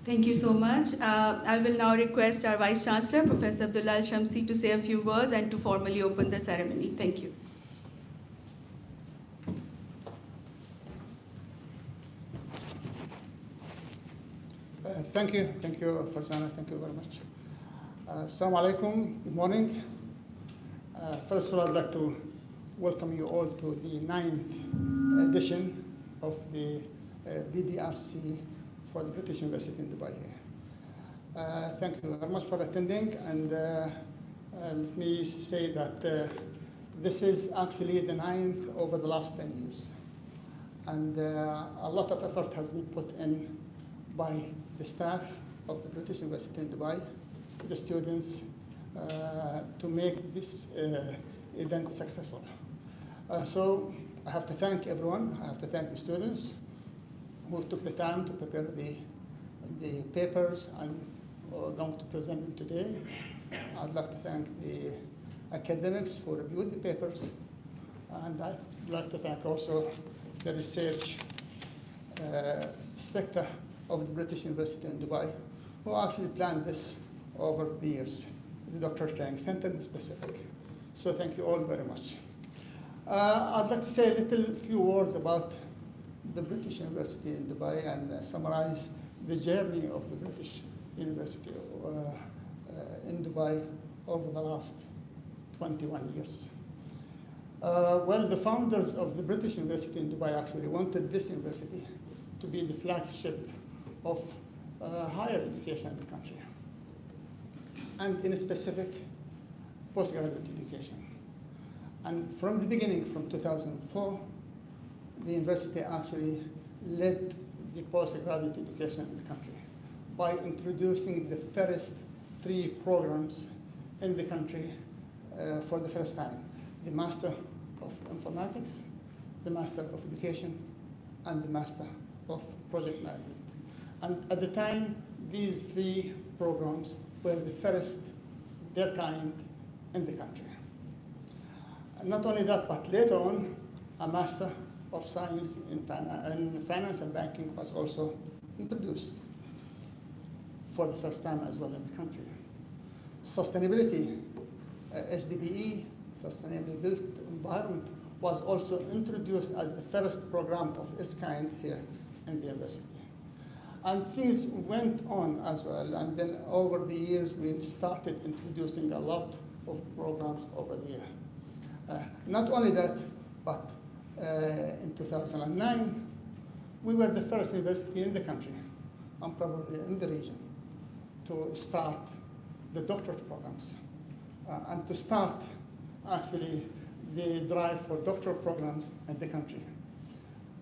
Thank you so much. I will now request our Vice Chancellor, Professor Abdullah Al-Shamsi, to say a few words and to formally open the ceremony. Thank you. Thank you, Farzana, thank you very much. Assalamu alaikum, good morning. First of all, I'd like to welcome you all to the 9th edition of the BDRC for the British University in Dubai here. Thank you very much for attending, and let me say that this is actually the 9th over the last 10 years. And a lot of effort has been put in by the staff of the British University in Dubai, the students, to make this event successful. So I have to thank everyone. I have to thank the students who took the time to prepare the papers I'm going to present them today. I'd like to thank the academics who reviewed the papers, and I'd like to thank also the research sector of the British University in Dubai, who actually planned this over the years, the Doctoral Training Center in specific. So thank you all very much. I'd like to say a few words about the British University in Dubai and summarize the journey of the British University in Dubai over the last 21 years. Well, the founders of the British University in Dubai actually wanted this university to be the flagship of higher education in the country, and in a specific postgraduate education. And from the beginning, from 2004, the university actually led the postgraduate education in the country by introducing the first 3 programs in the country for the first time: the Master of Informatics, the Master of Education, and the Master of Project Management. And at the time, these 3 programs were the first of their kind in the country. And not only that, but later on, a Master of Science in Finance and Banking was also introduced for the first time as well in the country. Sustainability, SDBE, Sustainably Built Environment, was also introduced as the first program of its kind here in the university. And things went on as well, and then over the years we started introducing a lot of programs over the year. Not only that, but in 2009, we were the first university in the country, and probably in the region, to start the doctorate programs, and to start actually the drive for doctoral programs in the country.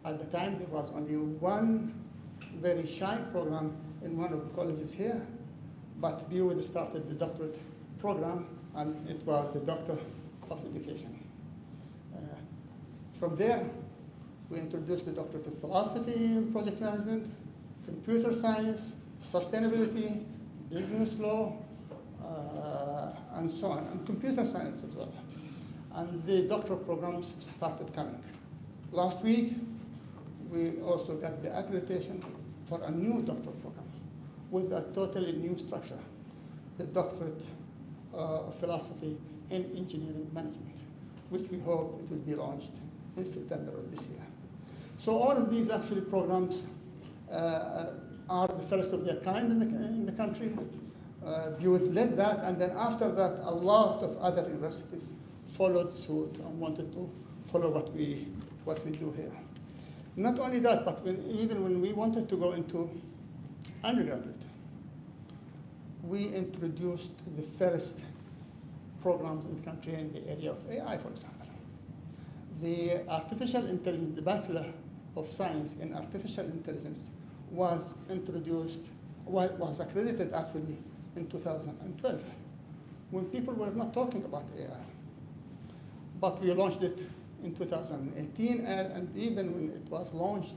At the time, there was only one very shy program in one of the colleges here, but BUiD started the doctorate program, and it was the Doctor of Education. From there, we introduced the Doctorate of Philosophy and Project Management, Computer Science, Sustainability, Business Law, and so on, and Computer Science as well. And the doctoral programs started coming. Last week, we also got the accreditation for a new doctoral program with a totally new structure, the Doctorate of Philosophy in Engineering Management, which we hope it will be launched in September of this year. So all of these actually programs are the first of their kind in the country. BUiD led that, and then after that, a lot of other universities followed suit and wanted to follow what we do here. Not only that, but even when we wanted to go into undergraduate, we introduced the first programs in the country in the area of AI, for example. The artificial intelligence, the Bachelor of Science in Artificial Intelligence was introduced, was accredited actually in 2012, when people were not talking about AI. But we launched it in 2018, and even when it was launched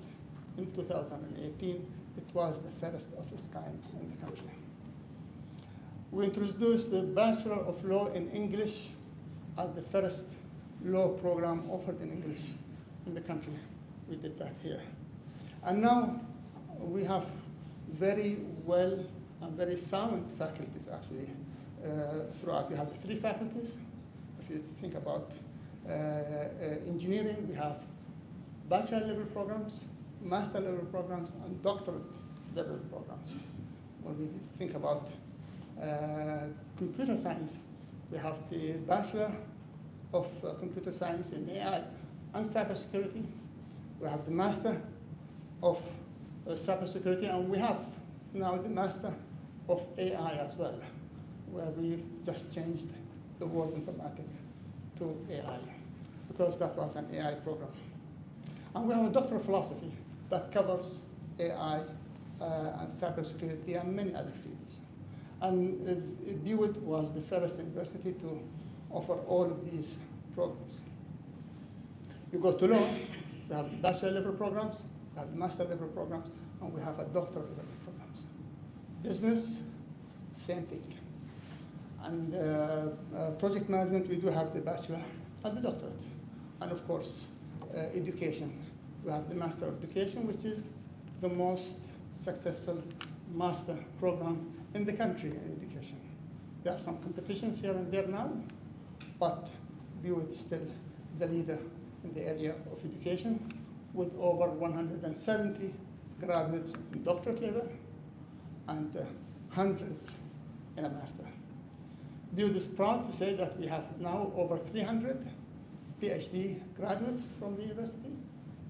in 2018, it was the first of its kind in the country. We introduced the Bachelor of Law in English as the first law program offered in English in the country. We did that here. And now we have very well and very sound faculties actually throughout. We have the 3 faculties. If you think about engineering, we have bachelor level programs, master level programs, and doctorate level programs. When we think about computer science, we have the Bachelor of Computer Science in AI and Cybersecurity. We have the Master of Cybersecurity, and we have now the Master of AI as well, where we just changed the word informatics to AI, because that was an AI program. And we have a Doctor of Philosophy that covers AI and cybersecurity and many other fields. And BUiD was the first university to offer all of these programs. You go to law, we have bachelor level programs, we have master level programs, and we have a doctoral level programs. Business, same thing. And project management, we do have the bachelor and the doctorate. And of course, education. We have the Master of Education, which is the most successful master program in the country in education. There are some competitions here and there now, but BUiD is still the leader in the area of education, with over 170 graduates in doctorate level and hundreds in a master. BUiD is proud to say that we have now over 300 PhD graduates from the university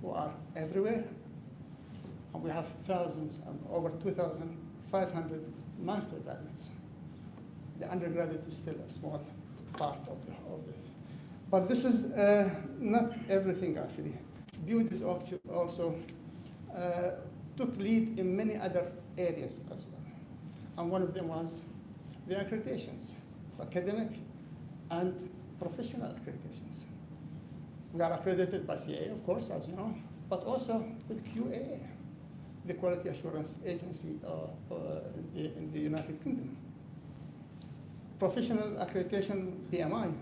who are everywhere. And we have thousands and over 2,500 master graduates. The undergraduate is still a small part of this. But this is not everything, actually. BUiD is also took lead in many other areas as well. And one of them was the accreditations of academic and professional accreditations. We are accredited by CA, of course, as you know, but also with QAA, the Quality Assurance Agency in the United Kingdom. Professional accreditation, PMI,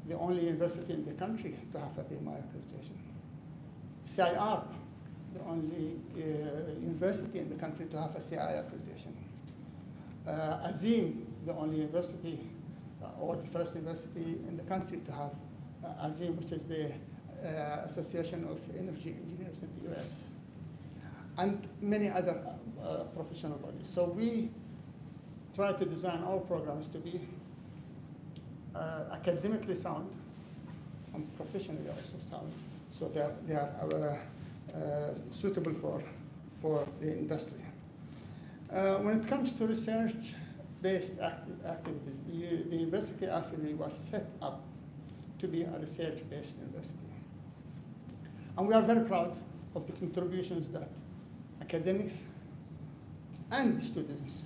the only university in the country to have a PMI accreditation. CIR, the only university in the country to have a CI accreditation. AZIM, the only university, or the first university in the country to have AZIM, which is the Association of Energy Engineers in the US, and many other professional bodies. So we try to design our programs to be academically sound and professionally also sound, so they are suitable for the industry. When it comes to research-based activities, the university actually was set up to be a research-based university. And we are very proud of the contributions that academics and students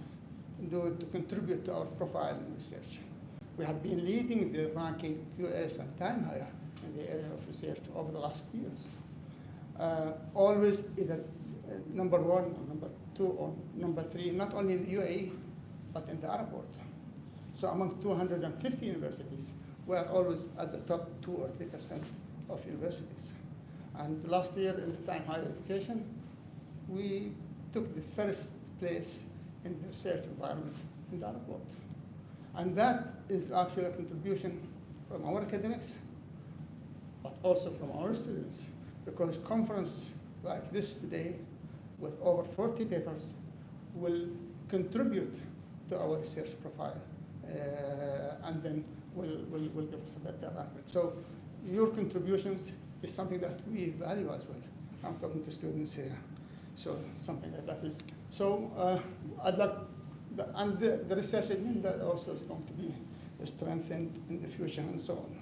do to contribute to our profile in research. We have been leading the ranking QS and time higher in the area of research over the last years. Always either number 1 or number 2 or number 3, not only in the UAE, but in the Arab world. So among 250 universities, we are always at the top 2 or 3% of universities. And last year in the time higher education, we took the first place in the research environment in the Arab world. And that is actually a contribution from our academics, but also from our students, because conference like this today, with over 40 papers, will contribute to our research profile, and then will give us a better ranking. So your contributions is something that we value as well. I'm talking to students here, so something like that is. So I'd like, and the research agenda also is going to be strengthened in the future and so on.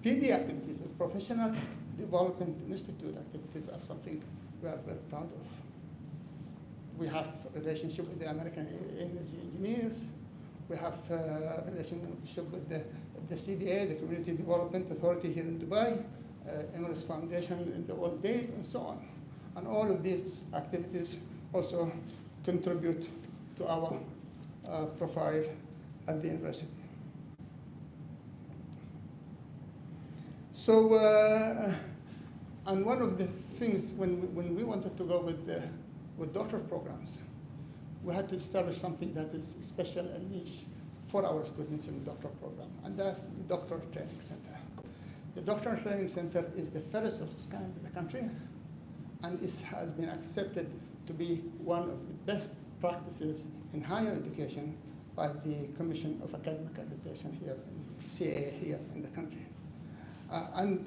PD activities, the Professional Development Institute activities, are something we are very proud of. We have a relationship with the American Energy Engineers. We have a relationship with the CDA, the Community Development Authority here in Dubai, Emirates Foundation in the old days, and so on. And all of these activities also contribute to our profile at the university. So, and one of the things when we wanted to go with with doctoral programs, we had to establish something that is special and niche for our students in the doctoral program, and that's the Doctoral Training Center. The Doctoral Training Center is the first of its kind in the country, and it has been accepted to be one of the best practices in higher education by the Commission of Academic Accreditation here, CAA here in the country. And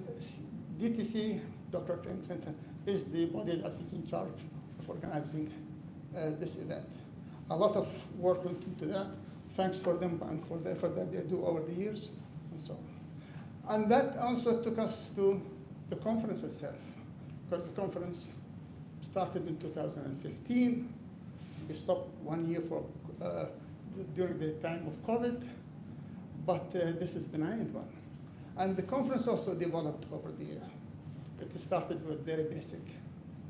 DTC, Doctoral Training Center, is the body that is in charge of organizing this event. A lot of work went into that. Thanks for them and for the effort that they do over the years and so on. And that also took us to the conference itself, because the conference started in 2015. We stopped 1 year for during the time of COVID, but this is the 9th one. And the conference also developed over the year. It started with very basic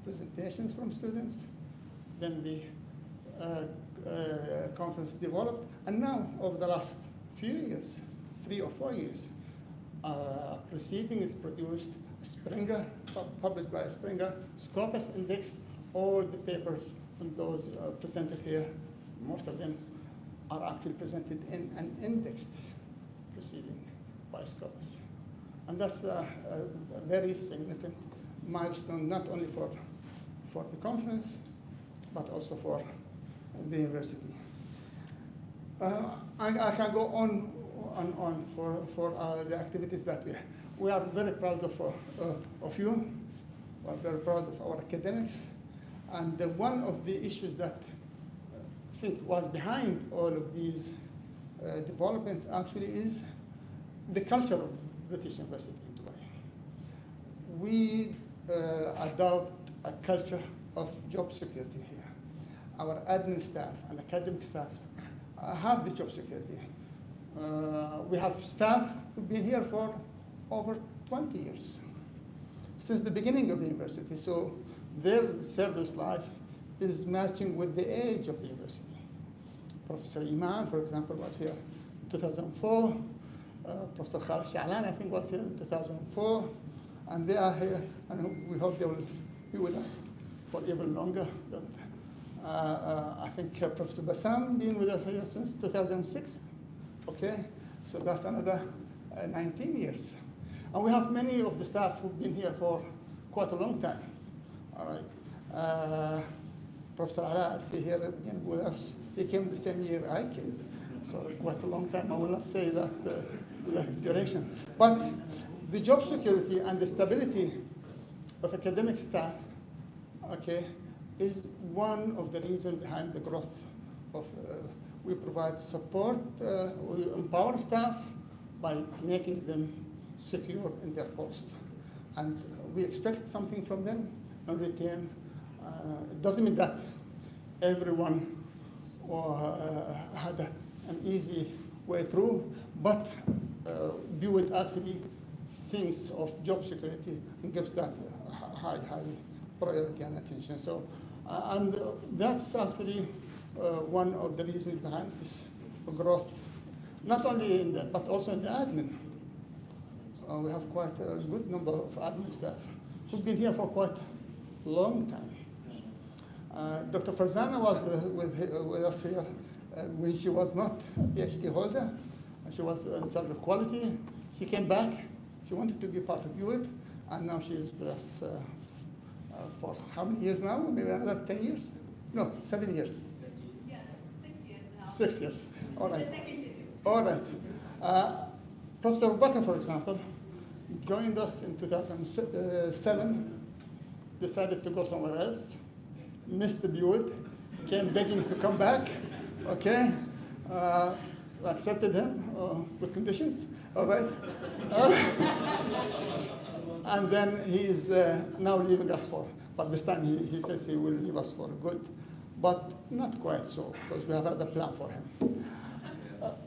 presentations from students, then the conference developed, and now over the last few years, 3 or 4 years, proceeding is produced, Springer, published by Springer, Scopus indexed, all the papers and those presented here, most of them are actually presented in an indexed proceeding by Scopus. And that's a very significant milestone, not only for the conference, but also for the university. I can go on for the activities that we are very proud of you. We are very proud of our academics. And one of the issues that I think was behind all of these developments actually is the culture of British University in Dubai. We adopt a culture of job security here. Our admin staff and academic staff have the job security. We have staff who've been here for over 20 years, since the beginning of the university. So their service life is matching with the age of the university. Professor Iman, for example, was here in 2004. Professor Khalid Sha'lan, I think, was here in 2004. And they are here, and we hope they will be with us for even longer. I think Professor Bassam been with us here since 2006. Okay, so that's another 19 years. And we have many of the staff who've been here for quite a long time. All right. Professor Ala, I see here again with us. He came the same year I came, so quite a long time. I will not say that duration. But the job security and the stability of academic staff, okay, is one of the reasons behind the growth of. We provide support, we empower staff by making them secure in their post. And we expect something from them in return. It doesn't mean that everyone had an easy way through, but BUiD actually thinks of job security and gives that high priority and attention. So, and that's actually one of the reasons behind this growth, not only in the, but also in the admin. We have quite a good number of admin staff who've been here for quite a long time. Dr. Farzana was with us here when she was not a PhD holder. She was in charge of quality. She came back. She wanted to be part of BUiD, and now she is with us for how many years now? Maybe another 10 years? No, 7 years. 6 years. All right. All right. Professor Bakr, for example, joined us in 2007, decided to go somewhere else, missed the BUiD, came begging to come back, okay? We accepted him with conditions, all right? And then he's now leaving us but this time he says he will leave us for good. But not quite so, because we have another plan for him.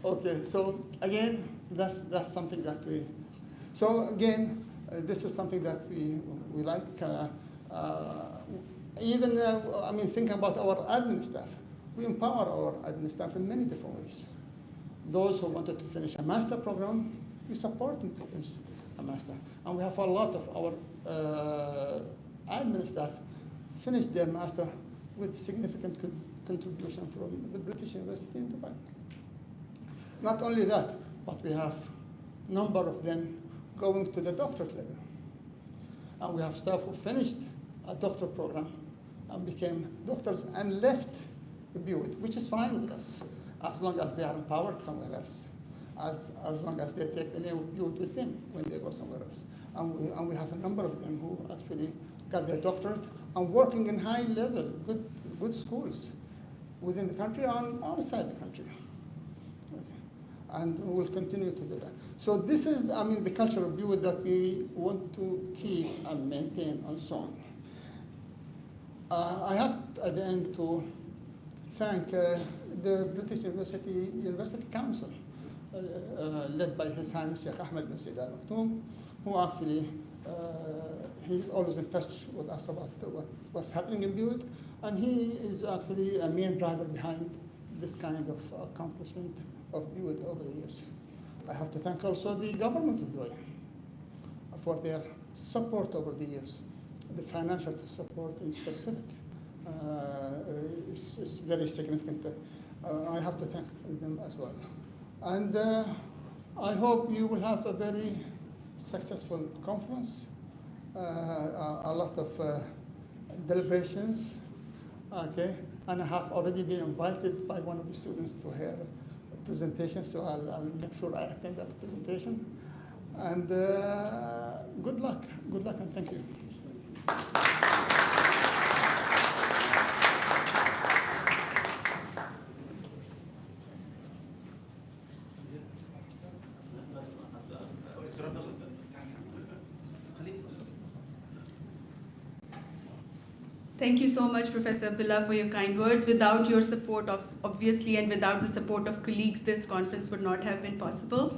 Okay, so again, that's something that we. So again, this is something that we like. Even I mean, thinking about our admin staff, we empower our admin staff in many different ways. Those who wanted to finish a master program, we support them to finish a master, and we have a lot of our admin staff finish their master with significant contribution from the British University in Dubai. Not only that, but we have a number of them going to the doctorate level. And we have staff who finished a doctoral program and became doctors and left BUiD, which is fine with us, as long as they are empowered somewhere else, as long as they take the name of BUiD with them when they go somewhere else. And we have a number of them who actually got their doctorate and working in high level, good schools within the country and outside the country. Okay. And we will continue to do that. So this is, I mean, the culture of BUiD that we want to keep and maintain and so on. I have at the end to thank the British University Council, led by His Highness Sheikh Ahmed bin Said Al Maktoum, who actually, he's always in touch with us about what's happening in BUiD, and he is actually a main driver behind this kind of accomplishment of BUiD over the years. I have to thank also the government of Dubai for their support over the years. The financial support in specific is very significant. I have to thank them as well. And I hope you will have a very successful conference, a lot of deliberations, okay? And I have already been invited by one of the students to hear a presentation, so I'll make sure I attend that presentation. And good luck and thank you. Thank you so much, Professor Abdullah, for your kind words. Without your support, obviously, and without the support of colleagues, this conference would not have been possible.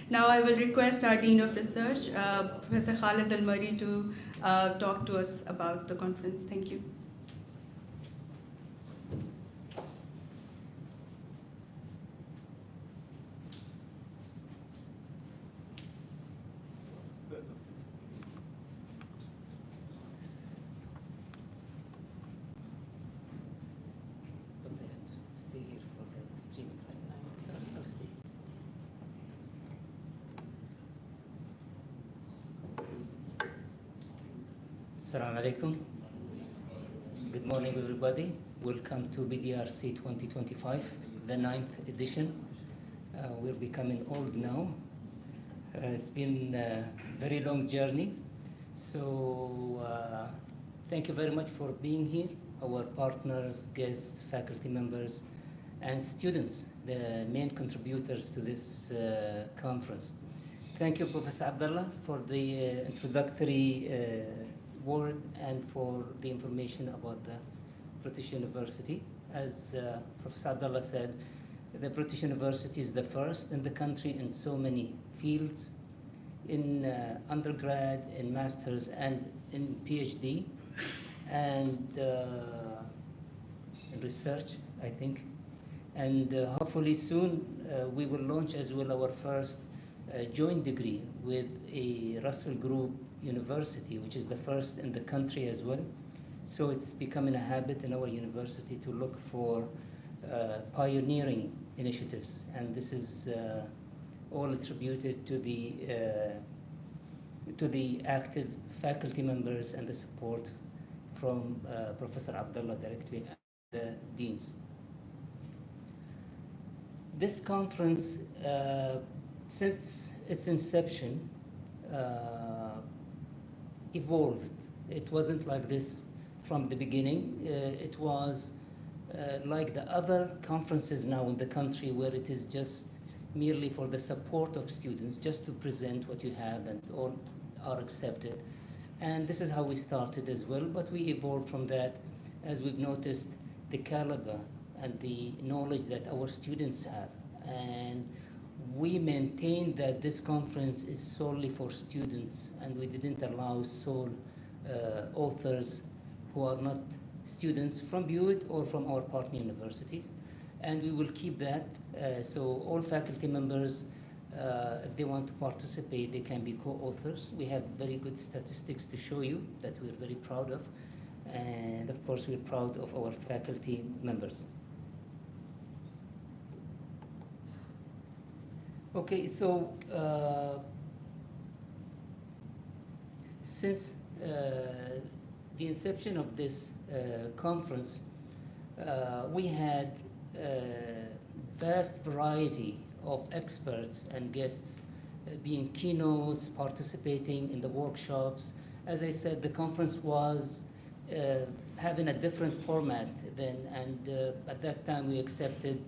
Now I will request our Dean of Research, Professor Khalid Al-Mari, to talk to us about the conference. Thank you. Assalamu alaikum. Good morning, everybody. Welcome to BDRC 2025, the 9th edition. We're becoming old now. It's been a very long journey. So thank you very much for being here, our partners, guests, faculty members, and students, the main contributors to this conference. Thank you, Professor Abdullah, for the introductory word and for the information about the British University. As Professor Abdullah said, the British University is the first in the country in so many fields, in undergrad, in masters, and in PhD, and in research, I think. And hopefully soon we will launch as well our first joint degree with a Russell Group University, which is the first in the country as well. So it's becoming a habit in our university to look for pioneering initiatives, and this is all attributed to the active faculty members and the support from Professor Abdullah directly and the deans. This conference, since its inception, evolved. It wasn't like this from the beginning. It was like the other conferences now in the country, where it is just merely for the support of students, just to present what you have and all are accepted. And this is how we started as well, but we evolved from that as we've noticed the caliber and the knowledge that our students have. And we maintain that this conference is solely for students, and we didn't allow sole authors who are not students from BUiD or from our partner universities. And we will keep that. So all faculty members, if they want to participate, they can be co-authors. We have very good statistics to show you that we're very proud of. And of course, we're proud of our faculty members. Okay, so since the inception of this conference, we had a vast variety of experts and guests being keynotes, participating in the workshops. As I said, the conference was having a different format then, and at that time we accepted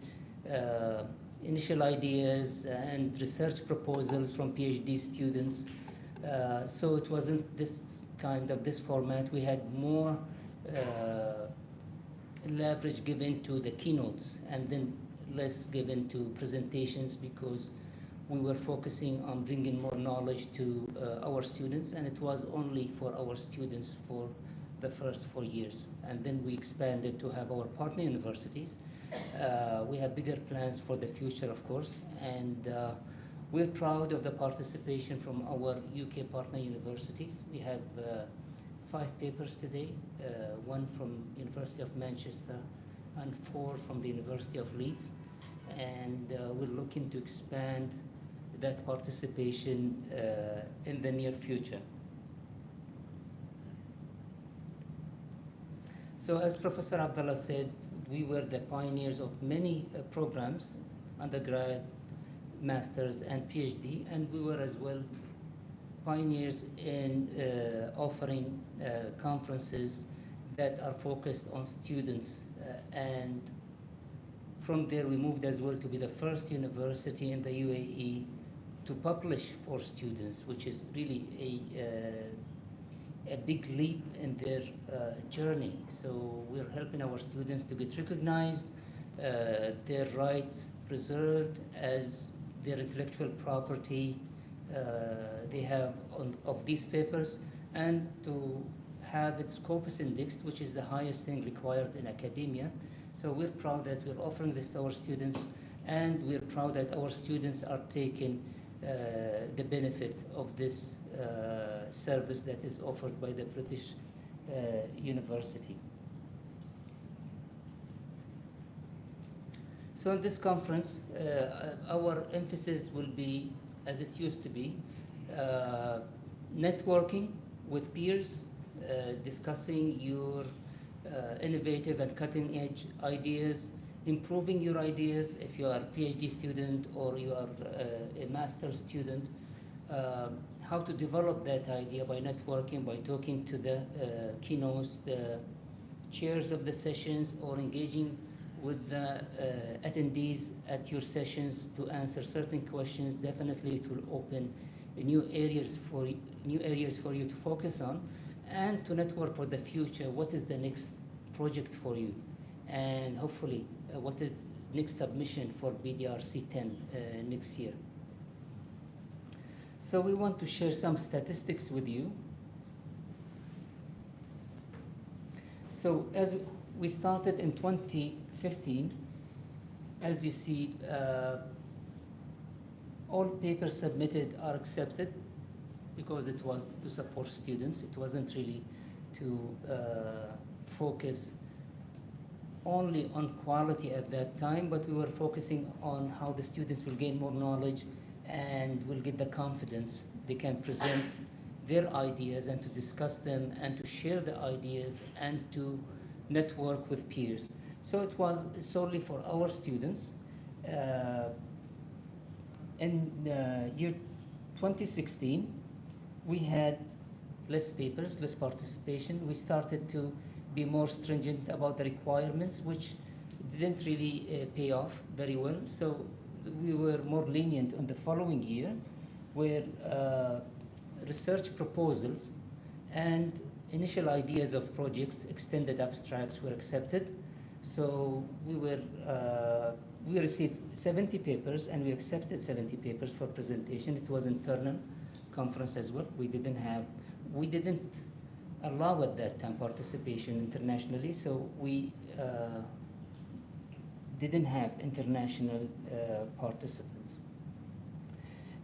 initial ideas and research proposals from PhD students. So it wasn't this format. We had more leverage given to the keynotes and then less given to presentations, because we were focusing on bringing more knowledge to our students, and it was only for our students for the first 4 years. And then we expanded to have our partner universities. We have bigger plans for the future, of course, and we're proud of the participation from our UK partner universities. We have 5 papers today, 1 from University of Manchester and 4 from the University of Leeds. And we're looking to expand that participation in the near future. So as Professor Abdullah said, we were the pioneers of many programs, undergrad, masters, and PhD, and we were as well pioneers in offering conferences that are focused on students. And from there, we moved as well to be the first university in the UAE to publish for students, which is really a big leap in their journey. So we're helping our students to get recognized, their rights preserved as their intellectual property they have of these papers, and to have its corpus indexed, which is the highest thing required in academia. So we're proud that we're offering this to our students, and we're proud that our students are taking the benefit of this service that is offered by the British University. So in this conference, our emphasis will be, as it used to be, networking with peers, discussing your innovative and cutting-edge ideas, improving your ideas if you are a PhD student or you are a master's student, how to develop that idea by networking, by talking to the keynotes, the chairs of the sessions, or engaging with the attendees at your sessions to answer certain questions. Definitely it will open new areas for you to focus on, and to network for the future. What is the next project for you, and hopefully what is next submission for BDRC 10 next year. So we want to share some statistics with you. So as we started in 2015, as you see, all papers submitted are accepted because it was to support students. It wasn't really to focus only on quality at that time, but we were focusing on how the students will gain more knowledge and will get the confidence they can present their ideas and to discuss them and to share the ideas and to network with peers. So it was solely for our students. In year 2016, we had less papers, less participation. We started to be more stringent about the requirements, which didn't really pay off very well. So we were more lenient on the following year, where research proposals and initial ideas of projects, extended abstracts were accepted. So we received 70 papers, and we accepted 70 papers for presentation. It was internal conference as well. We didn't allow at that time participation internationally, so we didn't have international participants.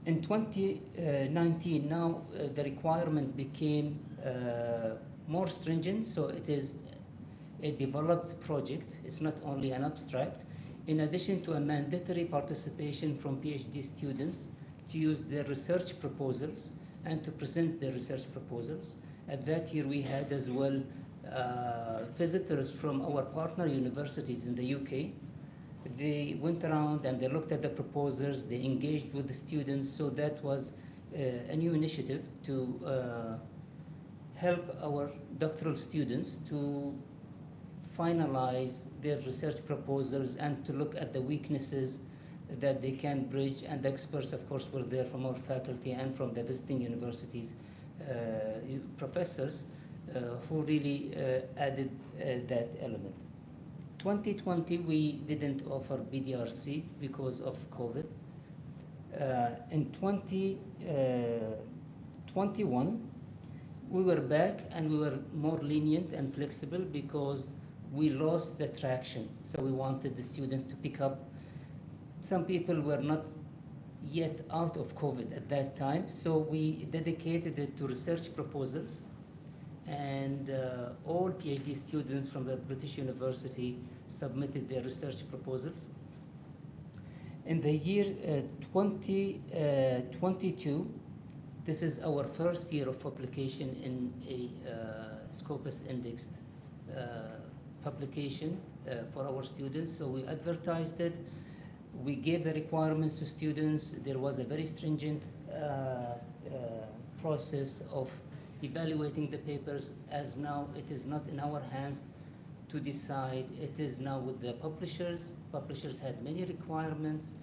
In 2019, now the requirement became more stringent, so it is a developed project. It's not only an abstract. In addition to a mandatory participation from PhD students to use their research proposals and to present their research proposals. At that year, we had as well visitors from our partner universities in the UK. They went around and they looked at the proposals, they engaged with the students, so that was a new initiative to help our doctoral students to finalize their research proposals and to look at the weaknesses that they can bridge. And the experts, of course, were there from our faculty and from the visiting universities, professors who really added that element. 2020, we didn't offer BDRC because of COVID. In 2021, we were back and we were more lenient and flexible because we lost the traction. So we wanted the students to pick up. Some people were not yet out of COVID at that time, so we dedicated it to research proposals. And all PhD students from the British University submitted their research proposals. In the year 2022, this is our first year of publication in a Scopus indexed publication for our students. So we advertised it, we gave the requirements to students. There was a very stringent process of evaluating the papers, as now it is not in our hands to decide. It is now with the publishers. Publishers had many requirements.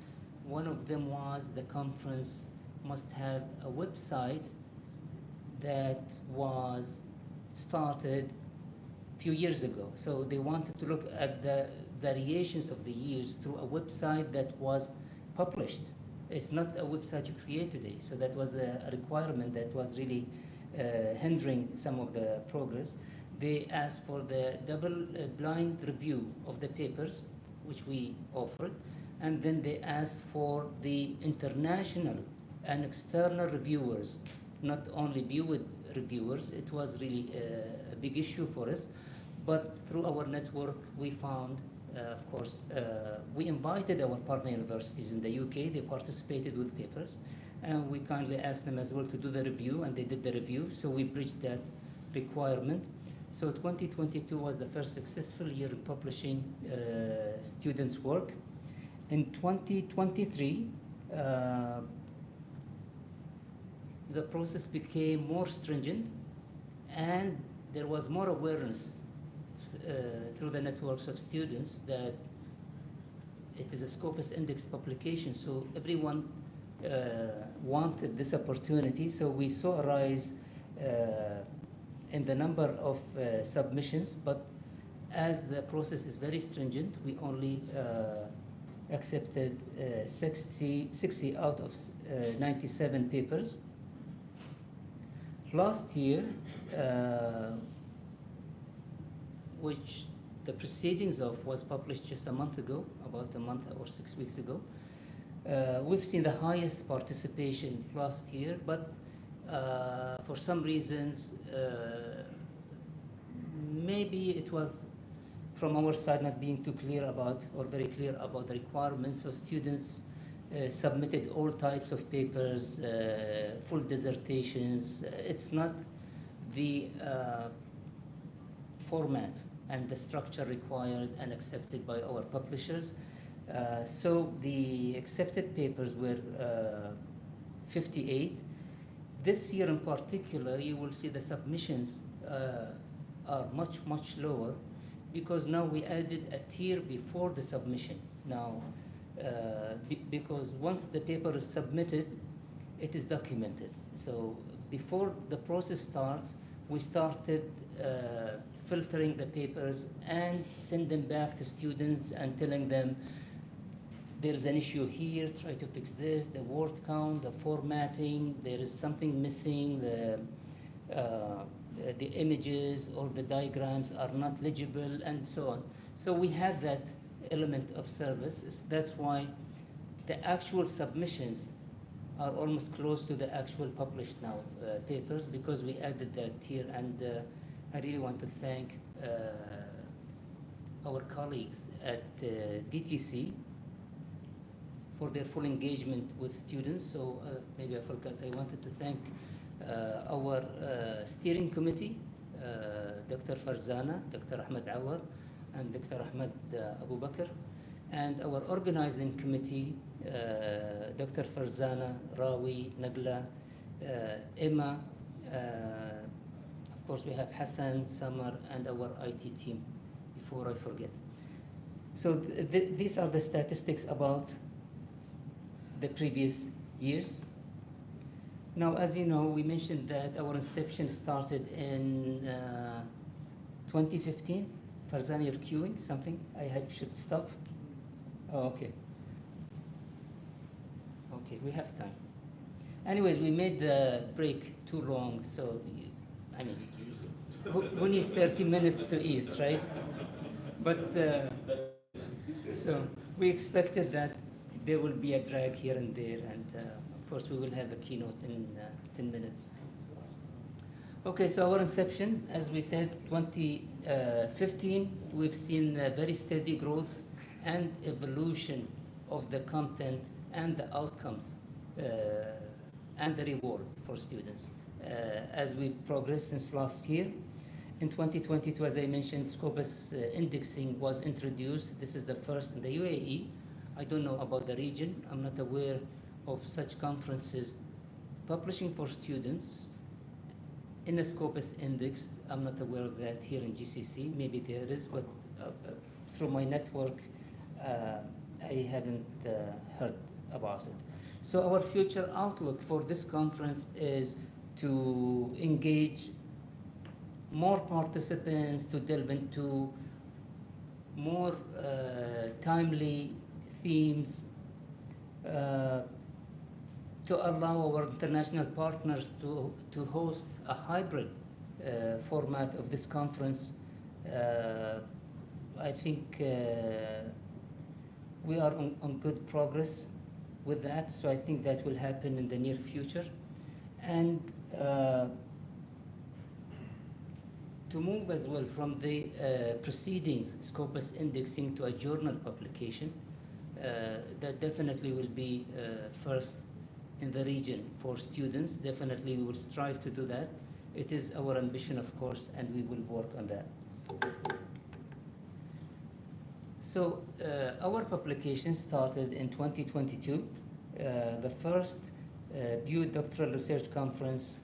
One of them was the conference must have a website that was started a few years ago. So they wanted to look at the variations of the years through a website that was published. It's not a website you create today. So that was a requirement that was really hindering some of the progress. They asked for the double blind review of the papers, which we offered, and then they asked for the international and external reviewers, not only BUiD reviewers. It was really a big issue for us, but through our network we found, of course, we invited our partner universities in the UK. They participated with papers, and we kindly asked them as well to do the review, and they did the review, so we bridged that requirement. So 2022 was the first successful year in publishing students' work. In 2023, the process became more stringent, and there was more awareness through the networks of students that it is a Scopus Index publication, so everyone wanted this opportunity. So we saw a rise in the number of submissions, but as the process is very stringent, we only accepted 60 out of 97 papers. Last year, which the proceedings of was published just a month ago, about a month or 6 weeks ago, we've seen the highest participation last year, but for some reasons, maybe it was from our side not being too clear about, or very clear about the requirements. So students submitted all types of papers, full dissertations. It's not the format and the structure required and accepted by our publishers. So the accepted papers were 58. This year in particular, you will see the submissions are much, much lower, because now we added a tier before the submission. Now, because once the paper is submitted, it is documented. So before the process starts, we started filtering the papers and send them back to students and telling them, there's an issue here, try to fix this, the word count, the formatting, there is something missing, the images or the diagrams are not legible, and so on. So we had that element of service. That's why the actual submissions are almost close to the actual published now papers, because we added that tier, and I really want to thank our colleagues at DTC for their full engagement with students. So maybe I forgot, I wanted to thank our steering committee, Dr. Farzana, Dr. Ahmed Awad, and Dr. Ahmed Abu Bakr, and our organizing committee, Dr. Farzana, Rawi, Nagla, Emma, of course we have Hassan, Samar, and our IT team, before I forget. So these are the statistics about the previous years. Now, as you know, we mentioned that our inception started in 2015. Farzana, you're queuing something? Should stop? Oh, okay. Okay, we have time. Anyways, we made the break too long, so, I mean, who needs 30 minutes to eat, right? But, so we expected that there will be a drag here and there, and of course we will have a keynote in 10 minutes. Okay, so our inception, as we said, 2015, we've seen a very steady growth and evolution of the content and the outcomes and the reward for students as we progressed since last year. In 2022, as I mentioned, Scopus indexing was introduced. This is the first in the UAE. I don't know about the region. I'm not aware of such conferences publishing for students in a Scopus index. I'm not aware of that here in GCC. Maybe there is, but through my network, I haven't heard about it. So our future outlook for this conference is to engage more participants, to delve into more timely themes, to allow our international partners to host a hybrid format of this conference. I think we are on good progress with that, so I think that will happen in the near future. And to move as well from the proceedings, Scopus indexing, to a journal publication, that definitely will be first in the region for students. Definitely we will strive to do that. It is our ambition, of course, and we will work on that. So our publication started in 2022. The first BUiD Doctoral Research Conference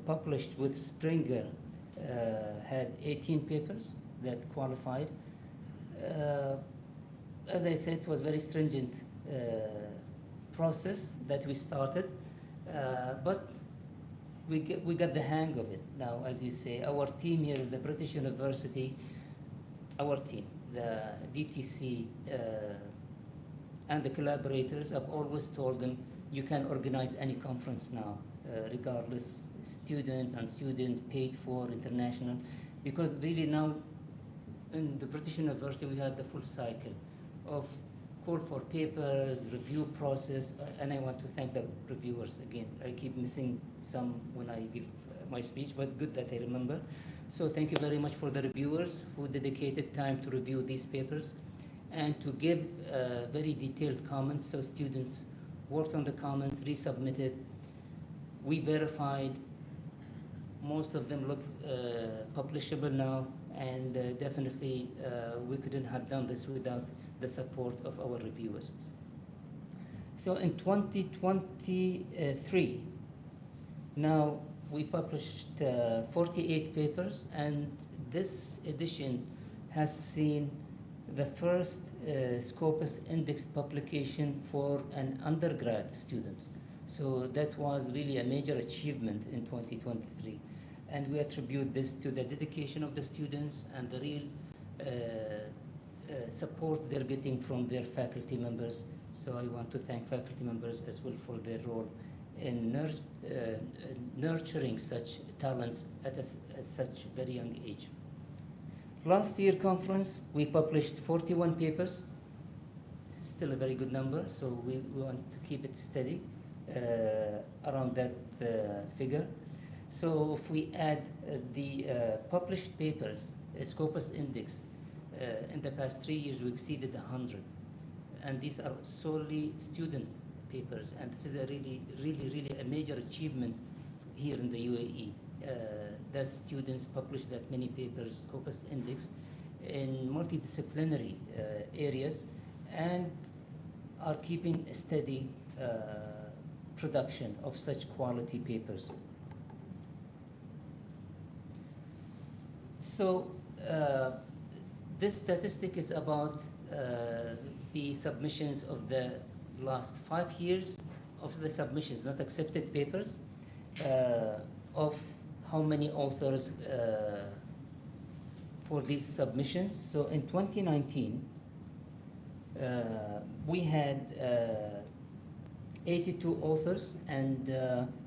published with Springer had 18 papers that qualified. As I said, it was a very stringent process that we started, but we got the hang of it now. As you say, our team here at the British University, our team, the DTC and the collaborators, I've always told them, you can organize any conference now, regardless, student, non-student, paid for, international, because really now in the British University we have the full cycle of call for papers, review process, and I want to thank the reviewers again. I keep missing some when I give my speech, but good that I remember. So thank you very much for the reviewers who dedicated time to review these papers and to give very detailed comments. So students worked on the comments, resubmitted. We verified. Most of them look publishable now, and definitely we couldn't have done this without the support of our reviewers. So in 2023, now we published 48 papers, and this edition has seen the first Scopus indexed publication for an undergrad student. So that was really a major achievement in 2023. And we attribute this to the dedication of the students and the real support they're getting from their faculty members. So I want to thank faculty members as well for their role in nurturing such talents at such very young age. Last year conference, we published 41 papers, still a very good number, so we want to keep it steady around that figure. So if we add the published papers, Scopus index, in the past 3 years we exceeded 100. And these are solely student papers. And this is a really a major achievement here in the UAE. That students publish that many papers, Scopus index, in multidisciplinary areas, and are keeping a steady production of such quality papers. So this statistic is about the submissions of the last 5 years of the submissions, not accepted papers, of how many authors for these submissions. So in 2019, we had 82 authors and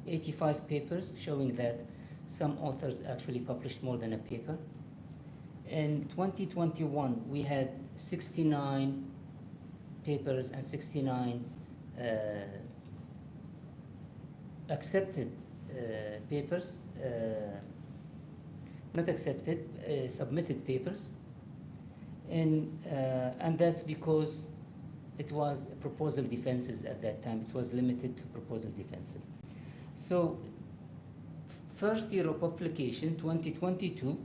85 papers, showing that some authors actually published more than a paper. In 2021, we had 69 papers and 69 accepted papers, not accepted, submitted papers. And that's because it was proposal defenses at that time. It was limited to proposal defenses. So first year of publication, 2022,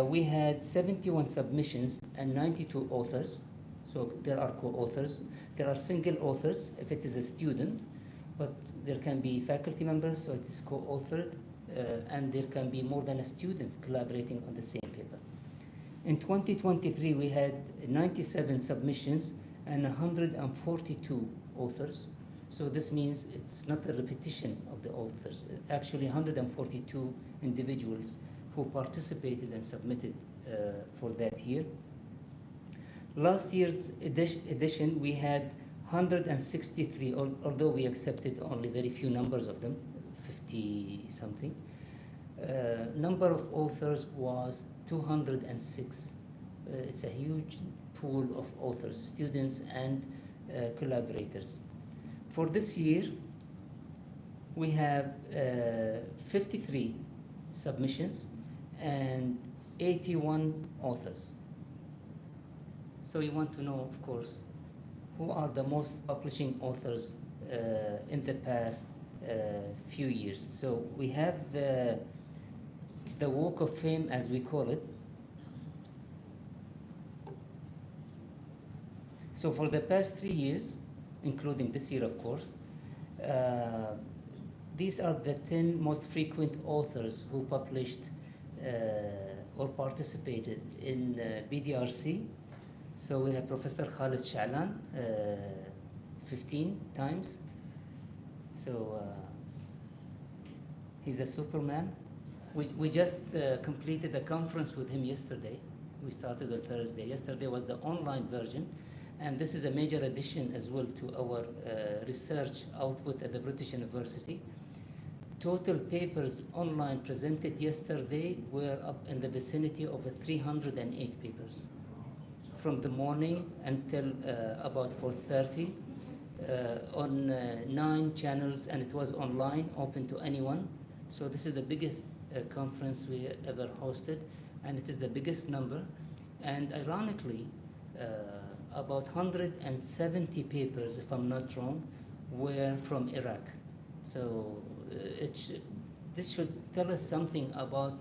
we had 71 submissions and 92 authors. So there are co-authors. There are single authors if it is a student, but there can be faculty members, so it is co-authored, and there can be more than a student collaborating on the same paper. In 2023, we had 97 submissions and 142 authors. So this means it's not a repetition of the authors. Actually, 142 individuals who participated and submitted for that year. Last year's edition, we had 163, although we accepted only very few numbers of them, 50 something. Number of authors was 206. It's a huge pool of authors, students and collaborators. For this year, we have 53 submissions and 81 authors. So you want to know, of course, who are the most publishing authors in the past few years. So we have the Walk of Fame, as we call it. So for the past 3 years, including this year, of course, these are the 10 most frequent authors who published or participated in BDRC. So we have Professor Khalid Sha'lan, 15 times. So he's a superman. We just completed a conference with him yesterday. We started on Thursday. Yesterday was the online version. And this is a major addition as well to our research output at the British University. Total papers online presented yesterday were up in the vicinity of 308 papers. From the morning until about 4:30 on 9 channels, and it was online, open to anyone. So this is the biggest conference we ever hosted, and it is the biggest number. And ironically, about 170 papers, if I'm not wrong, were from Iraq. So this should tell us something about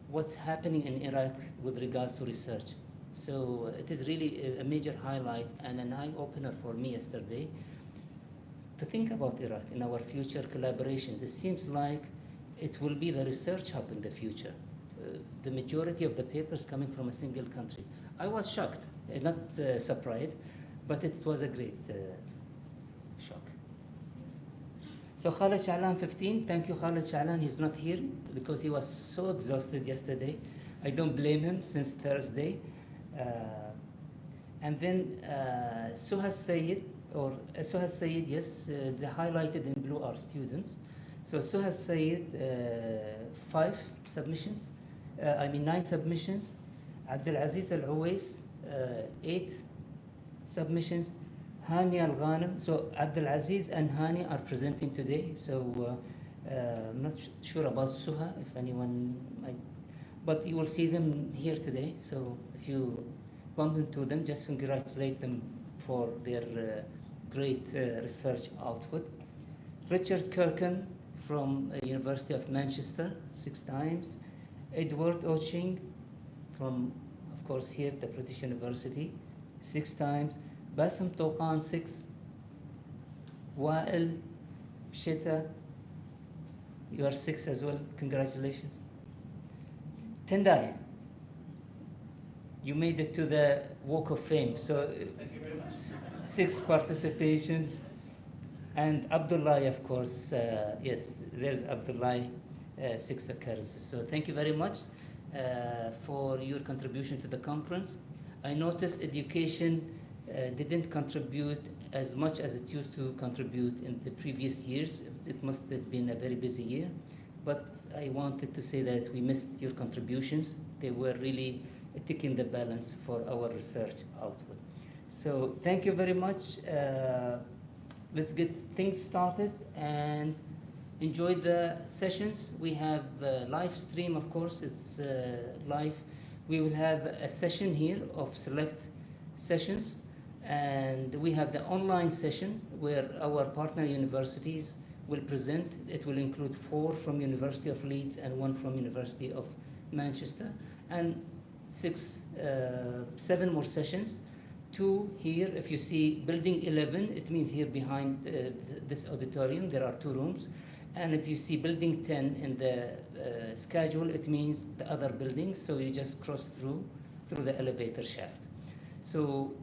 what's happening in Iraq with regards to research. So it is really a major highlight and an eye-opener for me yesterday to think about Iraq in our future collaborations. It seems like it will be the research hub in the future. The majority of the papers coming from a single country. I was shocked, not surprised, but it was a great shock. So Khalid Sha'lan, 15. Thank you, Khalid Sha'lan. He's not here because he was so exhausted yesterday. I don't blame him since Thursday. And then Suhas Sayed, yes, the highlighted in blue are students. So Suhas Sayed, 9 submissions. Abdul Aziz Al Uwais, 8 submissions. Hani Al Ghanem. So Abdul Aziz and Hani are presenting today. So I'm not sure about Suha, if anyone might, but you will see them here today. So if you bump into them, just congratulate them for their great research output. Richard Kirkham from University of Manchester, 6 times. Edward Oching from, of course, here, the British University, 6 times. Bassem Toqan, 6. Wael Shita, you are 6 as well. Congratulations. Tendai, you made it to the Walk of Fame. So, 6 participations. And Abdullah, of course, yes, there's Abdullah, 6 occurrences. So thank you very much for your contribution to the conference. I noticed education didn't contribute as much as it used to contribute in the previous years. It must have been a very busy year. But I wanted to say that we missed your contributions. They were really taking the balance for our research output. So thank you very much. Let's get things started and enjoy the sessions. We have live stream, of course, it's live. We will have a session here of select sessions, and we have the online session where our partner universities will present. It will include 4 from University of Leeds and 1 from University of Manchester, and 7 more sessions. 2 here, if you see building 11, it means here behind this auditorium, there are 2 rooms. And if you see building 10 in the schedule, it means the other buildings. So you just cross through the elevator shaft. So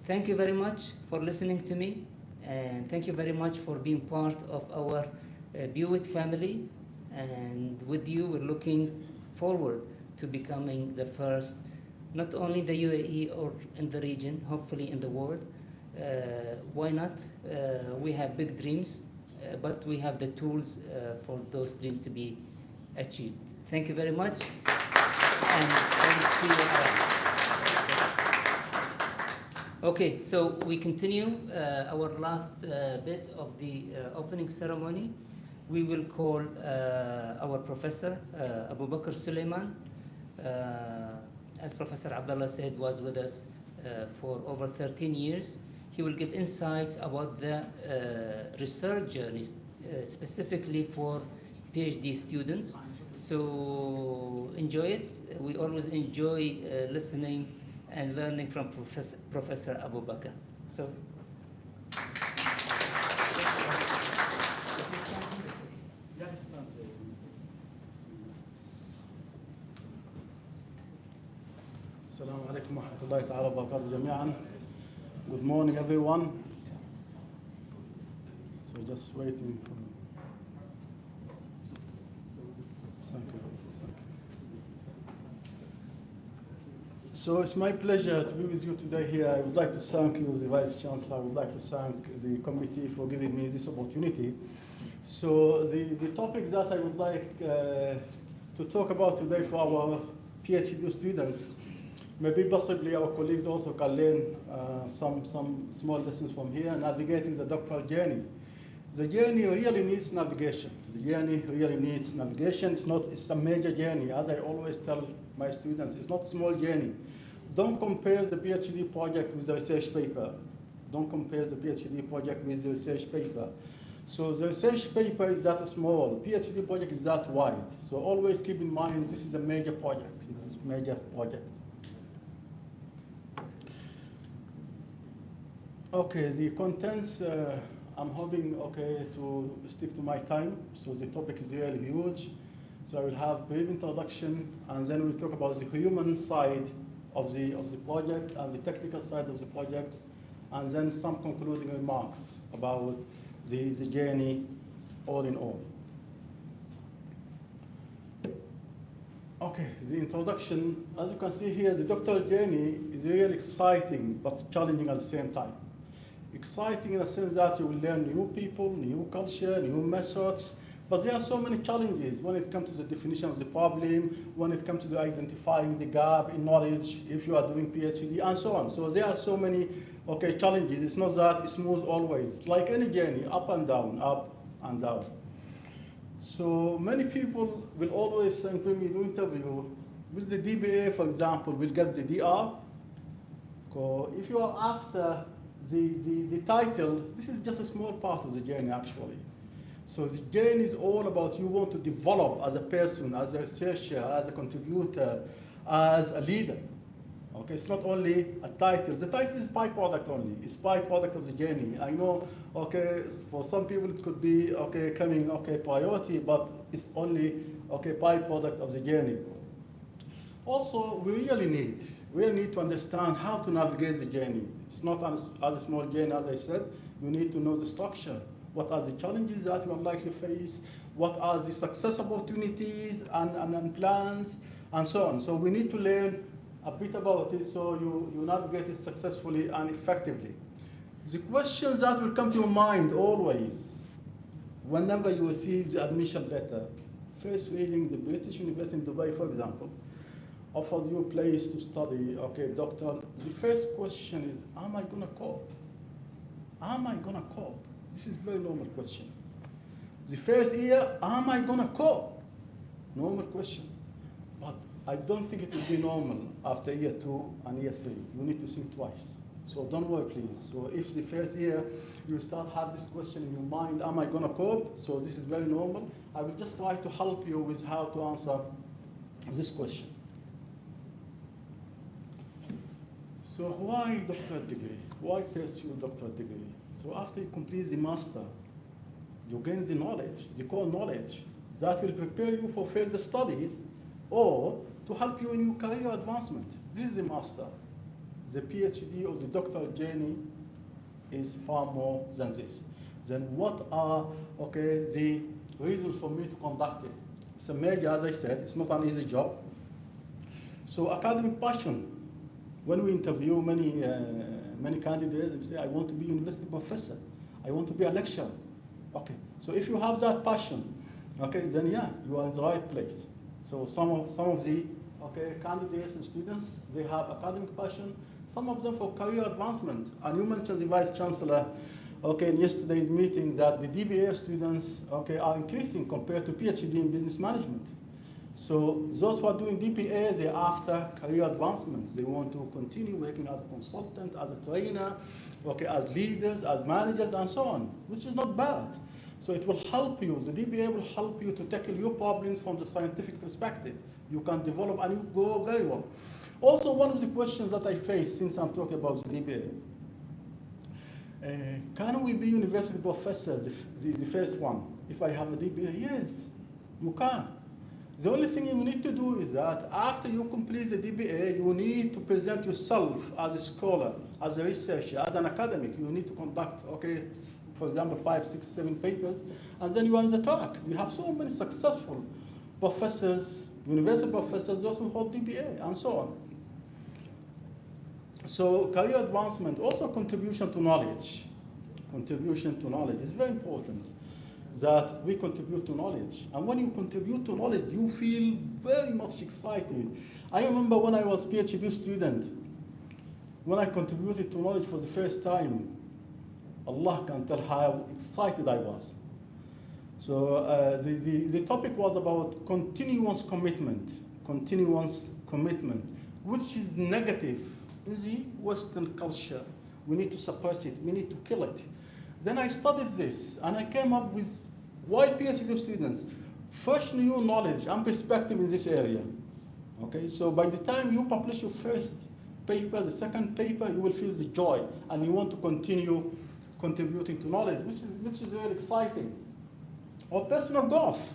thank you very much for listening to me. And thank you very much for being part of our BUiD family. And with you, we're looking forward to becoming the first, not only in the UAE or in the region, hopefully in the world. Why not? We have big dreams, but we have the tools for those dreams to be achieved. Thank you very much. And see you around. Okay, so we continue our last bit of the opening ceremony. We will call our professor, Abu Bakr Suleiman. As Professor Abdullah said, was with us for over 13 years. He will give insights about the research journeys, specifically for PhD students. So enjoy it. We always enjoy listening and learning from Professor Abu Bakr. So. السلام عليكم ورحمة الله تعالى وبركاته جميعا. Good morning everyone. So just waiting for thank you. So it's my pleasure to be with you today here. I would like to thank you, the Vice Chancellor. I would like to thank the committee for giving me this opportunity. So the topic that I would like to talk about today for our PhD students, maybe possibly our colleagues also can learn some small lessons from here, navigating the doctoral journey. The journey really needs navigation. The journey really needs navigation. It's a major journey. As I always tell my students, it's not a small journey. Don't compare the PhD project with the research paper. Don't compare the PhD project with the research paper. So the research paper is that small, PhD project is that wide. So always keep in mind this is a major project. This is a major project. Okay, the contents, I'm hoping, to stick to my time. So the topic is really huge. So I will have a brief introduction, and then we'll talk about the human side of the project and the technical side of the project, and then some concluding remarks about the journey all in all. Okay, the introduction, as you can see here, the doctoral journey is really exciting, but challenging at the same time. Exciting in the sense that you will learn new people, new culture, new methods, but there are so many challenges when it comes to the definition of the problem, when it comes to the identifying the gap in knowledge, if you are doing PhD, and so on. So there are so many challenges. It's not that it's smooth always. It's like any journey, up and down, up and down. So many people will always think when we do interview, will the DBA, for example, will get the DR? If you are after the title, this is just a small part of the journey actually. So the journey is all about you want to develop as a person, as a researcher, as a contributor, as a leader. Okay, it's not only a title. The title is byproduct only. It's byproduct of the journey. I know, okay, for some people it could be, okay, coming, okay, priority, but it's only, okay, byproduct of the journey. Also, we really need to understand how to navigate the journey. It's not as a small journey, as I said. You need to know the structure. What are the challenges that you are likely to face? What are the success opportunities and plans, and so on. So we need to learn a bit about it so you navigate it successfully and effectively. The questions that will come to your mind always, whenever you receive the admission letter, first reading, the British University in Dubai, for example, offered you a place to study, okay, doctor. The first question is, am I gonna cope? Am I gonna cope? This is a very normal question. The first year, am I gonna cope? Normal question. But I don't think it will be normal after year 2 and year 3. You need to think twice. So don't worry, please. So if the first year you start have this question in your mind, am I gonna cope? So this is very normal. I will just try to help you with how to answer this question. So why doctoral degree? Why pursue doctoral degree? So after you complete the master, you gain the knowledge, the core knowledge, that will prepare you for further studies or to help you in your career advancement. This is the master. The PhD or the doctoral journey is far more than this. Then what are, okay, the reasons for me to conduct it? It's a major, as I said, it's not an easy job. So academic passion. When we interview many candidates, they say, I want to be a university professor. I want to be a lecturer. Okay, so if you have that passion, okay, then yeah, you are in the right place. So some of the candidates and students, they have academic passion, some of them for career advancement. And you mentioned the Vice Chancellor, okay, in yesterday's meeting that the DBA students, okay, are increasing compared to PhD in business management. So those who are doing DPA, they're after career advancement. They want to continue working as a consultant, as a trainer, okay, as leaders, as managers, and so on, which is not bad. So it will help you, the DBA will help you to tackle your problems from the scientific perspective. You can develop and you go very well. Also, one of the questions that I face since I'm talking about the DBA, can we be university professors, the first one, if I have a DBA? Yes, you can. The only thing you need to do is that after you complete the DBA, you need to present yourself as a scholar, as a researcher, as an academic. You need to conduct, okay, for example, 5, 6, 7 papers, and then you are on the track. We have so many successful professors, university professors, those who hold DBA, and so on. So career advancement, also contribution to knowledge. Contribution to knowledge is very important, that we contribute to knowledge. And when you contribute to knowledge, you feel very much excited. I remember when I was a PhD student, when I contributed to knowledge for the first time, Allah can tell how excited I was. So the topic was about continuous commitment, which is negative in the Western culture. We need to suppress it, we need to kill it. Then I studied this, and I came up with why PhD students, fresh new knowledge and perspective in this area. Okay, so by the time you publish your first paper, the second paper, you will feel the joy, and you want to continue contributing to knowledge, which is really exciting. Or personal growth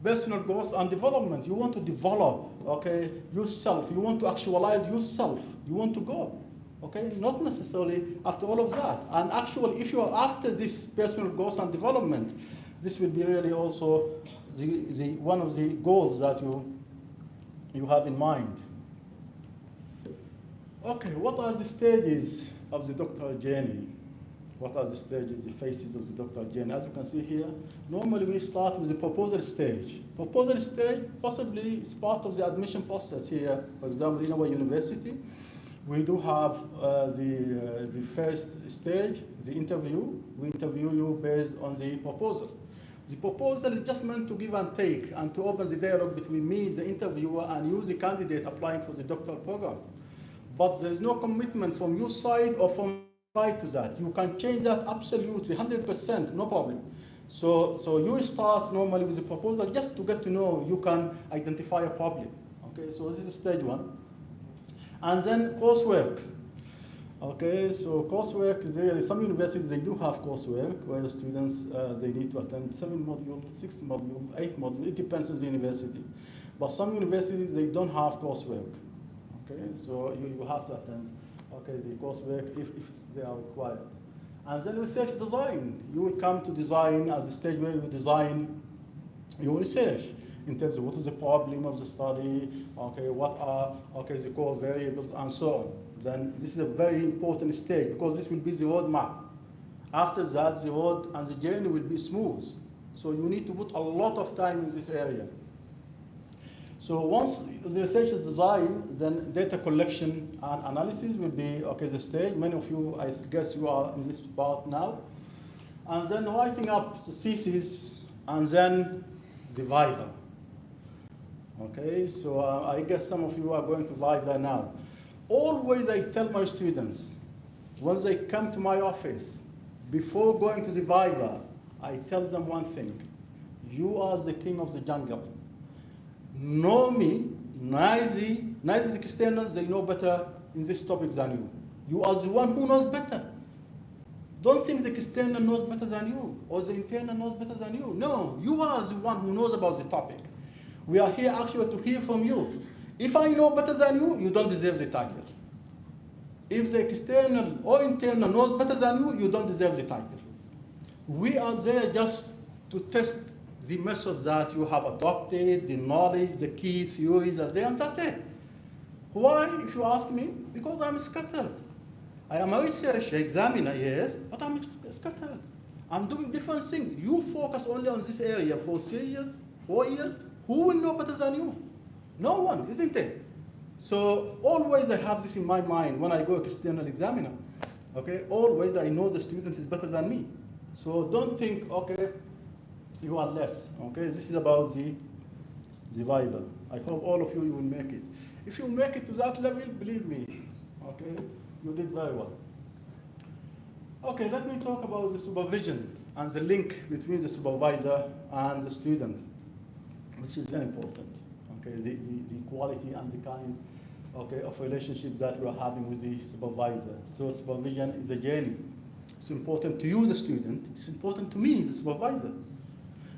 and development. You want to develop, okay, yourself. You want to actualize yourself. You want to go. Okay, not necessarily after all of that. And actually, if you are after this personal growth and development, this will be really also one of the goals that you have in mind. Okay, what are the stages of the doctoral journey? What are the stages, the phases of the doctoral journey? As you can see here, normally we start with the proposal stage. Proposal stage possibly is part of the admission process here. For example, in our university, we do have the first stage, the interview. We interview you based on the proposal. The proposal is just meant to give and take and to open the dialogue between me, the interviewer, and you, the candidate applying for the doctoral program. But there is no commitment from your side or from my side to that. You can change that absolutely, 100%, no problem. So you start normally with the proposal just to get to know you can identify a problem. Okay, so this is stage one. And then coursework. Okay, so coursework, some universities, they do have coursework where the students, they need to attend 7 modules, 6 modules, 8 modules, it depends on the university. But some universities, they don't have coursework. Okay, so you have to attend, okay, the coursework if they are required. And then research design. You will come to design as a stage where you design your research in terms of what is the problem of the study, okay, what are, okay, the core variables, and so on. Then this is a very important stage because this will be the roadmap. After that, the road and the journey will be smooth. So you need to put a lot of time in this area. So once the research is designed, then data collection and analysis will be, okay, the stage. Many of you, I guess you are in this part now. And then writing up the thesis, and then the viva. Okay, so I guess some of you are going to viva now. Always I tell my students, once they come to my office, before going to the viva, I tell them one thing. You are the king of the jungle. Know me, neither the externals, they know better in this topic than you. You are the one who knows better. Don't think the external knows better than you, or the internal knows better than you. No, you are the one who knows about the topic. We are here actually to hear from you. If I know better than you, you don't deserve the title. If the external or internal knows better than you, you don't deserve the title. We are there just to test the methods that you have adopted, the knowledge, the key theories are there, and that's it. Why, if you ask me? Because I'm scattered. I am a researcher, examiner, yes, but I'm scattered. I'm doing different things. You focus only on this area for 3 years, 4 years. Who will know better than you? No one, isn't it? So always I have this in my mind when I go external examiner. Okay, always I know the student is better than me. So don't think, okay, you are less. Okay, this is about the Bible. I hope all of you will make it. If you make it to that level, believe me, okay, you did very well. Okay, let me talk about the supervision and the link between the supervisor and the student, which is very important. Okay, the quality and the kind, okay, of relationship that we are having with the supervisor. So supervision is a journey. It's important to you, the student. It's important to me, the supervisor.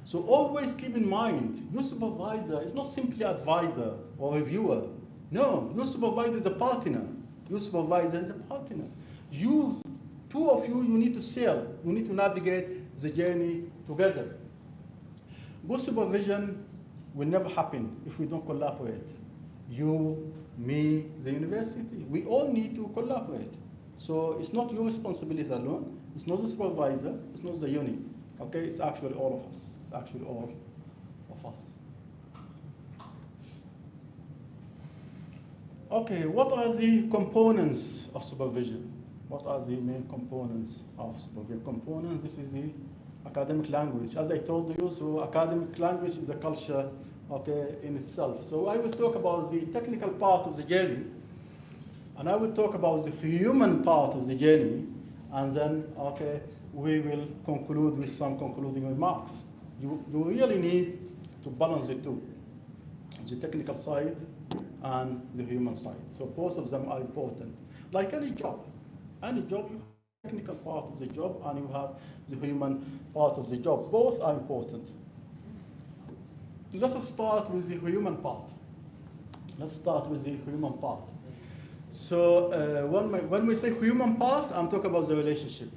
So always keep in mind, your supervisor is not simply advisor or reviewer. No, your supervisor is a partner. Your supervisor is a partner. You, two of you, you need to sail. You need to navigate the journey together. Good supervision will never happen if we don't collaborate. You, me, the university, we all need to collaborate. So it's not your responsibility alone. It's not the supervisor. It's not the unit. Okay, it's actually all of us. It's actually all of us. Okay, what are the components of supervision? What are the main components of supervision? Components, this is the academic language. As I told you, so academic language is a culture, okay, in itself. So I will talk about the technical part of the journey, and I will talk about the human part of the journey, and then, okay, we will conclude with some concluding remarks. You really need to balance the two, the technical side and the human side. So both of them are important. Like any job, you have the technical part of the job and you have the human part of the job. Both are important. Let us start with the human part. Let's start with the human part. So when we say human part, I'm talking about the relationship,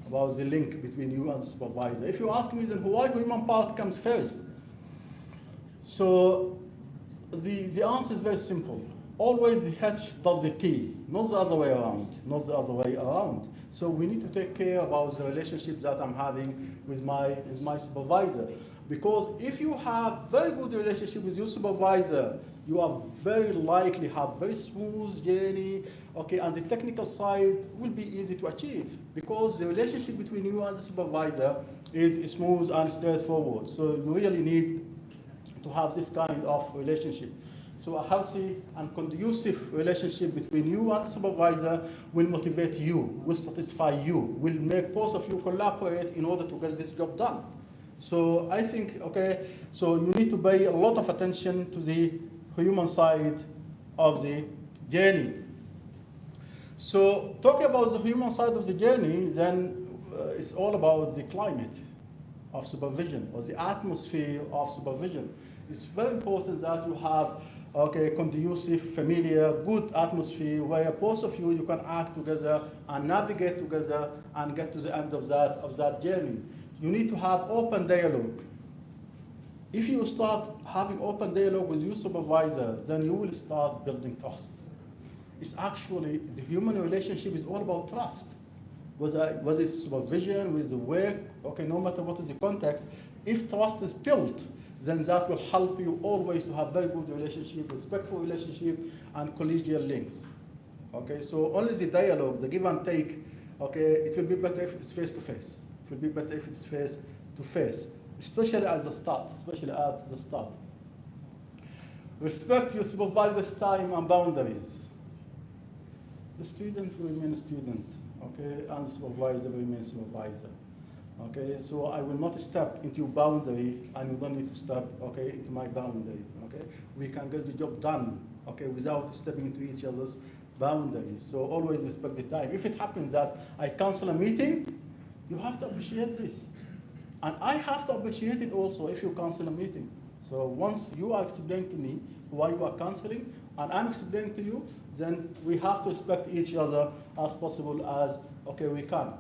about the link between you and the supervisor. If you ask me then why human part comes first, so the answer is very simple. Always the H does the T, not the other way around, not the other way around. So we need to take care about the relationship that I'm having with my supervisor. Because if you have very good relationship with your supervisor, you are very likely have very smooth journey, okay, and the technical side will be easy to achieve because the relationship between you and the supervisor is smooth and straightforward. So you really need to have this kind of relationship. So a healthy and conducive relationship between you and the supervisor will motivate you, will satisfy you, will make both of you collaborate in order to get this job done. So I think, okay, so you need to pay a lot of attention to the human side of the journey. So talking about the human side of the journey, then it's all about the climate of supervision or the atmosphere of supervision. It's very important that you have okay, conducive, familiar, good atmosphere where both of you can act together and navigate together and get to the end of that journey. You need to have open dialogue. If you start having open dialogue with your supervisor, then you will start building trust. It's actually, the human relationship is all about trust. Whether it's supervision, with the work, okay, no matter what is the context, if trust is built, then that will help you always to have very good relationship, respectful relationship, and collegial links. Okay, so only the dialogue, the give and take, okay, it will be better if it's face to face. It will be better if it's face to face, especially at the start, Respect your supervisor's time and boundaries. The student will remain a student, okay, and the supervisor will remain supervisor. Okay, so I will not step into your boundary, and you don't need to step, okay, into my boundary. Okay, we can get the job done, okay, without stepping into each other's boundaries. So always respect the time. If it happens that I cancel a meeting, you have to appreciate this, and I have to appreciate it also if you cancel a meeting. So once you are explaining to me why you are canceling, and I'm explaining to you, then we have to respect each other as possible as okay we can.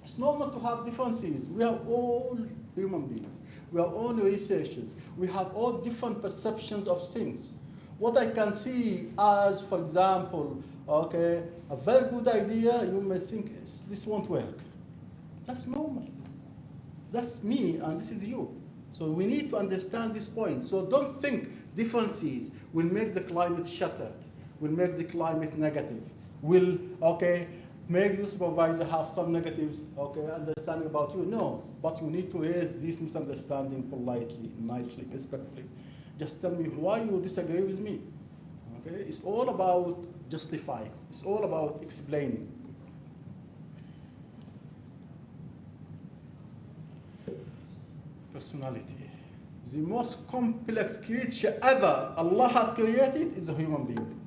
It's normal to have differences. We are all human beings. We are all researchers. We have all different perceptions of things. What I can see as, for example, okay, a very good idea, you may think this won't work. That's normal. That's me and this is you. So we need to understand this point. So don't think differences will make the climate shattered, will make the climate negative, will, okay, make the supervisor have some negatives, okay, understanding about you. No, but you need to raise this misunderstanding politely, nicely, respectfully. Just tell me why you disagree with me. Okay, it's all about justifying. It's all about explaining. Personality. The most complex creature ever Allah has created is a human being.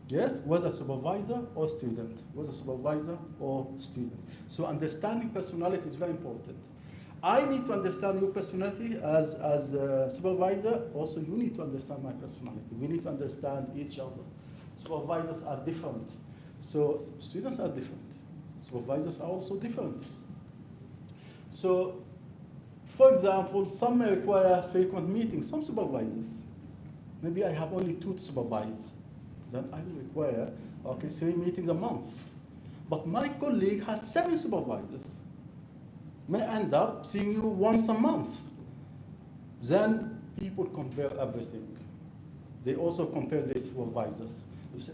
Yes, whether supervisor or student, whether supervisor or student. So understanding personality is very important. I need to understand your personality as a supervisor. Also, you need to understand my personality. We need to understand each other. Supervisors are different. So students are different. Supervisors are also different. So, for example, some may require frequent meetings. Some supervisors, maybe I have only 2 to supervise. Then I will require, okay, 3 meetings a month. But my colleague has 7 supervisors. May end up seeing you once a month. Then people compare everything. They also compare their supervisors. You say,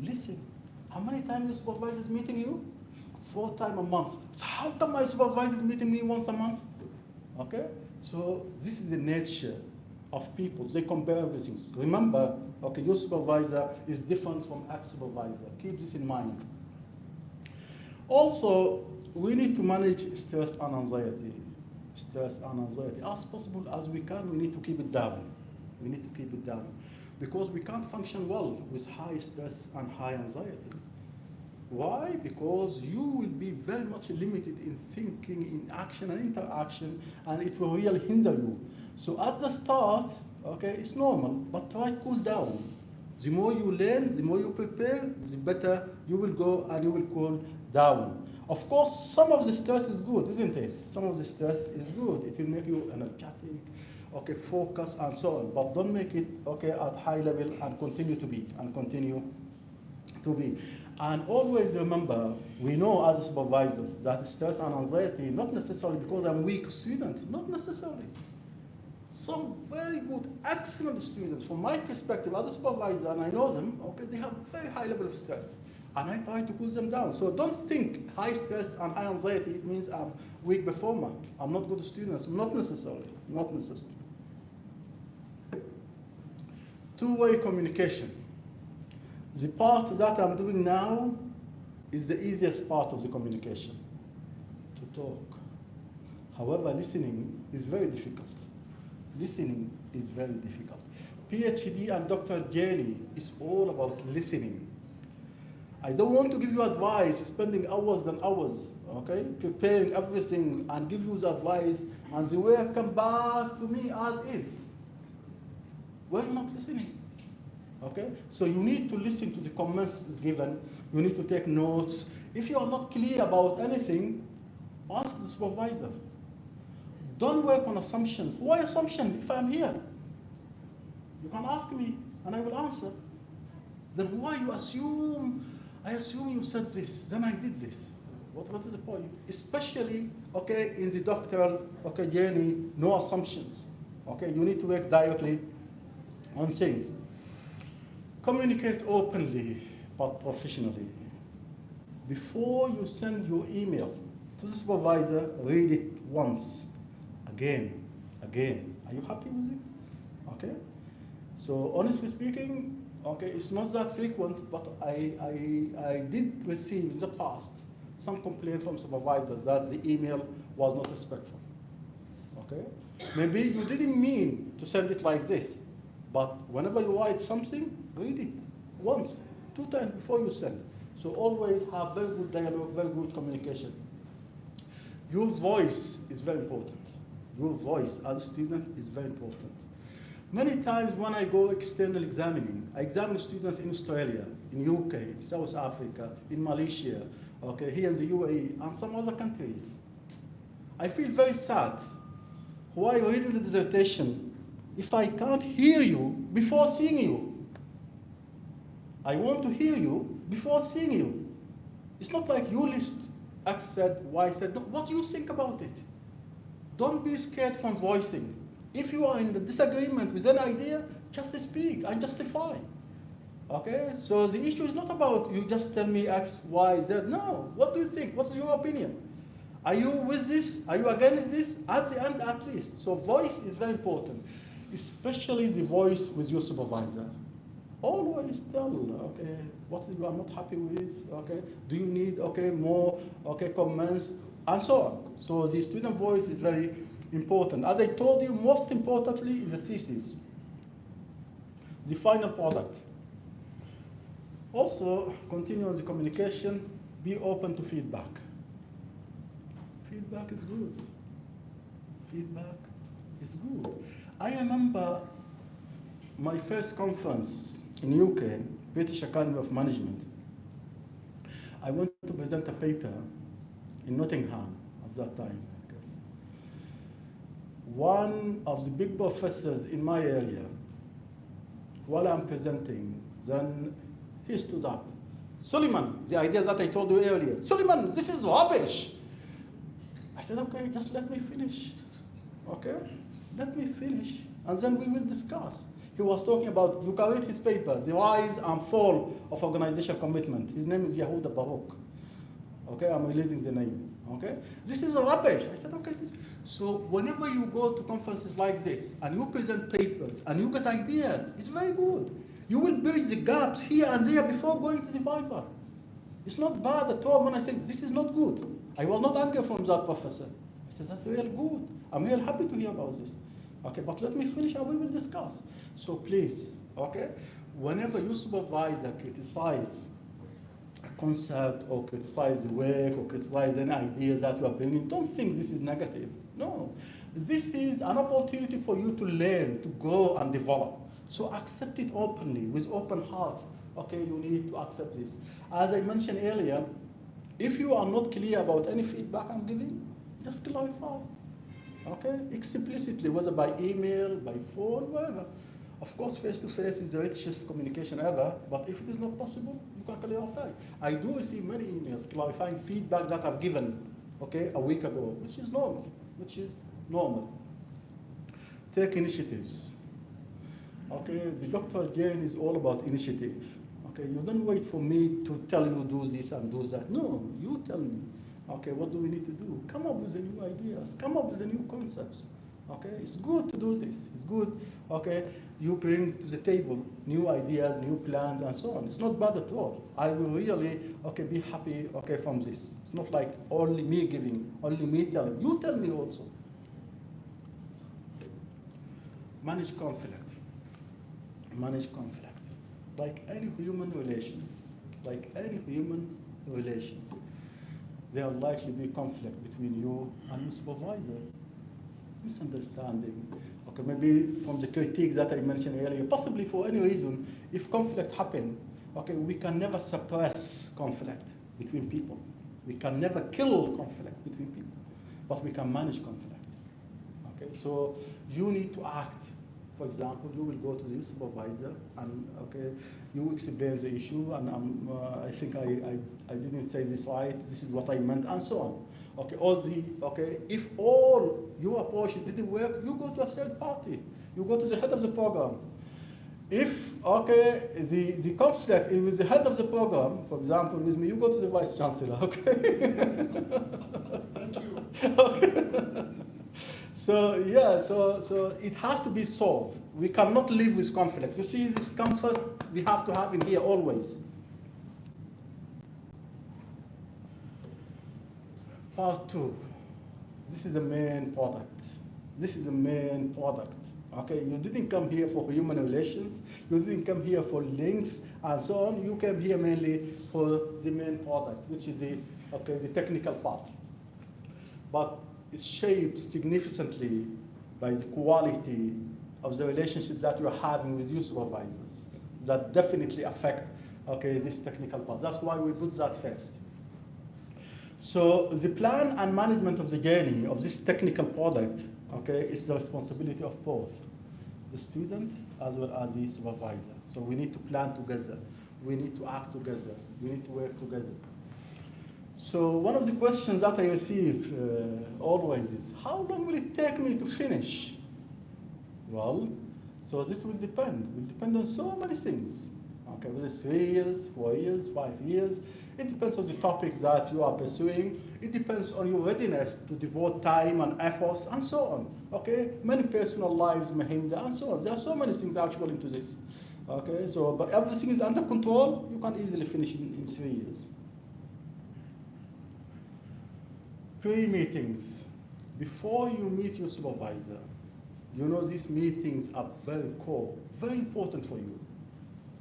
listen, how many times your supervisor is meeting you? 4 times a month. So how come my supervisor is meeting me once a month? Okay, so this is the nature of people. They compare everything. Remember, okay, your supervisor is different from ex-supervisor. Keep this in mind. Also, we need to manage stress and anxiety. Stress and anxiety. As possible as we can, we need to keep it down. We need to keep it down. Because we can't function well with high stress and high anxiety. Why? Because you will be very much limited in thinking, in action and interaction, and it will really hinder you. So at the start, okay, it's normal, but try to cool down. The more you learn, the more you prepare, the better you will go and you will cool down. Of course, some of the stress is good, isn't it? Some of the stress is good. It will make you energetic, okay, focus and so on. But don't make it, okay, at high level and continue to be, And always remember, we know as supervisors that stress and anxiety, not necessarily because I'm a weak student, not necessarily. Some very good, excellent students, from my perspective as a supervisor, and I know them, okay, they have very high level of stress. And I try to cool them down. So don't think high stress and high anxiety, it means I'm weak performer. I'm not good student. Not necessarily, not necessarily. Two-way communication. The part that I'm doing now is the easiest part of the communication, to talk. However, listening is very difficult. Listening is very difficult. PhD and doctoral journey is all about listening. I don't want to give you advice, spending hours and hours, okay, preparing everything and give you the advice, and the work come back to me as is. We're not listening, okay? So you need to listen to the comments given. You need to take notes. If you are not clear about anything, ask the supervisor. Don't work on assumptions. Why assumption if I'm here? You can ask me and I will answer. Then why you assume? I assume you said this, then I did this. What is the point? Especially, okay, in the doctoral, okay, journey, no assumptions. Okay, you need to work directly on things. Communicate openly but professionally. Before you send your email to the supervisor, read it once, again. Are you happy with it? Okay? So honestly speaking, okay, it's not that frequent, but I did receive in the past some complaint from supervisors that the email was not respectful. Okay? Maybe you didn't mean to send it like this, but whenever you write something, read it once, 2 times before you send. So always have very good dialogue, very good communication. Your voice is very important. Your voice as a student is very important. Many times when I go external examining, I examine students in Australia, in UK, South Africa, in Malaysia, okay, here in the UAE, and some other countries. I feel very sad while reading the dissertation if I can't hear you before seeing you. I want to hear you before seeing you. It's not like you list X said, Y said. What do you think about it? Don't be scared from voicing. If you are in the disagreement with an idea, just speak and justify. Okay? So the issue is not about you just tell me X, Y, Z. No. What do you think? What's your opinion? Are you with this? Are you against this? At the end, at least. So voice is very important, especially the voice with your supervisor. Always tell, okay, what you are not happy with, okay? Do you need, okay, more, okay, comments, and so on. So the student voice is very important. As I told you, most importantly is the thesis, the final product. Also, continue on the communication, be open to feedback. Feedback is good. Feedback is good. I remember my first conference in UK, British Academy of Management. I went to present a paper in Nottingham at that time. One of the big professors in my area, while I'm presenting, then he stood up. Suleiman, the idea that I told you earlier, Suleiman, this is rubbish. I said, okay, just let me finish. Okay, let me finish, and then we will discuss. He was talking about, you can read his paper, The Rise and Fall of Organizational Commitment. His name is Yehuda Baruch. Okay, I'm releasing the name. Okay, this is rubbish. I said, okay. So whenever you go to conferences like this and you present papers and you get ideas, it's very good. You will bridge the gaps here and there before going to the Viva. It's not bad at all when I say this is not good. I was not angry from that professor. I said, that's real good. I'm real happy to hear about this. Okay, but let me finish and we will discuss. So please, okay, whenever you supervisor criticize a concept or criticize the work or criticize any ideas that you are bringing, don't think this is negative. No, this is an opportunity for you to learn, to grow and develop. So accept it openly, with open heart. Okay, you need to accept this. As I mentioned earlier, if you are not clear about any feedback I'm giving, just clarify. Okay, explicitly, whether by email, by phone, whatever. Of course, face-to-face is the richest communication ever, but if it is not possible, you can clarify. I do receive many emails clarifying feedback that I've given, okay, a week ago, which is normal, take initiatives. Okay, the doctoral journey is all about initiative. Okay, you don't wait for me to tell you do this and do that. No, you tell me. Okay, what do we need to do? Come up with the new ideas. Come up with the new concepts. Okay, it's good to do this. It's good. Okay, you bring to the table new ideas, new plans, and so on. It's not bad at all. I will really be happy from this. It's not like only me giving, only me telling. You tell me also. Manage conflict. Manage conflict. Like any human relations, there will likely be conflict between you and your supervisor. Misunderstanding. Okay, maybe from the critiques that I mentioned earlier, possibly for any reason, if conflict happen, okay, we can never suppress conflict between people. We can never kill conflict between people, but we can manage conflict. Okay, so you need to act. For example, you will go to the supervisor and you explain the issue, and I think I didn't say this right. This is what I meant, and so on. Okay, if all your approach didn't work, you go to a third party. You go to the head of the program. If the conflict is with the head of the program, for example, with me, you go to the vice chancellor. Okay. Thank you. Okay. So it has to be solved. We cannot live with conflict. You see, this comfort we have to have in here always. Part 2. This is the main product. This is the main product. Okay, you didn't come here for human relations. You didn't come here for links and so on. You came here mainly for the main product, which is the technical part. But it's shaped significantly by the quality of the relationship that you're having with your supervisors. That definitely affect this technical part. That's why we put that first. So the plan and management of the journey of this technical product, is the responsibility of both the student as well as the supervisor. So we need to plan together. We need to act together. We need to work together. So one of the questions that I receive always is, how long will it take me to finish? Well, so this will depend. It will depend on so many things. Okay, whether it's 3 years, 4 years, 5 years. It depends on the topic that you are pursuing. It depends on your readiness to devote time and efforts and so on. Okay, many personal lives may hinder and so on. There are so many things actually into this. Okay, so but everything is under control. You can easily finish in 3 years. Pre-meetings. Before you meet your supervisor, you know these meetings are very core, very important for you.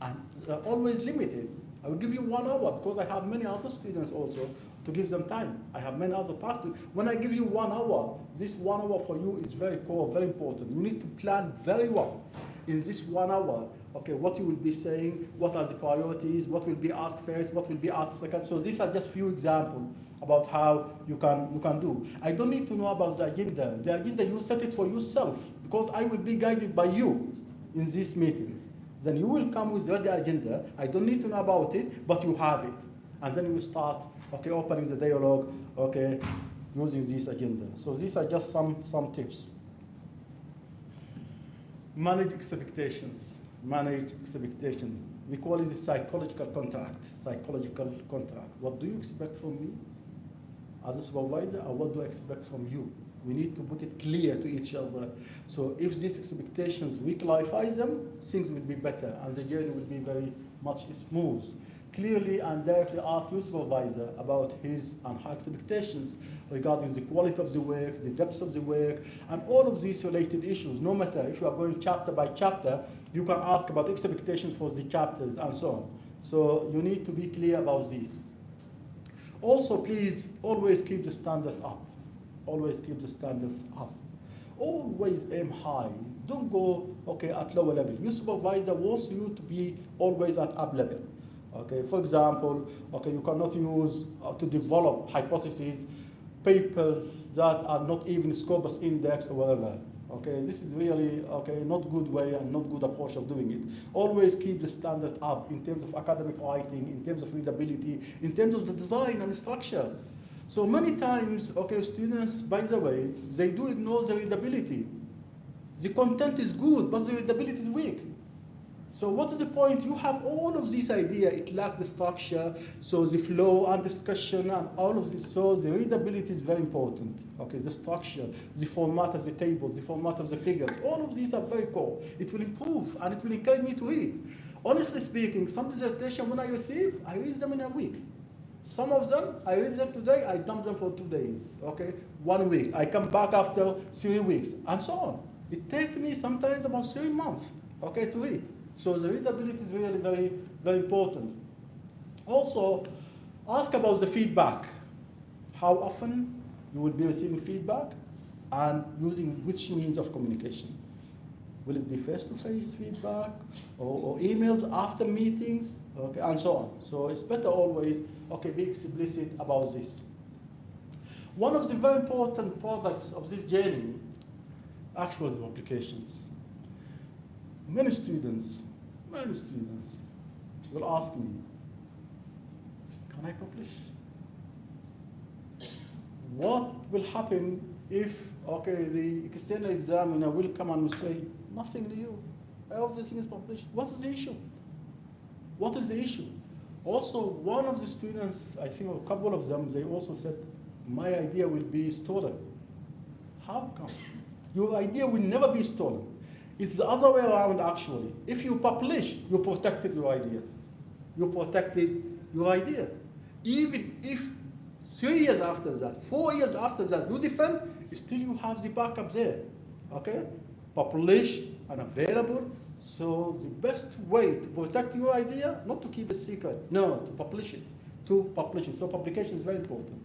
And they're always limited. I will give you 1 hour because I have many other students also to give them time. I have many other tasks. When I give you 1 hour, this 1 hour for you is very core, very important. You need to plan very well in this 1 hour. Okay, what you will be saying, what are the priorities, what will be asked first, what will be asked second. So these are just few examples about how you can do. I don't need to know about the agenda. The agenda, you set it for yourself because I will be guided by you in these meetings. Then you will come with the agenda. I don't need to know about it, but you have it. And then you will start, opening the dialogue, using this agenda. So these are just some tips. Manage expectations. Manage expectation. We call it the psychological contract. Psychological contract. What do you expect from me as a supervisor, or what do I expect from you? We need to put it clear to each other. So if these expectations, we clarify them, things will be better, and the journey will be very much smooth. Clearly and directly ask your supervisor about his and her expectations regarding the quality of the work, the depth of the work, and all of these related issues. No matter if you are going chapter by chapter, you can ask about expectations for the chapters and so on. So you need to be clear about this. Also, please always keep the standards up. Always keep the standards up. Always aim high. Don't go at lower level. Your supervisor wants you to be always at up level. Okay, for example, you cannot use to develop hypotheses, papers that are not even Scopus index or whatever. Okay, this is really not good way and not good approach of doing it. Always keep the standard up in terms of academic writing, in terms of readability, in terms of the design and structure. So many times, students, by the way, they do ignore the readability. The content is good, but the readability is weak. So what is the point? You have all of these ideas, it lacks the structure, so the flow and discussion and all of this. So the readability is very important. Okay, the structure, the format of the table, the format of the figures, all of these are very core. It will improve and it will encourage me to read. Honestly speaking, some dissertation when I receive, I read them in a week. Some of them, I read them today, I dump them for 2 days, okay? 1 week, I come back after 3 weeks, and so on. It takes me sometimes about 3 months, okay, to read. So the readability is really very, very important. Also, ask about the feedback. How often you will be receiving feedback and using which means of communication. Will it be face-to-face feedback or emails after meetings, okay, and so on. So it's better always, okay, be explicit about this. One of the very important products of this journey, actually, the publications. Many students will ask me, can I publish? What will happen if, okay, the external examiner will come and will say, nothing new, everything is published. What is the issue? What is the issue? Also, one of the students, I think a couple of them, they also said, my idea will be stolen. How come? Your idea will never be stolen. It's the other way around, actually. If you publish, you protected your idea. You protected your idea. Even if 3 years after that, 4 years after that, you defend, still you have the backup there, okay? Published and available. So the best way to protect your idea, not to keep it secret, no, to publish it, So publication is very important.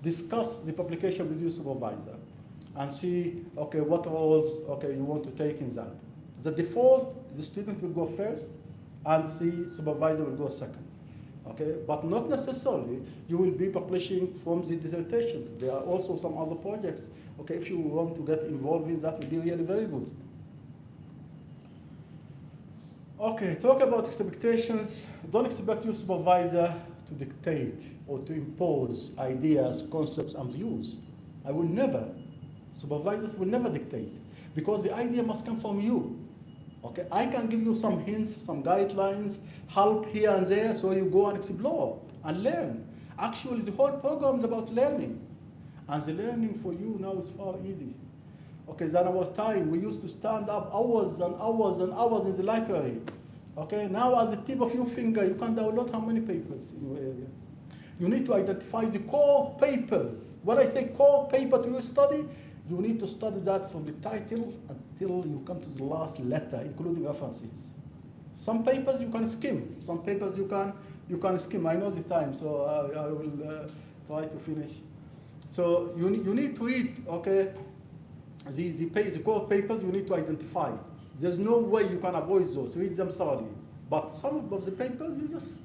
Discuss the publication with your supervisor and see, okay, what roles, okay, you want to take in that. The default, the student will go first and the supervisor will go second. Okay, but not necessarily you will be publishing from the dissertation. There are also some other projects. Okay, if you want to get involved in that, will be really very good. Okay, talk about expectations. Don't expect your supervisor to dictate or to impose ideas, concepts, and views. Supervisors will never dictate because the idea must come from you. Okay, I can give you some hints, some guidelines, help here and there, so you go and explore and learn. Actually, the whole program is about learning. And the learning for you now is far easy. Okay, than our time, we used to stand up hours and hours and hours in the library. Okay, now as the tip of your finger, you can download how many papers in your area. You need to identify the core papers. When I say core paper to your study, you need to study that from the title until you come to the last letter, including references. Some papers you can skim. Some papers you can skim. I know the time, so I will try to finish. So you need to read, okay, the core papers you need to identify. There's no way you can avoid those. Read them thoroughly. But some of the papers you just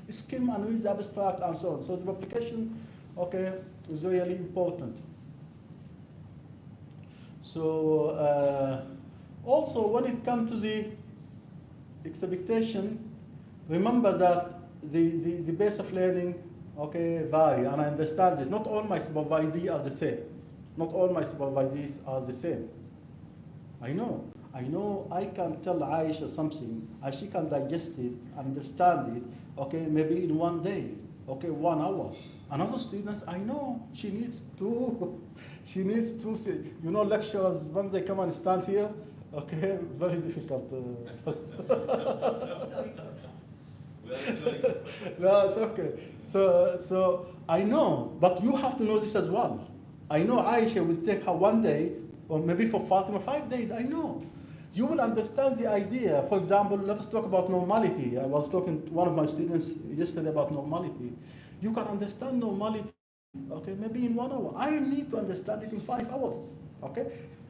skim and read the abstract and so on. So the application, okay, is really important. So also when it comes to the expectation, remember that the base of learning, okay, vary, and I understand this. Not all my supervisees are the same. Not all my supervisees are the same. I know I can tell Aisha something, and she can digest it, understand it, okay, maybe in 1 day, okay, 1 hour. Another students, I know she needs to, you know, lecturers, once they come and stand here, okay, very difficult. Sorry. No, it's okay. So I know, but you have to know this as well. I know Aisha will take her 1 day, or maybe for Fatima 5 days, I know. You will understand the idea. For example, let us talk about normality. I was talking to one of my students yesterday about normality. You can understand normality, okay, maybe in 1 hour. I need to understand it in 5 hours, okay?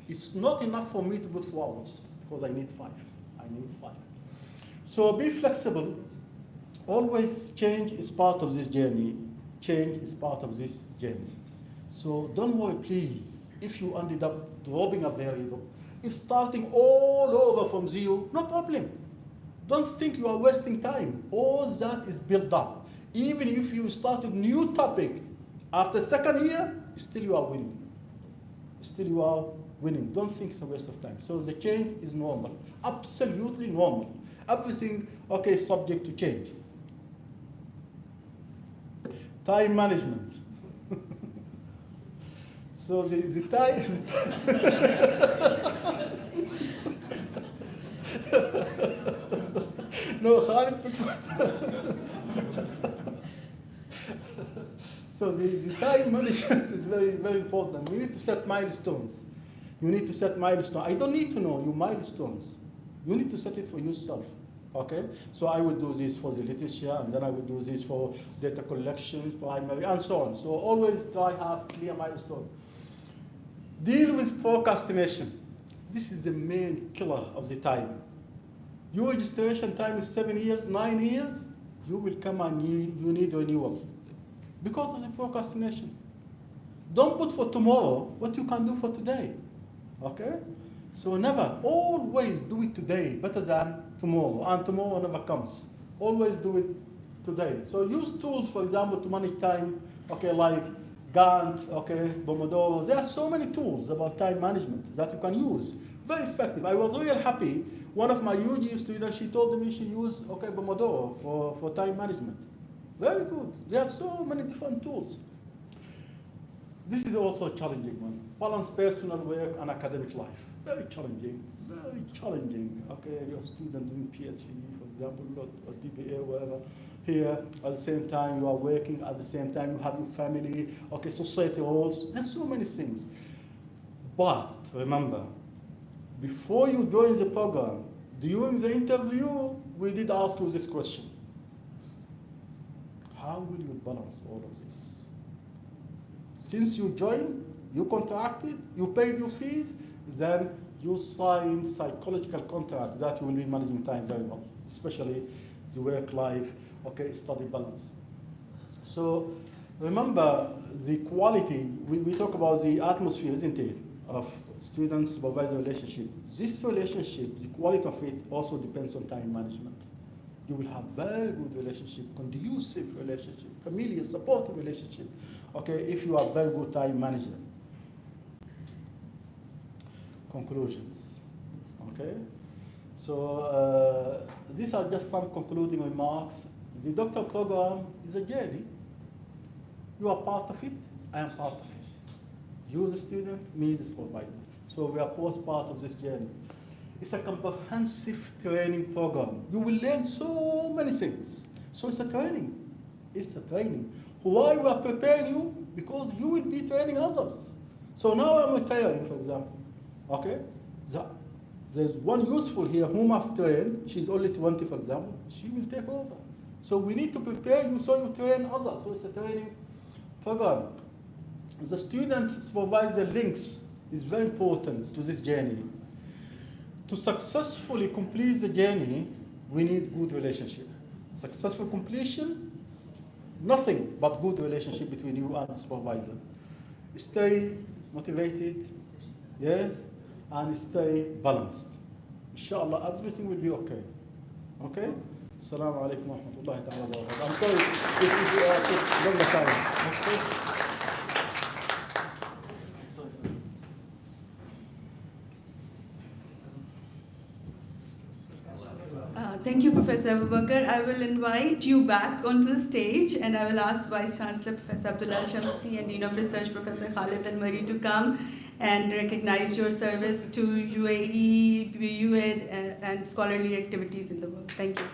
It's not enough for me to put 4 hours, because I need 5. So be flexible. Always change is part of this journey. Change is part of this journey. So don't worry, please, if you ended up dropping a variable, it's starting all over from zero, no problem. Don't think you are wasting time. All that is built up. Even if you start a new topic after second year, still you are winning. Still you are winning. Don't think it's a waste of time. So the change is normal, absolutely normal. Everything, okay, is subject to change. Time management. So the time is no, Khalid. So the time management is very, very important. We need to set milestones. You need to set milestones. I don't need to know your milestones. You need to set it for yourself. Okay? So I will do this for the literature, and then I will do this for data collection, primary, and so on. So always try to have clear milestones. Deal with procrastination. This is the main killer of the time. Your registration time is 7 years, 9 years, you will come and you need renewal because of the procrastination. Don't put for tomorrow what you can do for today, okay? So never, always do it today better than tomorrow, and tomorrow never comes. Always do it today. So use tools, for example, to manage time, okay, like Gantt, okay, Pomodoro. There are so many tools about time management that you can use. Very effective. I was really happy. One of my UG students, she told me she used, okay, Pomodoro for time management. Very good. They have so many different tools. This is also a challenging one. Balance personal work and academic life. Very challenging, very challenging. Okay, you're a student doing PhD, for example, or DBA, whatever. Here, at the same time, you are working, at the same time, you have your family, okay, society roles. There's so many things. But remember, before you join the program, during the interview, we did ask you this question. How will you balance all of this? Since you joined, you contracted, you paid your fees, then you signed psychological contracts that you will be managing time very well, especially the work-life, okay, study balance. So remember the quality, we talk about the atmosphere, isn't it, of student-supervisor relationship. This relationship, the quality of it also depends on time management. You will have very good relationship, conducive relationship, familiar, supportive relationship, okay, if you are very good time manager. Conclusions, okay? So these are just some concluding remarks. The doctoral program is a journey. You are part of it, I am part of it. You the student, me the supervisor. So we are both part of this journey. It's a comprehensive training program. You will learn so many things. So it's a training. It's a training. Why we are preparing you? Because you will be training others. So now I'm retiring, for example. Okay? There's one useful here whom I've trained. She's only 20, for example. She will take over. So we need to prepare you so you train others. So it's a training program. The student supervisor links is very important to this journey. To successfully complete the journey, we need good relationship. Successful completion, nothing but good relationship between you and the supervisor. Stay motivated, yes, and stay balanced. Inshallah, everything will be okay. Okay? Assalamu alaikum wa rahmatullahi ta'ala wa barakatuh. I'm sorry if it took longer time. Okay? Thank you, Professor Abu Bakr. I will invite you back onto the stage, and I will ask Vice Chancellor Professor Abdullah Shamsi and Dean of Research Professor Khalid Al-Mari to come and recognize your service to UAE, BUiD, and scholarly activities in the world. Thank you.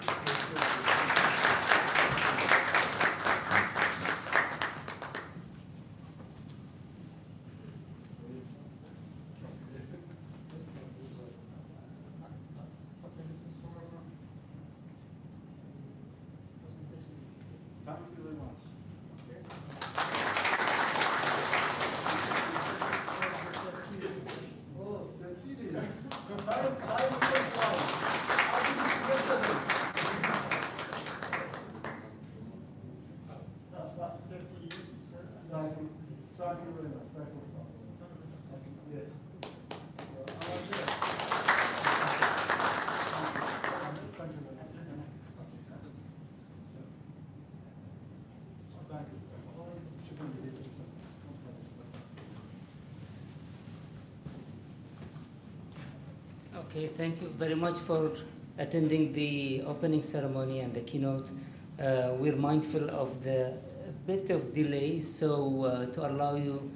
Thank you very much. Thank you very much. Thank you. Yes. Thank you very much. Thank you. Okay, thank you very much for attending the opening ceremony and the keynote. We're mindful of the bit of delay, so to allow you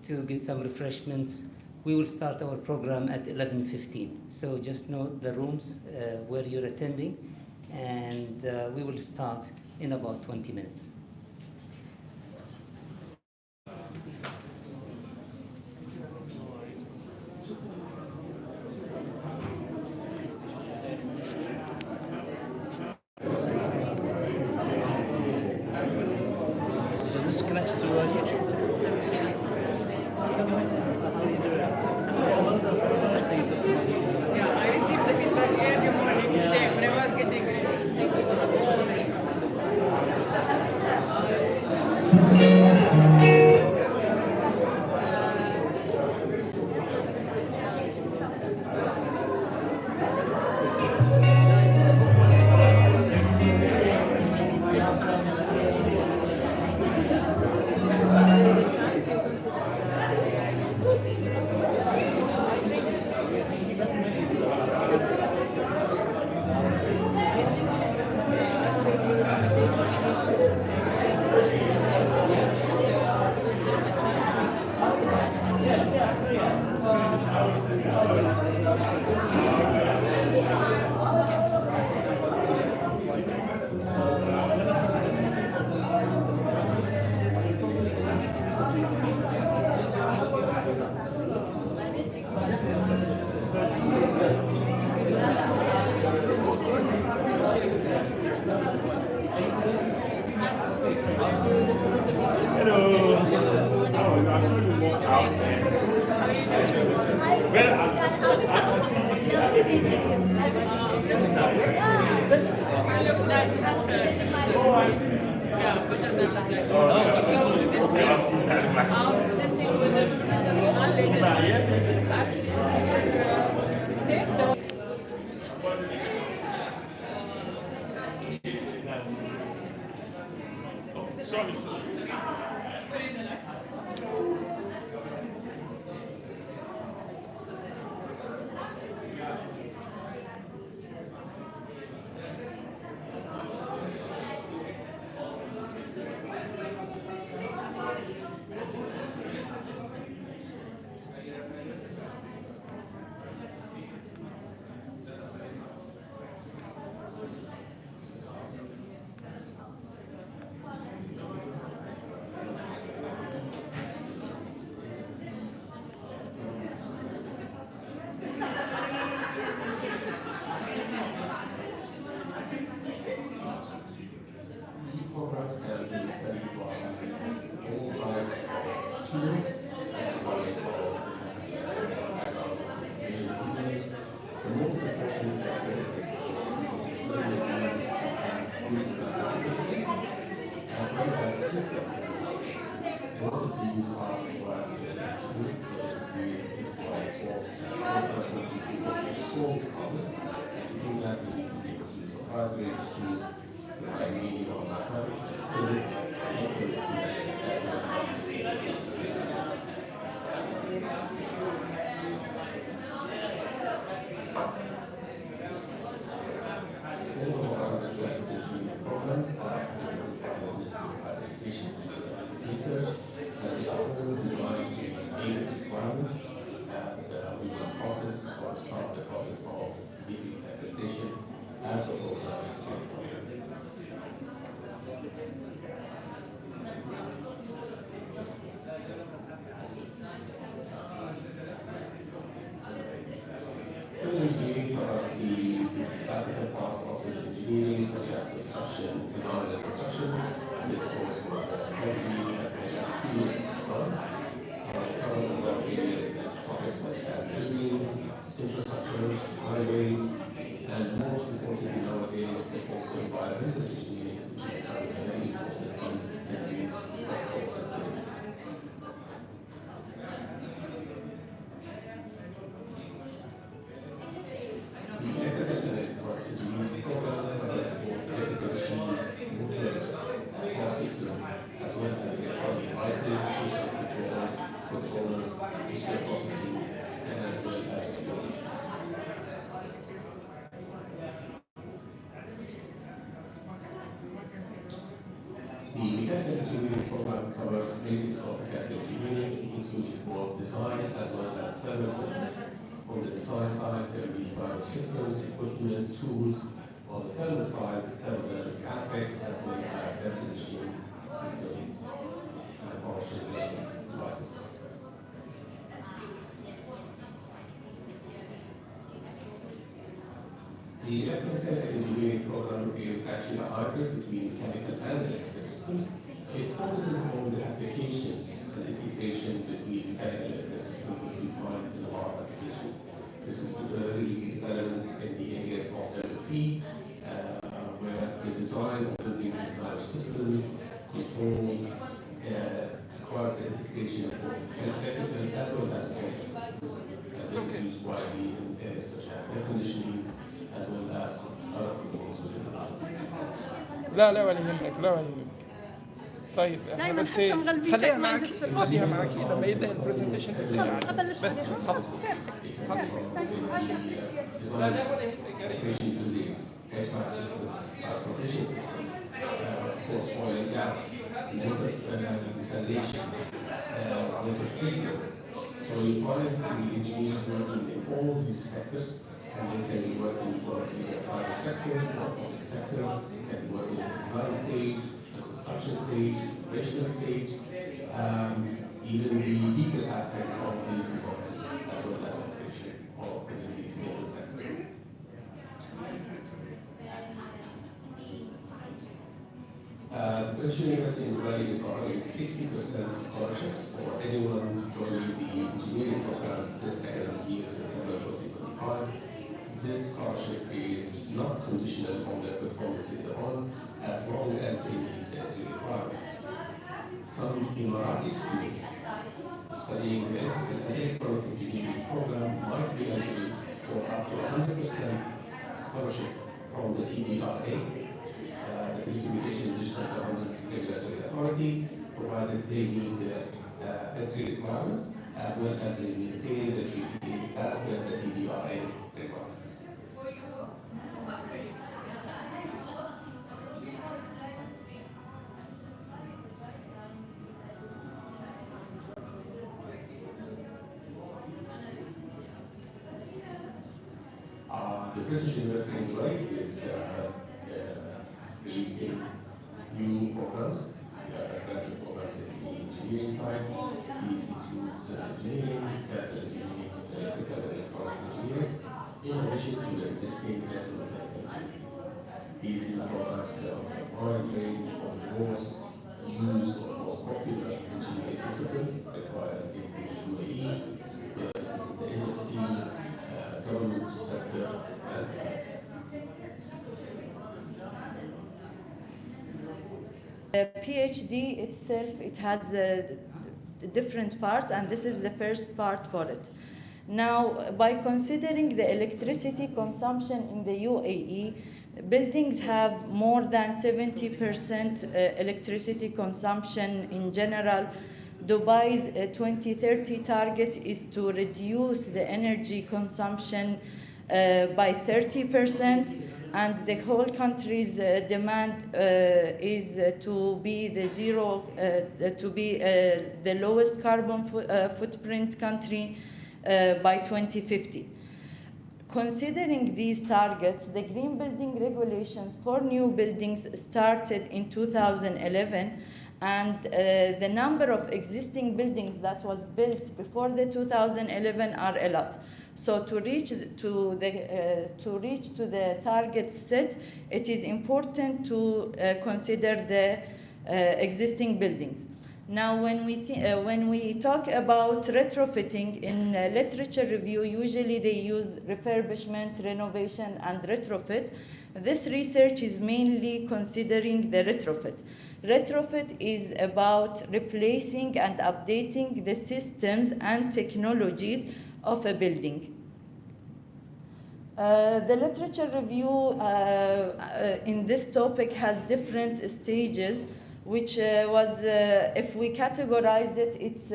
to get some refreshments, we will start our program at 11:15. So just note the rooms where you're attending, and we will start in about 20 minutes. So this connects to YouTube. Yeah, I received the feedback every morning today when I was getting ready. Thank you so much. I look nice in this color. Yeah, better than the black. Okay, this color. I'm presenting with the professor Yohan later. Actually, it's your research. The mechanical engineering program covers basics of mechanical engineering, including both design as well as thermal systems. On the design side, there will be design of systems, equipment, tools. On the thermal side, thermodynamic aspects as well as air conditioning systems and power generation devices. The electromechanical engineering program is actually a hybrid between mechanical and electrical systems. It focuses on the applications and integration between mechanical and electrical systems, which we find in a lot of applications. This is really relevant in the areas of LLP, where the design of building design of systems, controls, requires the integration of electrical as well as mechanical systems. And this is used widely in areas such as air conditioning, as well as other components within the house. لا ولا يهمك لا ولا يهمك. طيب احنا دايماً بس حتى مغلبين خليها دايماً معك دكتور. خليها معك لما يبدا البرزنتيشن تبدا خلص أبلش بس عليها؟ خلص لا لا ولا يهمك يا ريت. Operation buildings, HVAC systems, transportation systems, of course, oil and gas, water desalination, water treatment. So you find the engineers working in all these sectors, and they can be working for either private sector or public sector, they can be working in the design stage, the construction stage, operational stage, even the legal aspect of these resources, as well as operation of these local sectors. The British University in Dubai is offering 60% scholarships for anyone joining the engineering programs this academic year, September 2025. This scholarship is not conditional on their performance later on, as long as they meet the entry requirements. Some Emirati students studying the electrical engineering program might be eligible for up to 100% scholarship from the TDRA, the Telecommunication Digital Governance Regulatory Authority, provided they meet the entry requirements, as well as they maintain the GPA as per the TDRA requirements. The British University in Dubai is releasing new programs, graduate programs in the engineering side. These include civil engineering, mechanical engineering, electrical and electronics engineering, in addition to the existing electromechanical engineering. These new programs cover a wide range of most used or most popular engineering disciplines required in the UAE, whether it is in the industry, government sector, and defense. The PhD itself, it has different parts, and this is the first part for it. Now, by considering the electricity consumption in the UAE, buildings have more than 70% electricity consumption in general. Dubai's 2030 target is to reduce the energy consumption by 30%, and the whole country's demand is to be the lowest carbon footprint country by 2050. Considering these targets, the green building regulations for new buildings started in 2011, and the number of existing buildings that was built before the 2011 are a lot. So to reach to the targets set, it is important to consider the existing buildings. Now, when we talk about retrofitting in literature review, usually they use refurbishment, renovation, and retrofit. This research is mainly considering the retrofit. Retrofit is about replacing and updating the systems and technologies of a building. The literature review in this topic has different stages, which was, if we categorize it, it's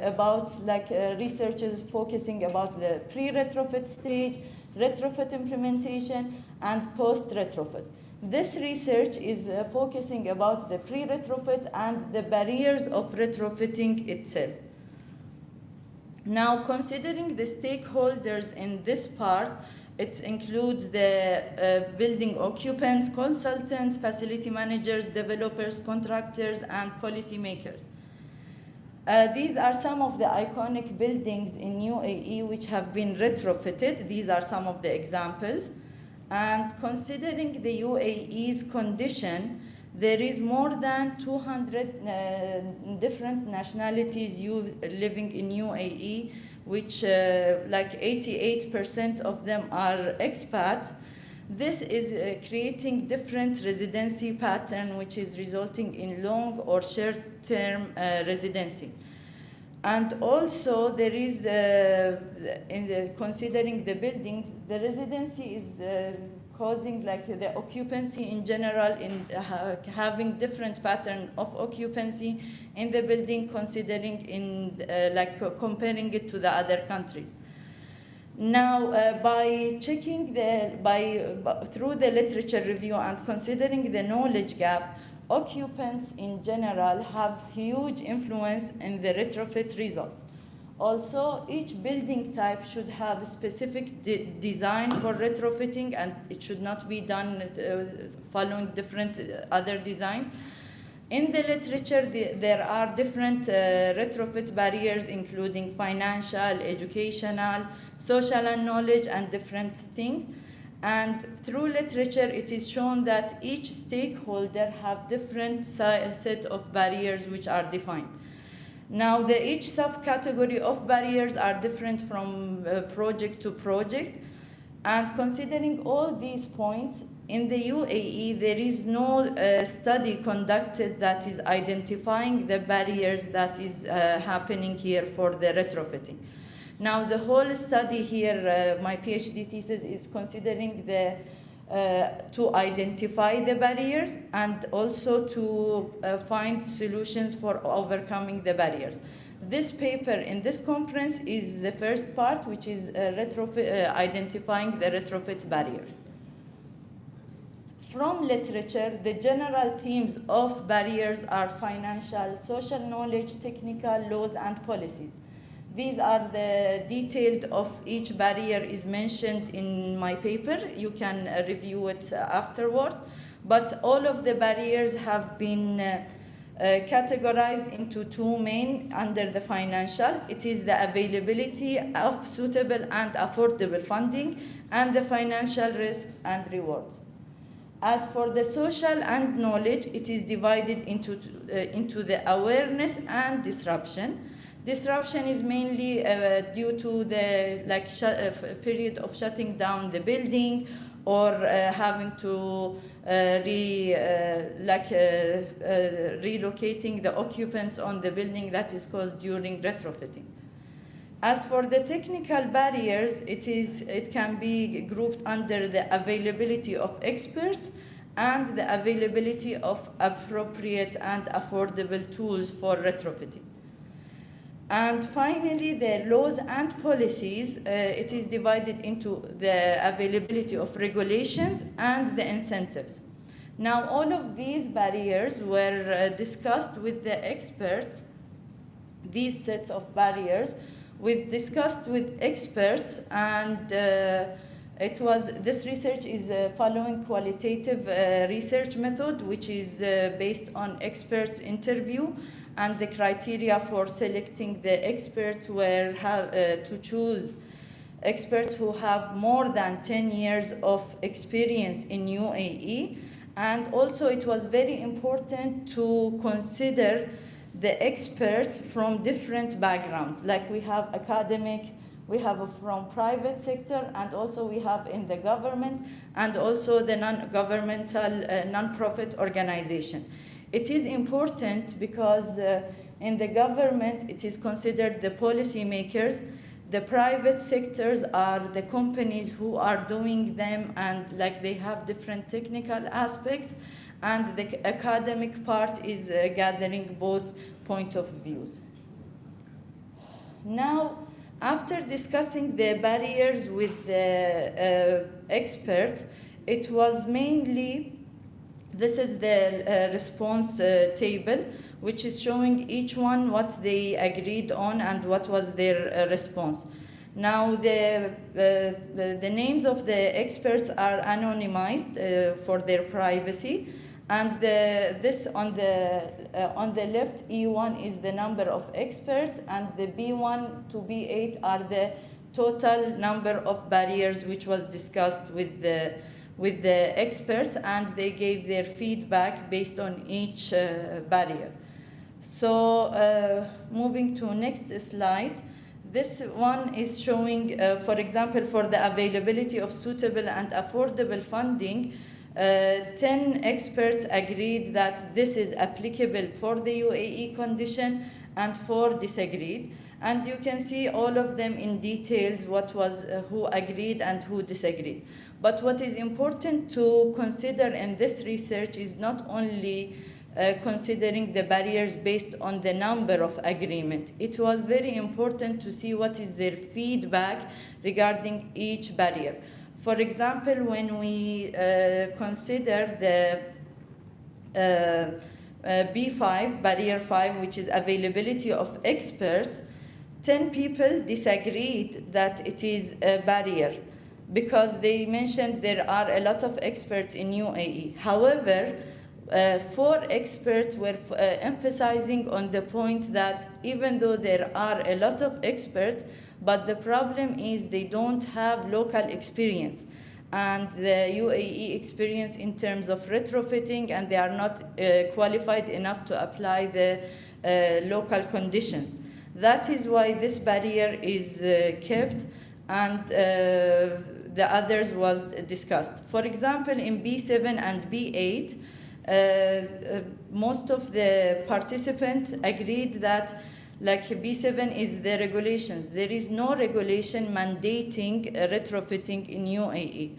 about like researchers focusing about the pre-retrofit stage, retrofit implementation, and post-retrofit. This research is focusing about the pre-retrofit and the barriers of retrofitting itself. Now, considering the stakeholders in this part, it includes the building occupants, consultants, facility managers, developers, contractors, and policymakers. These are some of the iconic buildings in UAE which have been retrofitted. These are some of the examples. And considering the UAE's condition, there is more than 200 different nationalities living in UAE, which like 88% of them are expats. This is creating different residency pattern, which is resulting in long or short-term residency. And also there is, considering the buildings, the residency is causing like the occupancy in general in having different pattern of occupancy in the building, considering in like comparing it to the other countries. Now, by checking through the literature review and considering the knowledge gap, occupants in general have huge influence in the retrofit results. Also, each building type should have a specific design for retrofitting, and it should not be done following different other designs. In the literature, there are different retrofit barriers, including financial, educational, social and knowledge, and different things. And through literature, it is shown that each stakeholder have different set of barriers which are defined. Now, each subcategory of barriers are different from project to project. And considering all these points, in the UAE, there is no study conducted that is identifying the barriers that is happening here for the retrofitting. Now, the whole study here, my PhD thesis, is considering to identify the barriers and also to find solutions for overcoming the barriers. This paper in this conference is the first part, which is identifying the retrofit barriers. From literature, the general themes of barriers are financial, social knowledge, technical, laws, and policies. These are the detailed of each barrier is mentioned in my paper. You can review it afterward. But all of the barriers have been categorized into two main under the financial. It is the availability of suitable and affordable funding and the financial risks and rewards. As for the social and knowledge, it is divided into the awareness and disruption. Disruption is mainly due to the period of shutting down the building or having to relocating the occupants on the building that is caused during retrofitting. As for the technical barriers, it can be grouped under the availability of experts and the availability of appropriate and affordable tools for retrofitting. And finally, the laws and policies, it is divided into the availability of regulations and the incentives. Now, all of these barriers were discussed with the experts, these sets of barriers, discussed with experts, and this research is following qualitative research method, which is based on expert interview, and the criteria for selecting the experts were to choose experts who have more than 10 years of experience in UAE. And also it was very important to consider the experts from different backgrounds. Like we have academic, we have from private sector, and also we have in the government, and also the non-governmental non-profit organization. It is important because in the government, it is considered the policy makers. The private sectors are the companies who are doing them, and they have different technical aspects, and the academic part is gathering both point of views. Now, after discussing the barriers with the experts, it was mainly This is the response table, which is showing each one what they agreed on and what was their response. Now, the names of the experts are anonymized for their privacy, and this on the left, E1 is the number of experts, and the B1 to B8 are the total number of barriers which was discussed with the experts, and they gave their feedback based on each barrier. So moving to next slide. This one is showing, for example, for the availability of suitable and affordable funding, 10 experts agreed that this is applicable for the UAE condition and 4 disagreed. And you can see all of them in details what was, who agreed and who disagreed. But what is important to consider in this research is not only considering the barriers based on the number of agreement. It was very important to see what is their feedback regarding each barrier. For example, when we consider the B5, barrier 5, which is availability of experts, 10 people disagreed that it is a barrier because they mentioned there are a lot of experts in UAE. However, 4 experts were emphasizing on the point that even though there are a lot of experts, but the problem is they don't have local experience and the UAE experience in terms of retrofitting, and they are not qualified enough to apply the local conditions. That is why this barrier is kept, and the others was discussed. For example, in B7 and B8, most of the participants agreed that, like B7 is the regulations. There is no regulation mandating retrofitting in UAE,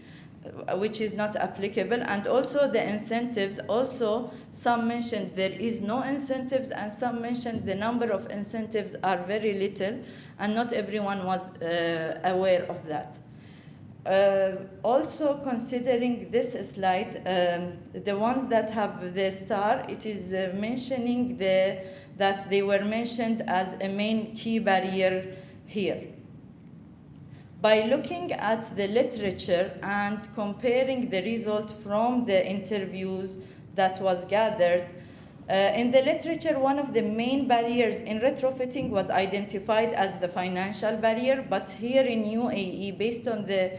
which is not applicable. And also the incentives, also some mentioned there is no incentives, and some mentioned the number of incentives are very little, and not everyone was aware of that. Also considering this slide, the ones that have the star, it is mentioning that they were mentioned as a main key barrier here. By looking at the literature and comparing the results from the interviews that was gathered, in the literature, one of the main barriers in retrofitting was identified as the financial barrier, but here in UAE, based on the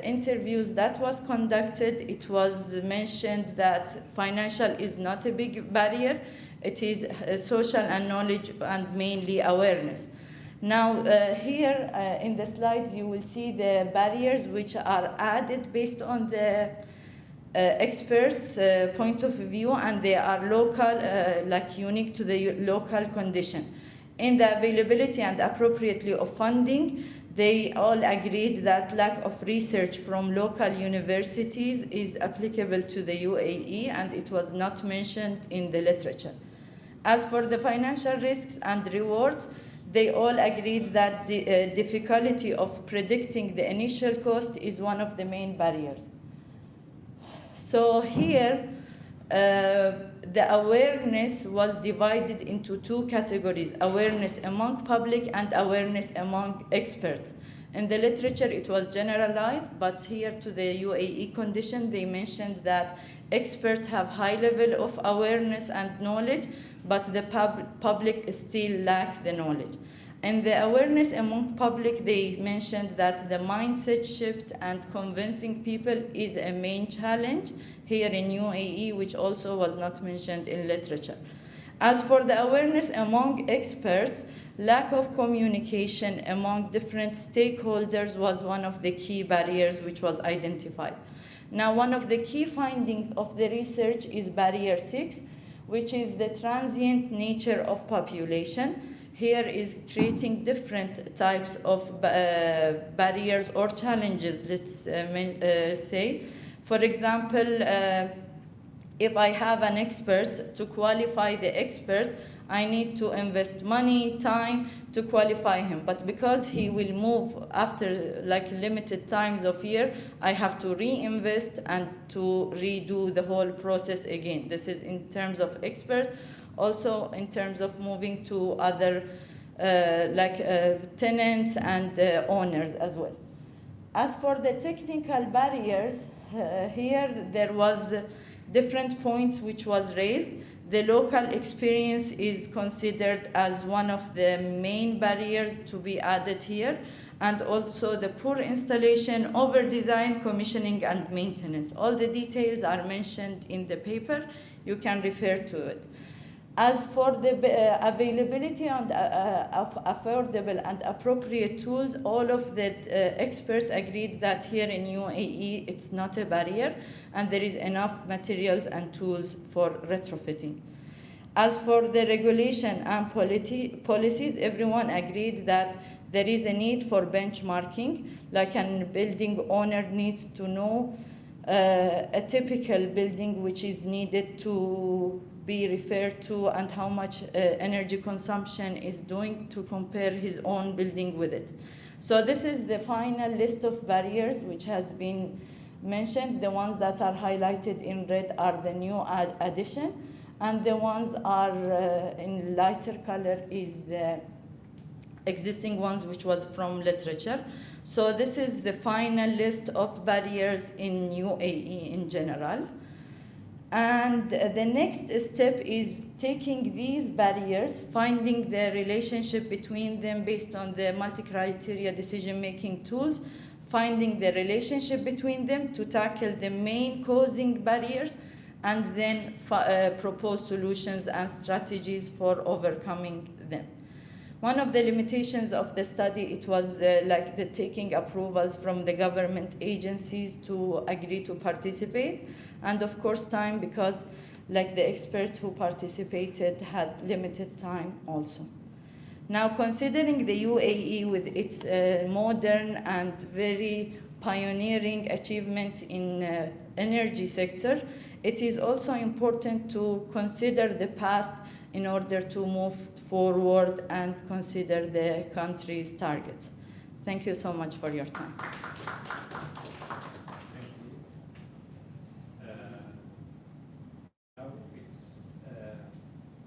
interviews that was conducted, it was mentioned that financial is not a big barrier. It is social and knowledge and mainly awareness. Now, here in the slides, you will see the barriers which are added based on the experts' point of view, and they are local, like unique to the local condition. In the availability and appropriately of funding, they all agreed that lack of research from local universities is applicable to the UAE, and it was not mentioned in the literature. As for the financial risks and rewards, they all agreed that the difficulty of predicting the initial cost is one of the main barriers. So here, the awareness was divided into 2 categories: awareness among public and awareness among experts. In the literature, it was generalized, but here to the UAE condition, they mentioned that experts have high level of awareness and knowledge, but the public still lack the knowledge. In the awareness among public, they mentioned that the mindset shift and convincing people is a main challenge here in UAE, which also was not mentioned in literature. As for the awareness among experts, lack of communication among different stakeholders was one of the key barriers which was identified. Now, one of the key findings of the research is barrier 6, which is the transient nature of population. Here is creating different types of barriers or challenges, let's say. For example, If I have an expert, to qualify the expert, I need to invest money, time to qualify him. But because he will move after like limited times of year, I have to reinvest and to redo the whole process again. This is in terms of expert. Also in terms of moving to other tenants and owners as well. As for the technical barriers, here there was different points which was raised. The local experience is considered as one of the main barriers to be added here, and also the poor installation, over-design, commissioning, and maintenance. All the details are mentioned in the paper. You can refer to it. As for the availability of affordable and appropriate tools, all of the experts agreed that here in UAE it's not a barrier and there is enough materials and tools for retrofitting. As for the regulation and policies, everyone agreed that there is a need for benchmarking, like a building owner needs to know a typical building which is needed to be referred to and how much energy consumption is doing to compare his own building with it. So this is the final list of barriers which has been mentioned. The ones that are highlighted in red are the new addition, and the ones are in lighter color is the existing ones which was from literature. So this is the final list of barriers in UAE in general. And the next step is taking these barriers, finding the relationship between them based on the multi-criteria decision-making tools, finding the relationship between them to tackle the main causing barriers, and then propose solutions and strategies for overcoming them. One of the limitations of the study, it was the taking approvals from the government agencies to agree to participate, and of course time, because the experts who participated had limited time also. Now, considering the UAE with its modern and very pioneering achievement in energy sector, it is also important to consider the past in order to move forward and consider the country's targets. Thank you so much for your time. Now it's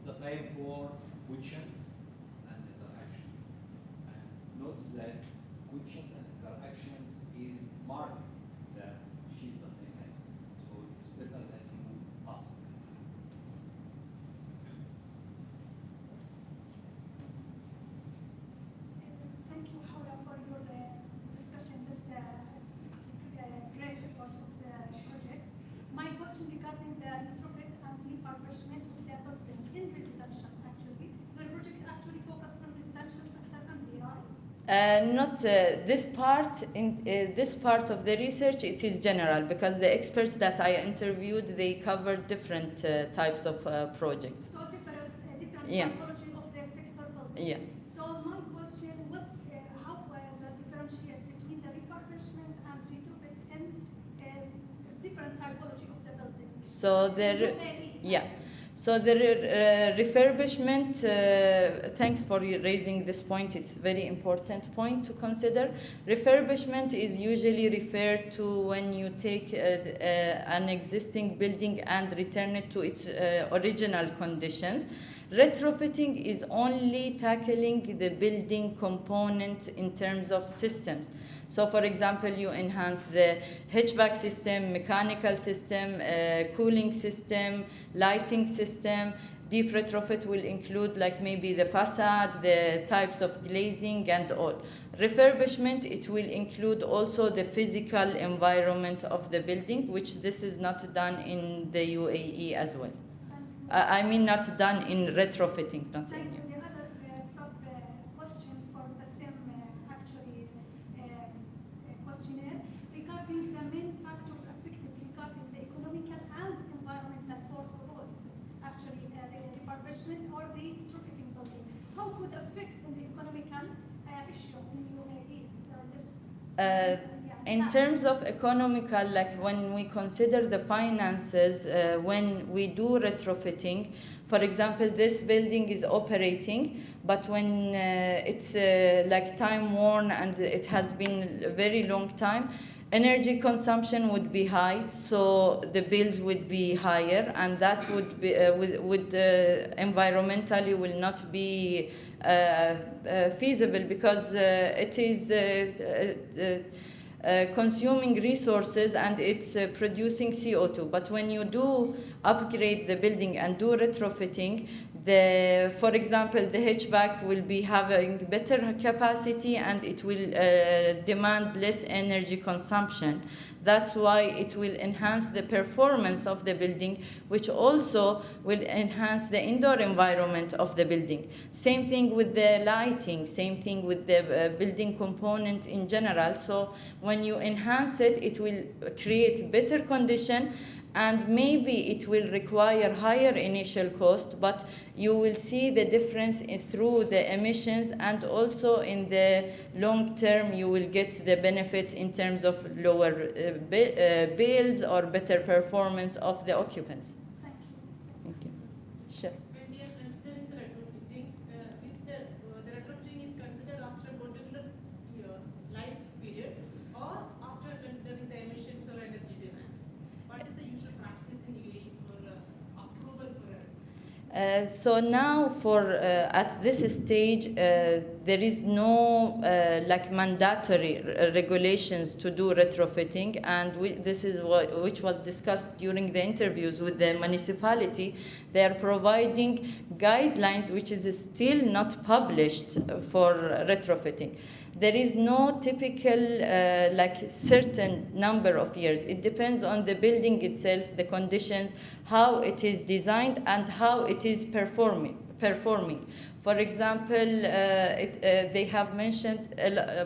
the time for questions and interaction. And note that questions and interactions is marked the sheet that they have. So it's better that you ask. Thank you, Hawla, for your discussion, this great effort of the project. My question regarding the retrofit and refurbishment of the building in residential, actually. Your project actually focused on residential sector only, right? Not this part. In this part of the research, it is general because the experts that I interviewed, they covered different types of projects. So different Yeah. typology of the sector building. Yeah. So my question, how the differentiate between the refurbishment and retrofit in different typology of the building? So So the refurbishment, thanks for raising this point, it's a very important point to consider. Refurbishment is usually referred to when you take an existing building and return it to its original conditions. Retrofitting is only tackling the building component in terms of systems. So for example, you enhance the HVAC system, mechanical system, cooling system, lighting system. Deep retrofit will include maybe the facade, the types of glazing and all. Refurbishment, it will include also the physical environment of the building, which this is not done in the UAE as well. I mean not done in retrofitting, not in The other sub-question for the same questionnaire regarding the main factors affected regarding the economical and environmental for both refurbishment or retrofitting building. How could affect the economical issue in UAE? In terms of economical, like when we consider the finances, when we do retrofitting, for example, this building is operating, but when it's like time worn and it has been a very long time, energy consumption would be high, so the bills would be higher, and that would be environmentally will not be feasible, because it is consuming resources and it's producing CO2. But when you do upgrade the building and do retrofitting, for example, the HVAC will be having better capacity and it will demand less energy consumption. That's why it will enhance the performance of the building, which also will enhance the indoor environment of the building. Same thing with the lighting, same thing with the building component in general. So when you enhance it, it will create better condition, and maybe it will require higher initial cost, but you will see the difference through the emissions, and also in the long term you will get the benefits in terms of lower bills or better performance of the occupants. Thank you. Thank you. Sure. When we are considering the retrofitting, is the retrofitting is considered after a particular life period, or after considering the emissions or energy demand? What is the usual practice in UAE for approval for it? So now, for at this stage, there is no like mandatory regulations to do retrofitting, and this is which was discussed during the interviews with the municipality. They are providing guidelines which is still not published for retrofitting. There is no typical like certain number of years. It depends on the building itself, the conditions, how it is designed, and how it is performing. For example, they have mentioned,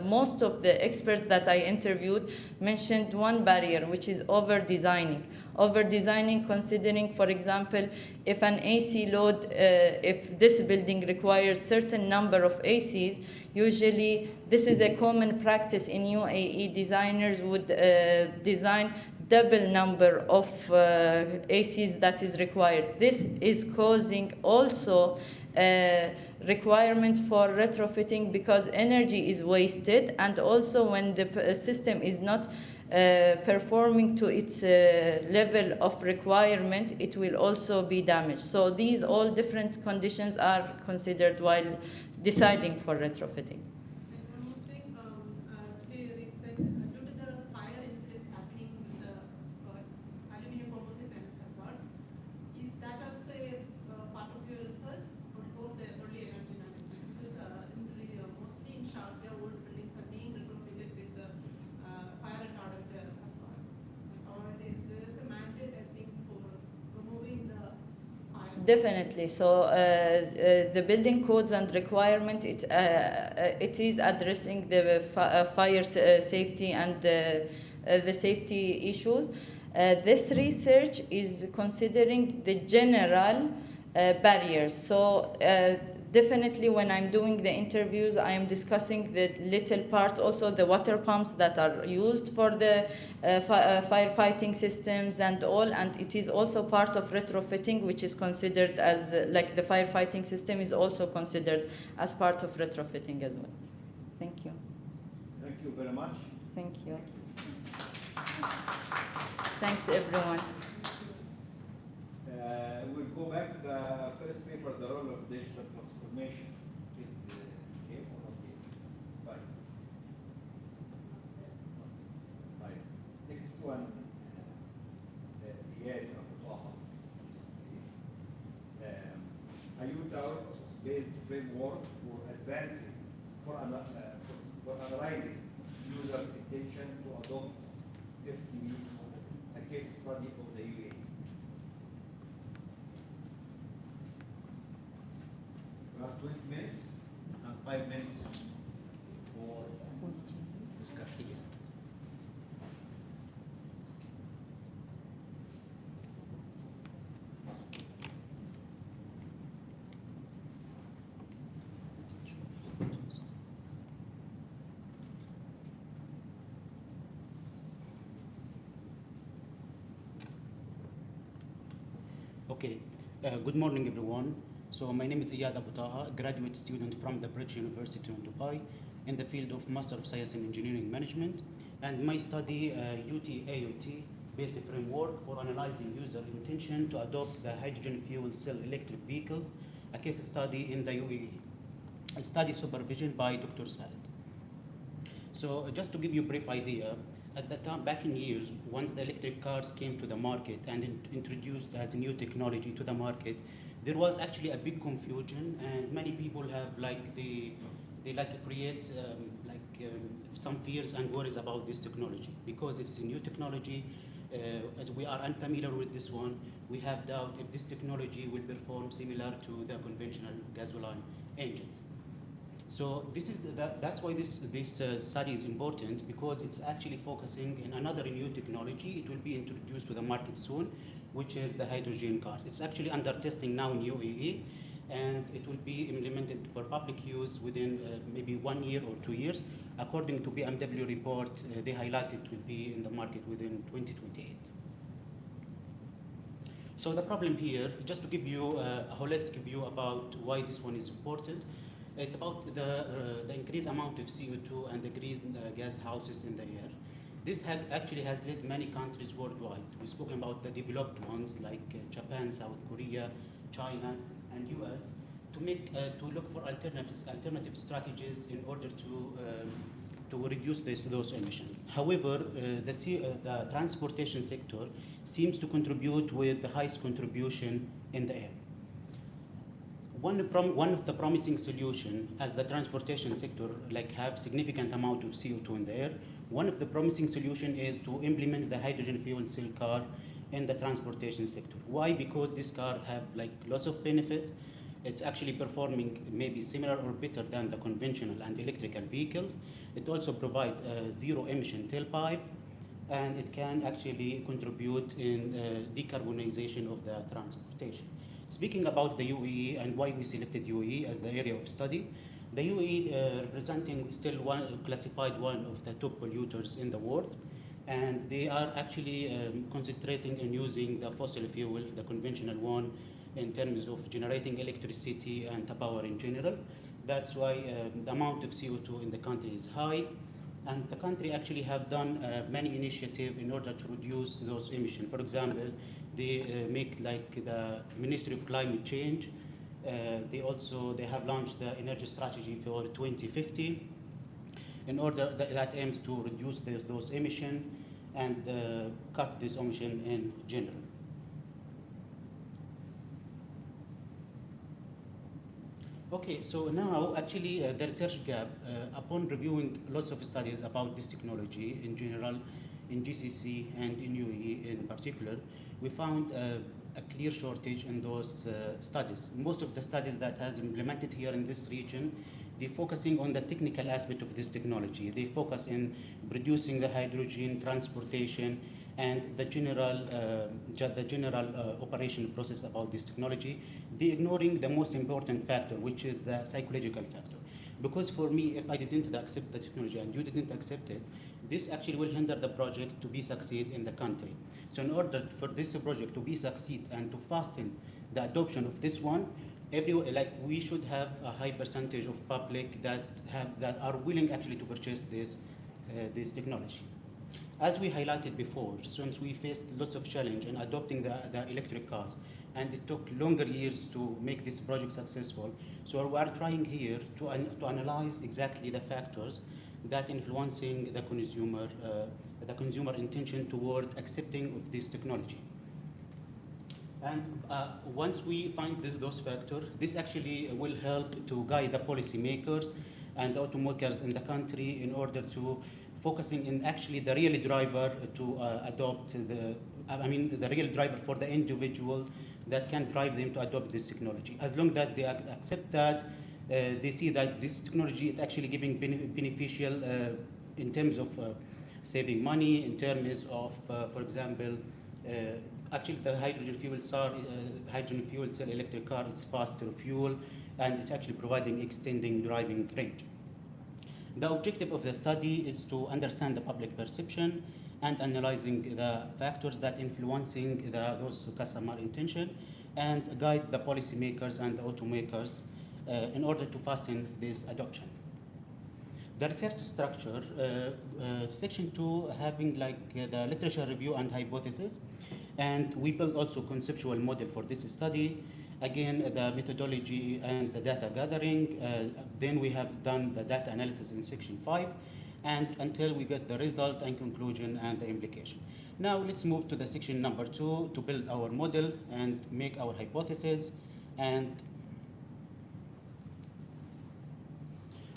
most of the experts that I interviewed mentioned one barrier, which is over-designing. Over-designing, considering, for example, if an AC load, if this building requires certain number of ACs, usually this is a common practice in UAE. Designers would design double number of ACs that is required. This is causing also requirement for retrofitting, because energy is wasted, and also when the system is not performing to its level of requirement, it will also be damaged. So these all different conditions are considered while deciding for retrofitting. And one more thing, today recent, due to the fire incidents happening in the aluminum composite and facades, is that also a part of your research, or the early energy management? Because mostly in Sharjah, old buildings are being retrofitted with the fire retardant facades. Already there is a mandate, I think, for removing the fire. Definitely. So the building codes and requirement, it is addressing the fire safety and the safety issues. This research is considering the general barriers. So definitely when I'm doing the interviews, I am discussing the little part, also the water pumps that are used for the firefighting systems and all, and it is also part of retrofitting, which is considered as, like the firefighting system is also considered as part of retrofitting as well. Thank you. Thank you very much. Thank you. Thanks, everyone. We'll go back to the first paper, the role of digital transformation. It came or not came? Fine. Fine. Next one, Iyad Abu Taha. A youth-based framework for advancing, for analyzing users' intention to adopt FCUs, a case study of the UAE. We have 20 minutes and 5 minutes for discussion. Okay, good morning everyone. So my name is Iyad Abu Taha, graduate student from the British University in Dubai in the field of Master of Science in Engineering Management, and my study UT-AOT based framework for analyzing user intention to adopt the hydrogen fuel cell electric vehicles, a case study in the UAE, a study supervision by Dr. Saad. So just to give you a brief idea, at the time, back in years, once the electric cars came to the market and introduced as a new technology to the market, there was actually a big confusion, and many people have they like to create some fears and worries about this technology because it's a new technology. As we are unfamiliar with this one, we have doubt if this technology will perform similar to the conventional gasoline engines. So that's why this study is important, because it's actually focusing on another new technology. It will be introduced to the market soon, which is the hydrogen cars. It's actually under testing now in UAE, and it will be implemented for public use within maybe 1 year or 2 years. According to BMW report, they highlighted it will be in the market within 2028. So the problem here, just to give you a holistic view about why this one is important, it's about the increased amount of CO2 and the greenhouse gases in the air. This actually has led many countries worldwide. We've spoken about the developed ones like Japan, South Korea, China, and US to look for alternative strategies in order to reduce those emissions. However, the transportation sector seems to contribute with the highest contribution in the air. One of the promising solutions, as the transportation sector have significant amount of CO2 in the air, one of the promising solutions is to implement the hydrogen fuel cell car in the transportation sector. Why? Because this car have lots of benefit. It's actually performing maybe similar or better than the conventional and electrical vehicles. It also provides zero emission tailpipe, and it can actually contribute in decarbonization of the transportation. Speaking about the UAE and why we selected UAE as the area of study, the UAE representing still classified one of the top polluters in the world, and they are actually concentrating on using the fossil fuel, the conventional one, in terms of generating electricity and the power in general. That's why the amount of CO2 in the country is high, and the country actually have done many initiatives in order to reduce those emissions. For example, they make the Ministry of Climate Change. They have launched the energy strategy for 2050 in order that aims to reduce those emissions and cut this emission in general. Okay, so now actually the research gap, upon reviewing lots of studies about this technology in general, in GCC and in UAE in particular, we found a clear shortage in those studies. Most of the studies that has implemented here in this region, they're focusing on the technical aspect of this technology. They focus in producing the hydrogen, transportation, and the general operation process about this technology. They're ignoring the most important factor, which is the psychological factor. Because for me, if I didn't accept the technology and you didn't accept it, this actually will hinder the project to be succeed in the country. So in order for this project to be succeed and to fasten the adoption of this one, we should have a high percentage of public that are willing actually to purchase this technology. As we highlighted before, since we faced lots of challenge in adopting the electric cars, and it took longer years to make this project successful, so we are trying here to analyze exactly the factors that influencing the consumer intention toward accepting of this technology. And once we find those factors, this actually will help to guide the policymakers and the automakers in the country in order to focusing in actually the real driver to adopt the real driver for the individual that can drive them to adopt this technology. As long as they accept that, they see that this technology is actually giving beneficial in terms of saving money, in terms of, for example, actually the hydrogen fuel cell electric car, it's faster fuel, and it's actually providing extending driving range. The objective of the study is to understand the public perception and analyzing the factors that influencing those customer intention, and guide the policymakers and the automakers in order to fasten this adoption. The research structure, section 2 having the literature review and hypothesis, and we built also conceptual model for this study. Again, the methodology and the data gathering. Then we have done the data analysis in section 5, and until we get the result and conclusion and the implication. Now let's move to the section number 2 to build our model and make our hypothesis. And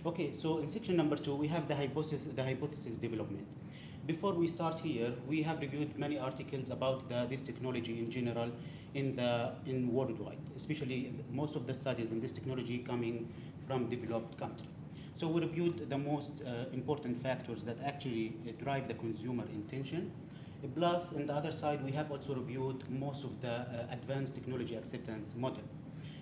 okay, so in section number 2 we have the hypothesis development. Before we start here, we have reviewed many articles about this technology in general in worldwide, especially most of the studies in this technology coming from developed countries. So we reviewed the most important factors that actually drive the consumer intention. Plus, on the other side, we have also reviewed most of the advanced technology acceptance model.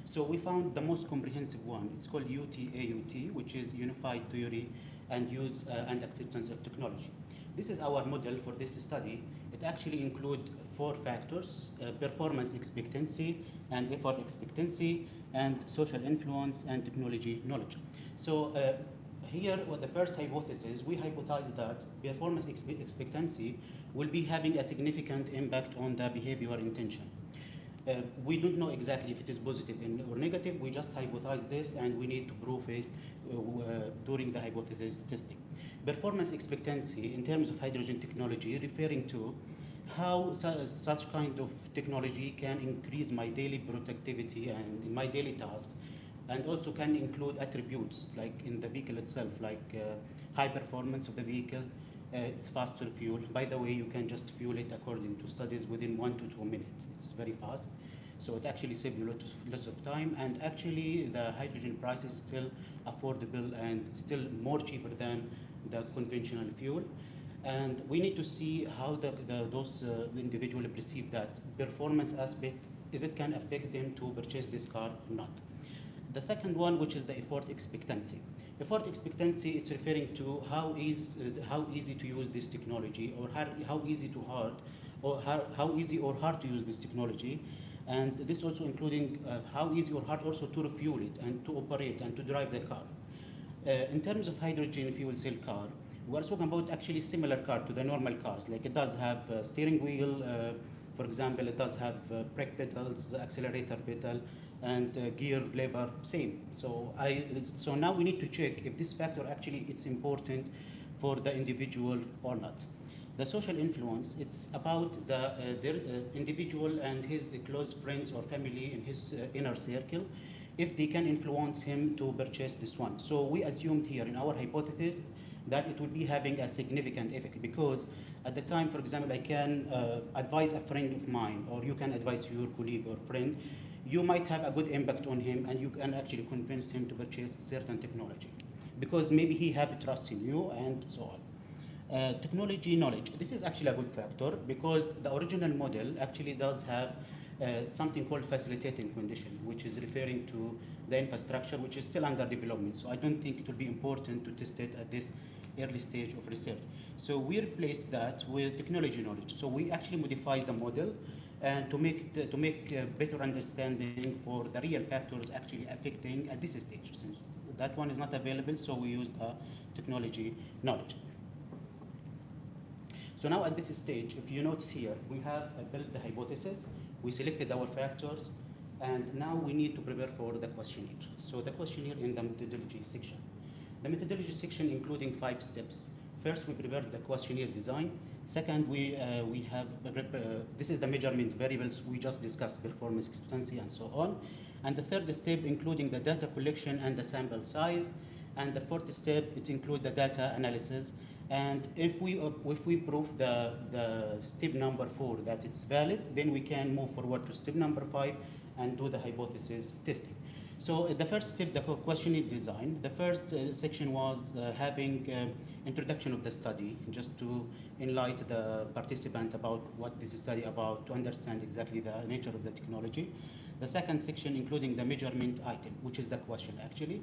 So we found the most comprehensive one. It's called UTAUT, which is Unified Theory and Use and Acceptance of Technology. This is our model for this study. It actually includes 4 factors: performance expectancy and effort expectancy, and social influence and technology knowledge. So here, with the first hypothesis, we hypothesized that performance expectancy will be having a significant impact on the behavior intention. We don't know exactly if it is positive or negative. We just hypothesize this, and we need to prove it during the hypothesis testing. Performance expectancy in terms of hydrogen technology, referring to how such kind of technology can increase my daily productivity and in my daily tasks, and also can include attributes like in the vehicle itself, like high performance of the vehicle, it's faster fuel. By the way, you can just fuel it according to studies within 1 to 2 minutes. It's very fast. So it actually saves you lots of time, and actually the hydrogen price is still affordable and still more cheaper than the conventional fuel. And we need to see how those individuals perceive that performance aspect, is it can affect them to purchase this car or not. The second one, which is the effort expectancy. Effort expectancy, it's referring to how easy to use this technology, or how easy to hard, or how easy or hard to use this technology. And this also including how easy or hard also to refuel it and to operate and to drive the car. In terms of hydrogen fuel cell car, we're talking about actually similar car to the normal cars. Like it does have a steering wheel, for example, it does have brake pedals, accelerator pedal, and gear lever, same. So now we need to check if this factor actually it's important for the individual or not. The social influence, it's about their individual and his close friends or family in his inner circle, if they can influence him to purchase this one. So we assumed here in our hypothesis that it will be having a significant effect, because at the time, for example, I can advise a friend of mine, or you can advise your colleague or friend, you might have a good impact on him, and you can actually convince him to purchase certain technology, because maybe he have trust in you and so on. Technology knowledge, this is actually a good factor, because the original model actually does have something called facilitating condition, which is referring to the infrastructure, which is still under development. So I don't think it will be important to test it at this early stage of research. So we replaced that with technology knowledge. So we actually modified the model and to make better understanding for the real factors actually affecting at this stage. Since that one is not available, so we used technology knowledge. So now at this stage, if you notice here, we have built the hypothesis, we selected our factors, and now we need to prepare for the questionnaire. So the questionnaire in the methodology section. The methodology section including 5 steps. First, we prepared the questionnaire design. Second, we have, this is the measurement variables we just discussed, performance expectancy and so on. And the third step, including the data collection and the sample size. And the fourth step, it includes the data analysis. And if we prove the step number 4 that it's valid, then we can move forward to step number 5 and do the hypothesis testing. So the first step, the questionnaire design, the first section was having introduction of the study, just to enlighten the participant about what this is study about, to understand exactly the nature of the technology. The second section including the measurement item, which is the question actually.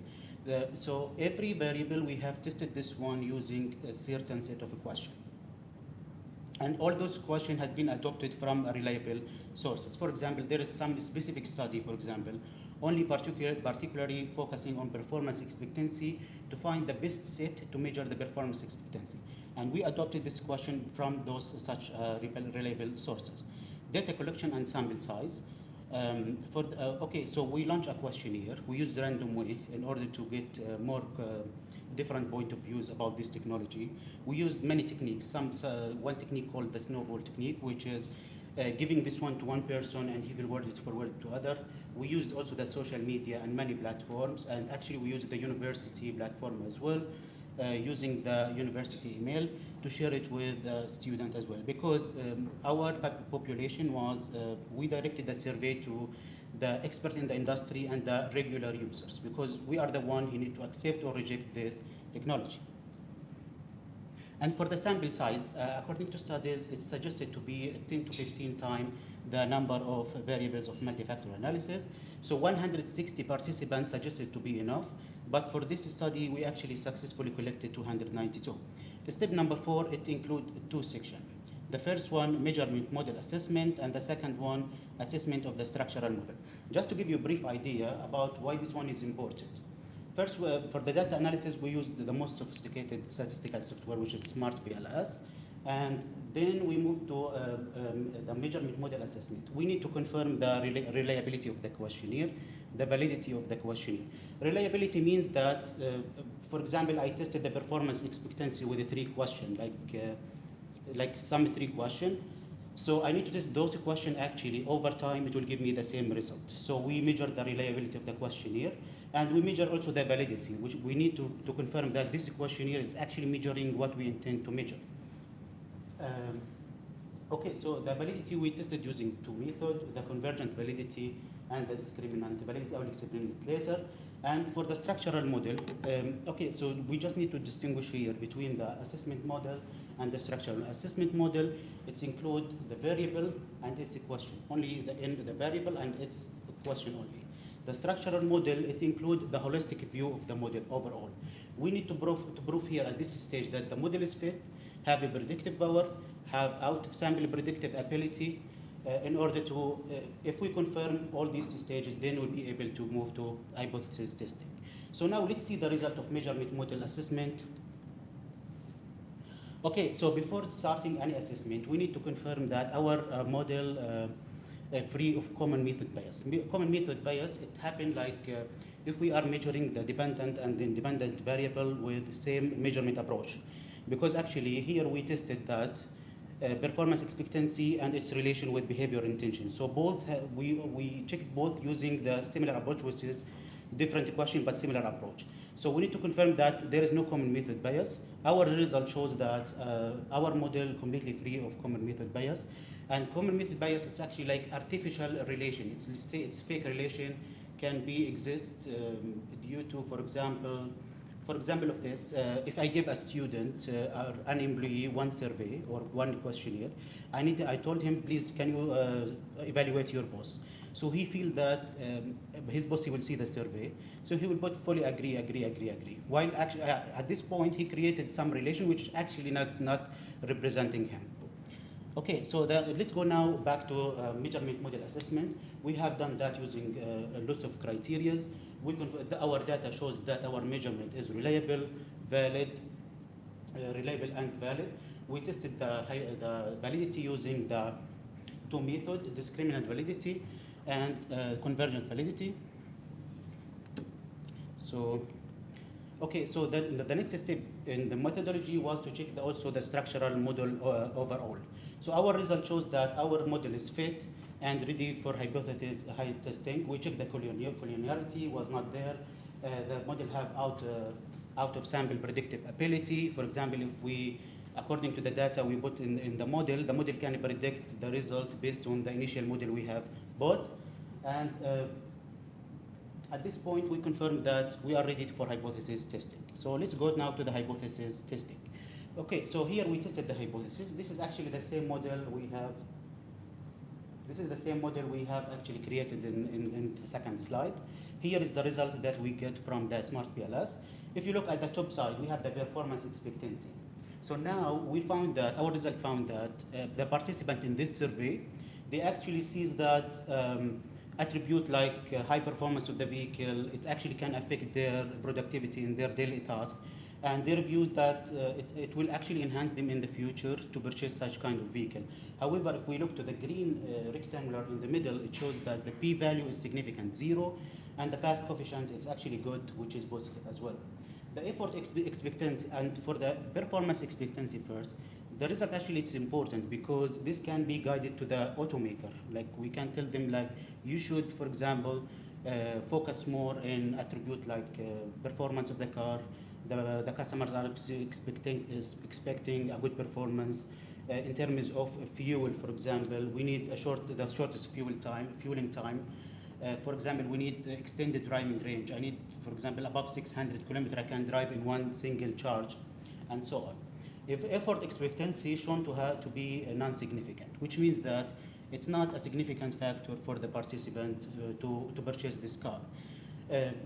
So every variable we have tested this one using a certain set of a question. And all those questions has been adopted from reliable sources. For example, there is some specific study, for example, only particularly focusing on performance expectancy to find the best set to measure the performance expectancy. And we adopted this question from those such reliable sources. Data collection and sample size. Okay, so we launch a questionnaire. We use the random way in order to get more different point of views about this technology. We used many techniques. One technique called the snowball technique, which is giving this one to one person and he will forward it to other. We used also the social media and many platforms, and actually we used the university platform as well, using the university email to share it with students as well. Because our population was, we directed the survey to the expert in the industry and the regular users, because we are the one who need to accept or reject this technology. And for the sample size, according to studies, it's suggested to be 10 to 15 times the number of variables of multi-factor analysis. So 160 participants suggested to be enough, but for this study, we actually successfully collected 292. Step number 4, it includes 2 sections. The first one, measurement model assessment, and the second one, assessment of the structural model. Just to give you a brief idea about why this one is important. First, for the data analysis, we used the most sophisticated statistical software, which is SmartPLS. And then we moved to the measurement model assessment. We need to confirm the reliability of the questionnaire, the validity of the questionnaire. Reliability means that, for example, I tested the performance expectancy with 3 questions, like some 3 questions. So I need to test those questions actually over time, it will give me the same result. So we measure the reliability of the questionnaire, and we measure also the validity, which we need to confirm that this questionnaire is actually measuring what we intend to measure. Okay, so the validity we tested using 2 methods, the convergent validity and the discriminant validity. I will explain it later. And for the structural model, okay, so we just need to distinguish here between the assessment model and the structural assessment model. It's include the variable and its question, only the variable and its question only. The structural model, it includes the holistic view of the model overall. We need to prove here at this stage that the model is fit, have a predictive power, have out-of-sample predictive ability, in order to, if we confirm all these stages, then we'll be able to move to hypothesis testing. So now let's see the result of measurement model assessment. Okay, so before starting any assessment, we need to confirm that our model free of common method bias. Common method bias, it happened like if we are measuring the dependent and the independent variable with the same measurement approach. Because actually here we tested that performance expectancy and its relation with behavior intention. So both, we checked both using the similar approach, which is different question but similar approach. So we need to confirm that there is no common method bias. Our result shows that our model completely free of common method bias. And common method bias, it's actually like artificial relation. Let's say it's fake relation can be exist due to, for example of this, if I give a student or an employee one survey or one questionnaire, I told him, please, can you evaluate your boss? So he feels that his boss, he will see the survey. So he will put fully agree. While actually, at this point, he created some relation which is actually not representing him. Okay, so let's go now back to measurement model assessment. We have done that using lots of criteria. Our data shows that our measurement is reliable and valid. We tested the validity using the 2 methods, discriminant validity and convergent validity. So, okay, so the next step in the methodology was to check also the structural model overall. So our result shows that our model is fit and ready for hypothesis testing. We checked the collinearity was not there. The model have out of sample predictive ability. For example, if we, according to the data we put in the model can predict the result based on the initial model we have bought. And at this point, we confirmed that we are ready for hypothesis testing. So let's go now to the hypothesis testing. Okay, so here we tested the hypothesis. This is actually the same model we have. This is the same model we have actually created in the second slide. Here is the result that we get from the SmartPLS. If you look at the top side, we have the performance expectancy. So now we found that, our result found that the participant in this survey, they actually sees that attribute like high performance of the vehicle, it actually can affect their productivity in their daily task. And they reviewed that it will actually enhance them in the future to purchase such kind of vehicle. However, if we look to the green rectangular in the middle, it shows that the p-value is significant, 0, and the path coefficient is actually good, which is positive as well. The effort expectancy, and for the performance expectancy first, the result actually is important because this can be guided to the automaker. Like we can tell them like, you should, for example, focus more in attribute like performance of the car. The customers are expecting a good performance. In terms of fuel, for example, we need the shortest fueling time. For example, we need extended driving range. I need, for example, above 600 kilometers I can drive in one single charge, and so on. If effort expectancy shown to be non-significant, which means that it's not a significant factor for the participant to purchase this car.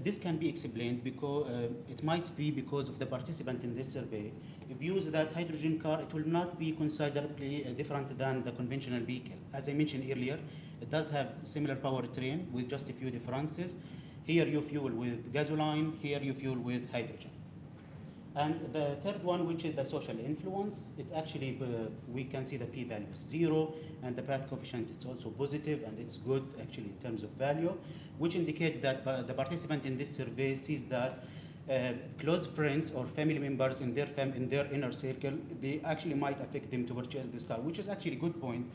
This can be explained because it might be because of the participant in this survey views that hydrogen car, it will not be considerably different than the conventional vehicle. As I mentioned earlier, it does have similar powertrain with just a few differences. Here you fuel with gasoline, here you fuel with hydrogen. And the third one, which is the social influence, it actually, we can see the p-value is 0, and the path coefficient is also positive, and it's good actually in terms of value, which indicate that the participant in this survey sees that close friends or family members in their inner circle, they actually might affect them to purchase this car, which is actually a good point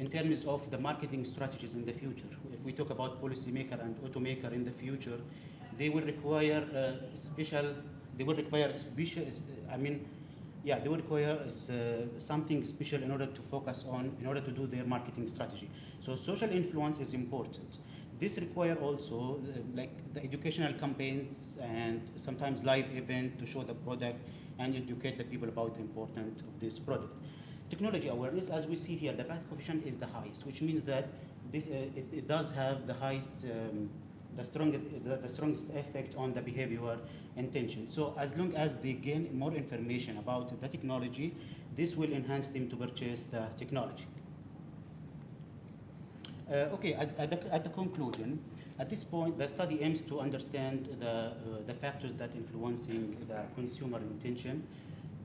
in terms of the marketing strategies in the future. If we talk about policymaker and automaker in the future, they will require something special in order to focus on, in order to do their marketing strategy. So social influence is important. This require also like the educational campaigns and sometimes live event to show the product and educate the people about the importance of this product. Technology awareness, as we see here, the path coefficient is the highest, which means that this it does have the highest, the strongest effect on the behavioral intention. So as long as they gain more information about the technology, this will enhance them to purchase the technology. At the conclusion, at this point, the study aims to understand the factors that influencing the consumer intention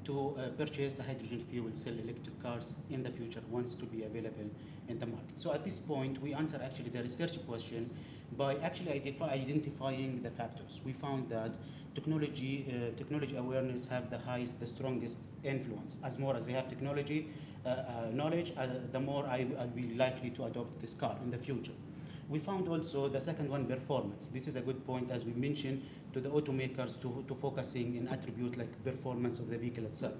to purchase a hydrogen fuel cell electric cars in the future once to be available in the market. So at this point, we answer actually the research question by actually identifying the factors. We found that technology awareness have the strongest influence. As more as they have technology knowledge, the more I'll be likely to adopt this car in the future. We found also the second one, performance. This is a good point, as we mentioned, to the automakers to focusing in attribute like performance of the vehicle itself.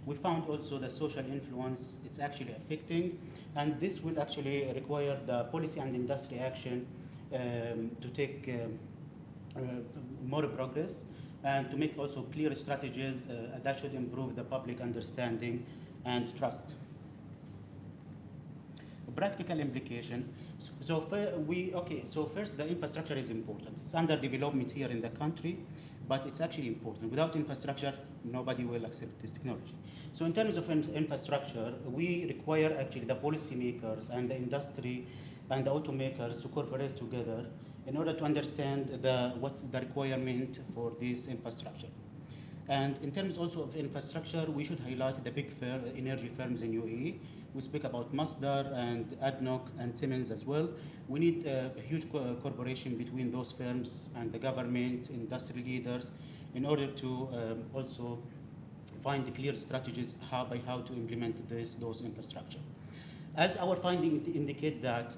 We found also the social influence it's actually affecting, and this will actually require the policy and industry action to take more progress and to make also clear strategies that should improve the public understanding and trust. Practical implication. So first, the infrastructure is important. It's under development here in the country, but it's actually important. Without infrastructure, nobody will accept this technology. So in terms of infrastructure, we require actually the policymakers and the industry and the automakers to cooperate together in order to understand what's the requirement for this infrastructure. And in terms also of infrastructure, we should highlight the big energy firms in UAE. We speak about Masdar and ADNOC and Siemens as well. We need a huge cooperation between those firms and the government, industry leaders, in order to also find clear strategies how to implement those infrastructure. As our findings indicate that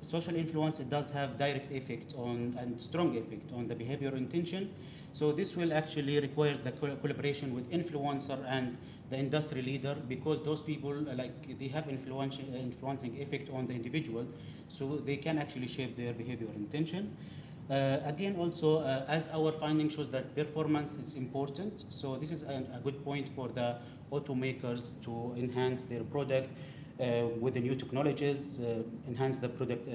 social influence does have direct effect on and strong effect on the behavioral intention. So this will actually require the collaboration with influencer and the industry leader, because those people they have influencing effect on the individual, so they can actually shape their behavioral intention. Again, also, as our finding shows that performance is important, so this is a good point for the automakers to enhance their product with the new technologies, enhance the product,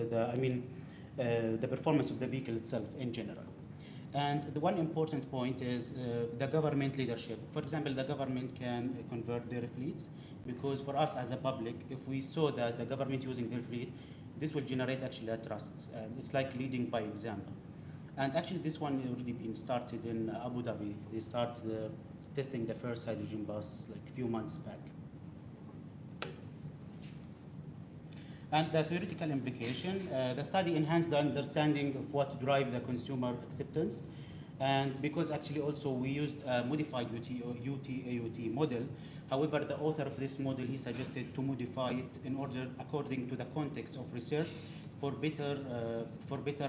the performance of the vehicle itself in general. And the one important point is the government leadership. For example, the government can convert their fleets, because for us as a public, if we saw that the government using their fleet, this will generate actually a trust. It's like leading by example. And actually this one already been started in Abu Dhabi. They started testing the first hydrogen bus like a few months back. And the theoretical implication, the study enhanced the understanding of what drives the consumer acceptance. And because actually also we used a modified UT-AUT model. However, the author of this model, he suggested to modify it in order, according to the context of research, for better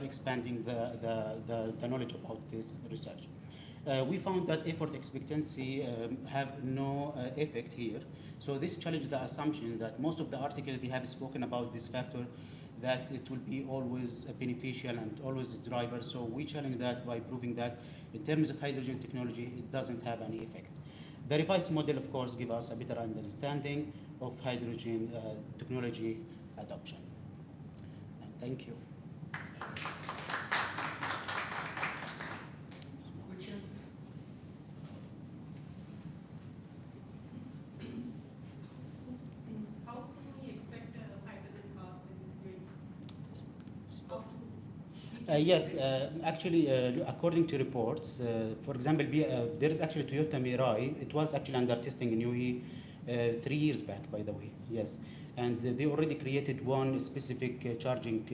expanding the knowledge about this research. We found that effort expectancy have no effect here. So this challenged the assumption that most of the articles they have spoken about this factor, that it will be always beneficial and always a driver. So we challenge that by proving that in terms of hydrogen technology, it doesn't have any effect. The revised model, of course, gives us a better understanding of hydrogen technology adoption. And thank you. Questions? How soon we expect hydrogen cars in UAE? How soon? Yes, actually, according to reports, for example, there is actually Toyota Mirai. It was actually under testing in UAE 3 years back, by the way. Yes, and they already created one specific charging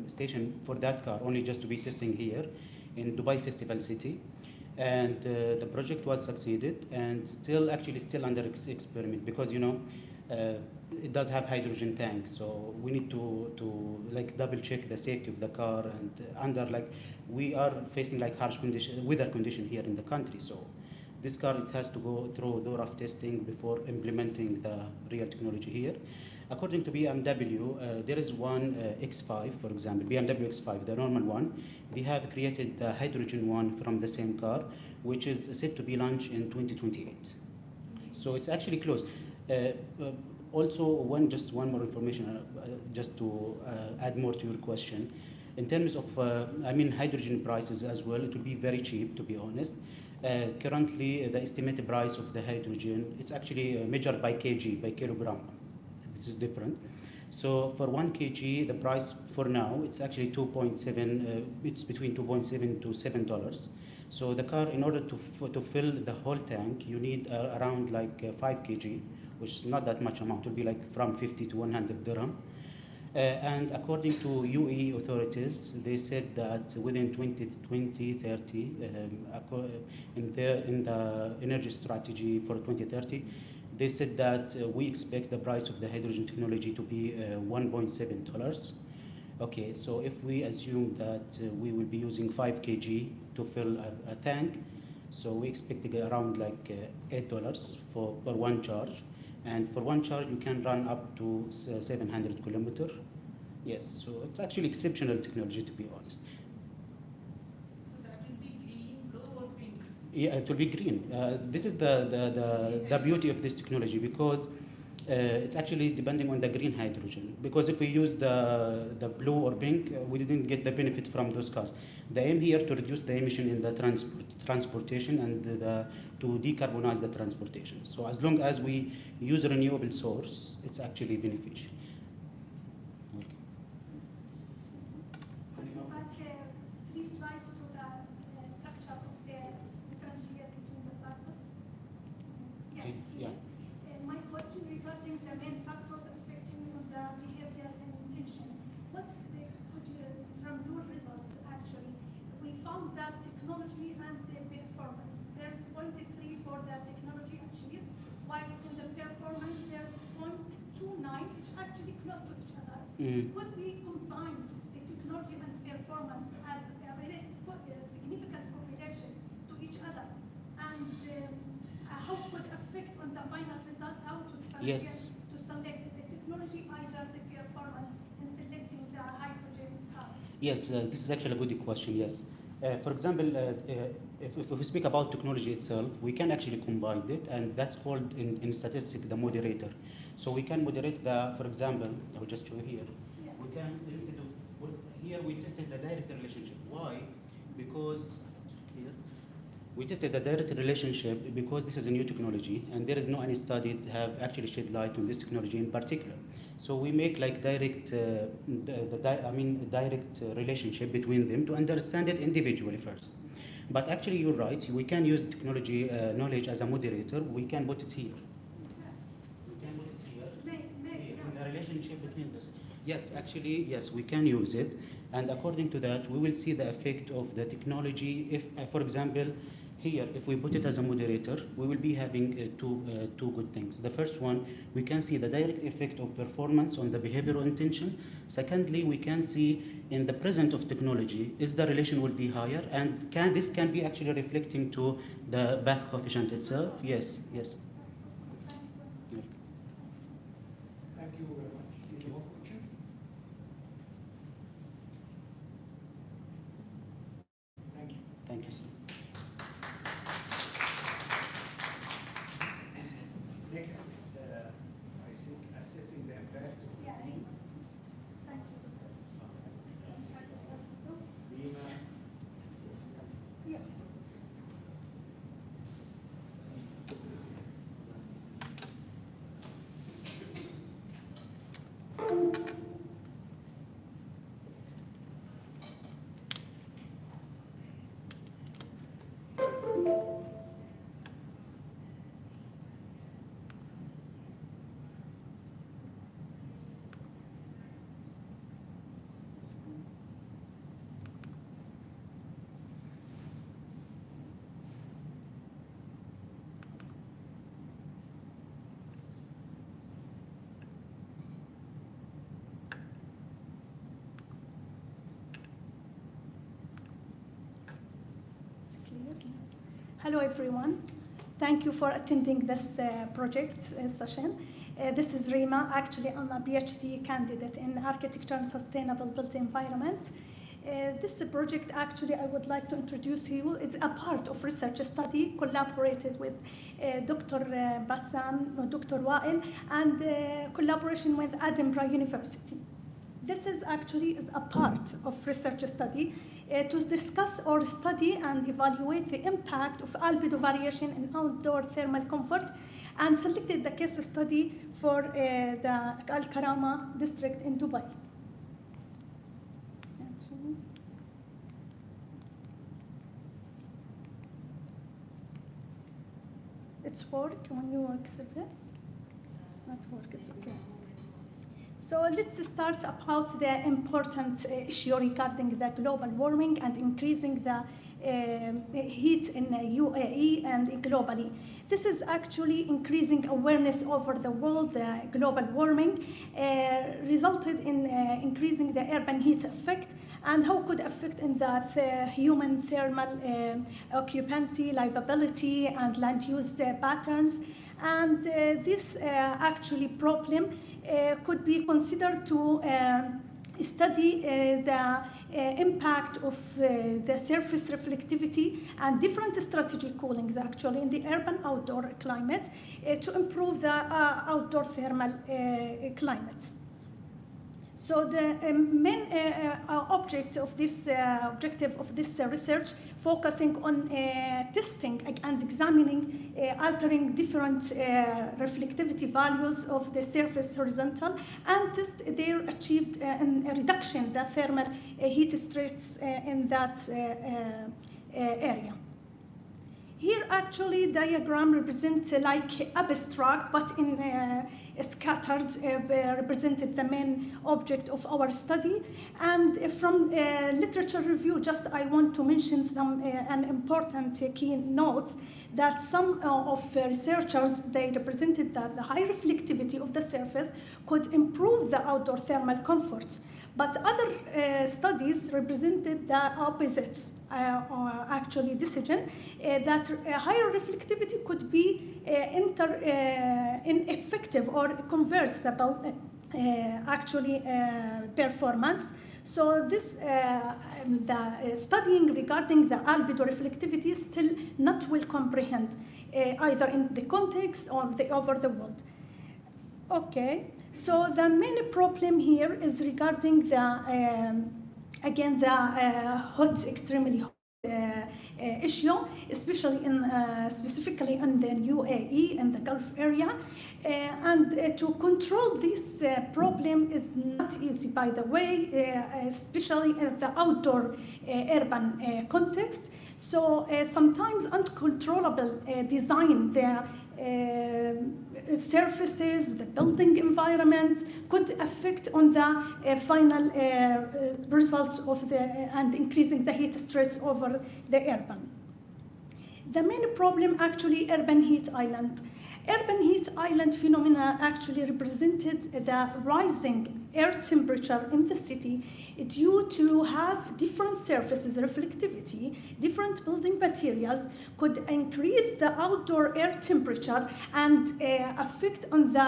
station for that car, only just to be testing here in Dubai Festival City. And the project was succeeded, and still under experiment, because it does have hydrogen tanks, so we need to like double check the safety of the car, and we are facing like harsh weather condition here in the country. So this car, it has to go through the rough testing before implementing the real technology here. According to BMW, there is one X5, for example, BMW X5, the normal one. They have created the hydrogen one from the same car, which is set to be launched in 2028. So it's actually close. Also, just one more information, just to add more to your question. In terms of, hydrogen prices as well, it will be very cheap, to be honest. Currently, the estimated price of the hydrogen, it's actually measured by kg, by kilogram. This is different. So for 1 kg, the price for now, it's actually 2.7, it's between 2.7 to $7. So the car, in order to fill the whole tank, you need around like 5 kg, which is not that much amount. It will be like from 50 to 100 dirham. And according to UAE authorities, they said that within 2030, in the energy strategy for 2030, they said that we expect the price of the hydrogen technology to be $1.7. Okay, so if we assume that we will be using 5 kg to fill a tank, so we expect to get around like $8 per one charge. And for one charge, you can run up to 700 kilometers. Yes, so it's actually exceptional technology, to be honest. So that will be green, blue, or pink? Yeah, it will be green. This is the beauty of this technology, because it's actually depending on the green hydrogen. Because if we use the blue or pink, we didn't get the benefit from those cars. The aim here to reduce the emission in the transportation and to decarbonize the transportation. So as long as we use a renewable source, it's actually beneficial. Could you back 3 slides to the structure of the differentiate between the factors? Yes. Yeah. My question regarding the main factors affecting the behavior and intention. From your results, actually, we found that technology and the performance, there's 0.3 for the technology achieved, while in the performance there's 0.29, which actually close to each other. Could we combine the technology and performance as a significant correlation to each other? And how could affect on the final result, how to differentiate, Yes. to select the technology, either the performance in selecting the hydrogen car? Yes, this is actually a good question, yes. For example, if we speak about technology itself, we can actually combine it, and that's called in statistics the moderator. So we can moderate for example, I will just show you here. Yeah. We can, instead of, here we tested the direct relationship. Why? Because We tested the direct relationship because this is a new technology and there is no any study that have actually shed light on this technology in particular. So we make like direct, direct relationship between them to understand it individually first. But actually you're right, we can use technology knowledge as a moderator. We can put it here. We can put it here, in the relationship between this. Yes, actually, yes, we can use it. And according to that, we will see the effect of the technology. If, for example, here, if we put it as a moderator, we will be having two good things. The first one, we can see the direct effect of performance on the behavioral intention. Secondly, we can see in the presence of technology, is the relation will be higher, and this can be actually reflecting to the back coefficient itself. Yes, yes. Thank you very much. Any more questions? Thank you. Thank you, sir. Next, I think assessing the impact of Yeah. Thank you. Rima. Yeah. Hello everyone. Thank you for attending this project session. This is Rima. Actually, I'm a PhD candidate in architecture and sustainable built environment. This project, actually, I would like to introduce you. It's a part of research study collaborated with Dr. Bassam, Dr. Wael, and collaboration with Edinburgh University. This is actually a part of research study to discuss or study and evaluate the impact of albedo variation in outdoor thermal comfort, and selected the case study for the Al Karama district in Dubai. It's work when you express? Not work, it's okay. So let's start about the important issue regarding the global warming and increasing the heat in UAE and globally. This is actually increasing awareness over the world. Global warming resulted in increasing the urban heat effect and how could affect in the human thermal occupancy, livability, and land use patterns. And this actually problem could be considered to study the impact of the surface reflectivity and different strategy coolings actually in the urban outdoor climate to improve the outdoor thermal climates. So the main objective of this research focusing on testing and examining altering different reflectivity values of the surface horizontal and test their achieved a reduction the thermal heat stress in that area. Here actually diagram represents like abstract, but in scattered represented the main object of our study. And from literature review, just I want to mention some an important key notes that some of researchers, they represented that the high reflectivity of the surface could improve the outdoor thermal comforts. But other studies represented the opposites, actually decision, that higher reflectivity could be ineffective or conversible actually performance. So this, the studying regarding the albedo reflectivity is still not well comprehend, either in the context or over the world. Okay. So the main problem here is regarding the, again, the hot, extremely hot issue, especially in specifically in the UAE and the Gulf area. And to control this problem is not easy, by the way, especially in the outdoor urban context. So sometimes uncontrollable design, the surfaces, the building environments could affect on the final results of and increasing the heat stress over the urban. The main problem actually urban heat island. Urban heat island phenomena actually represented the rising air temperature in the city due to have different surfaces, reflectivity, different building materials could increase the outdoor air temperature and affect on the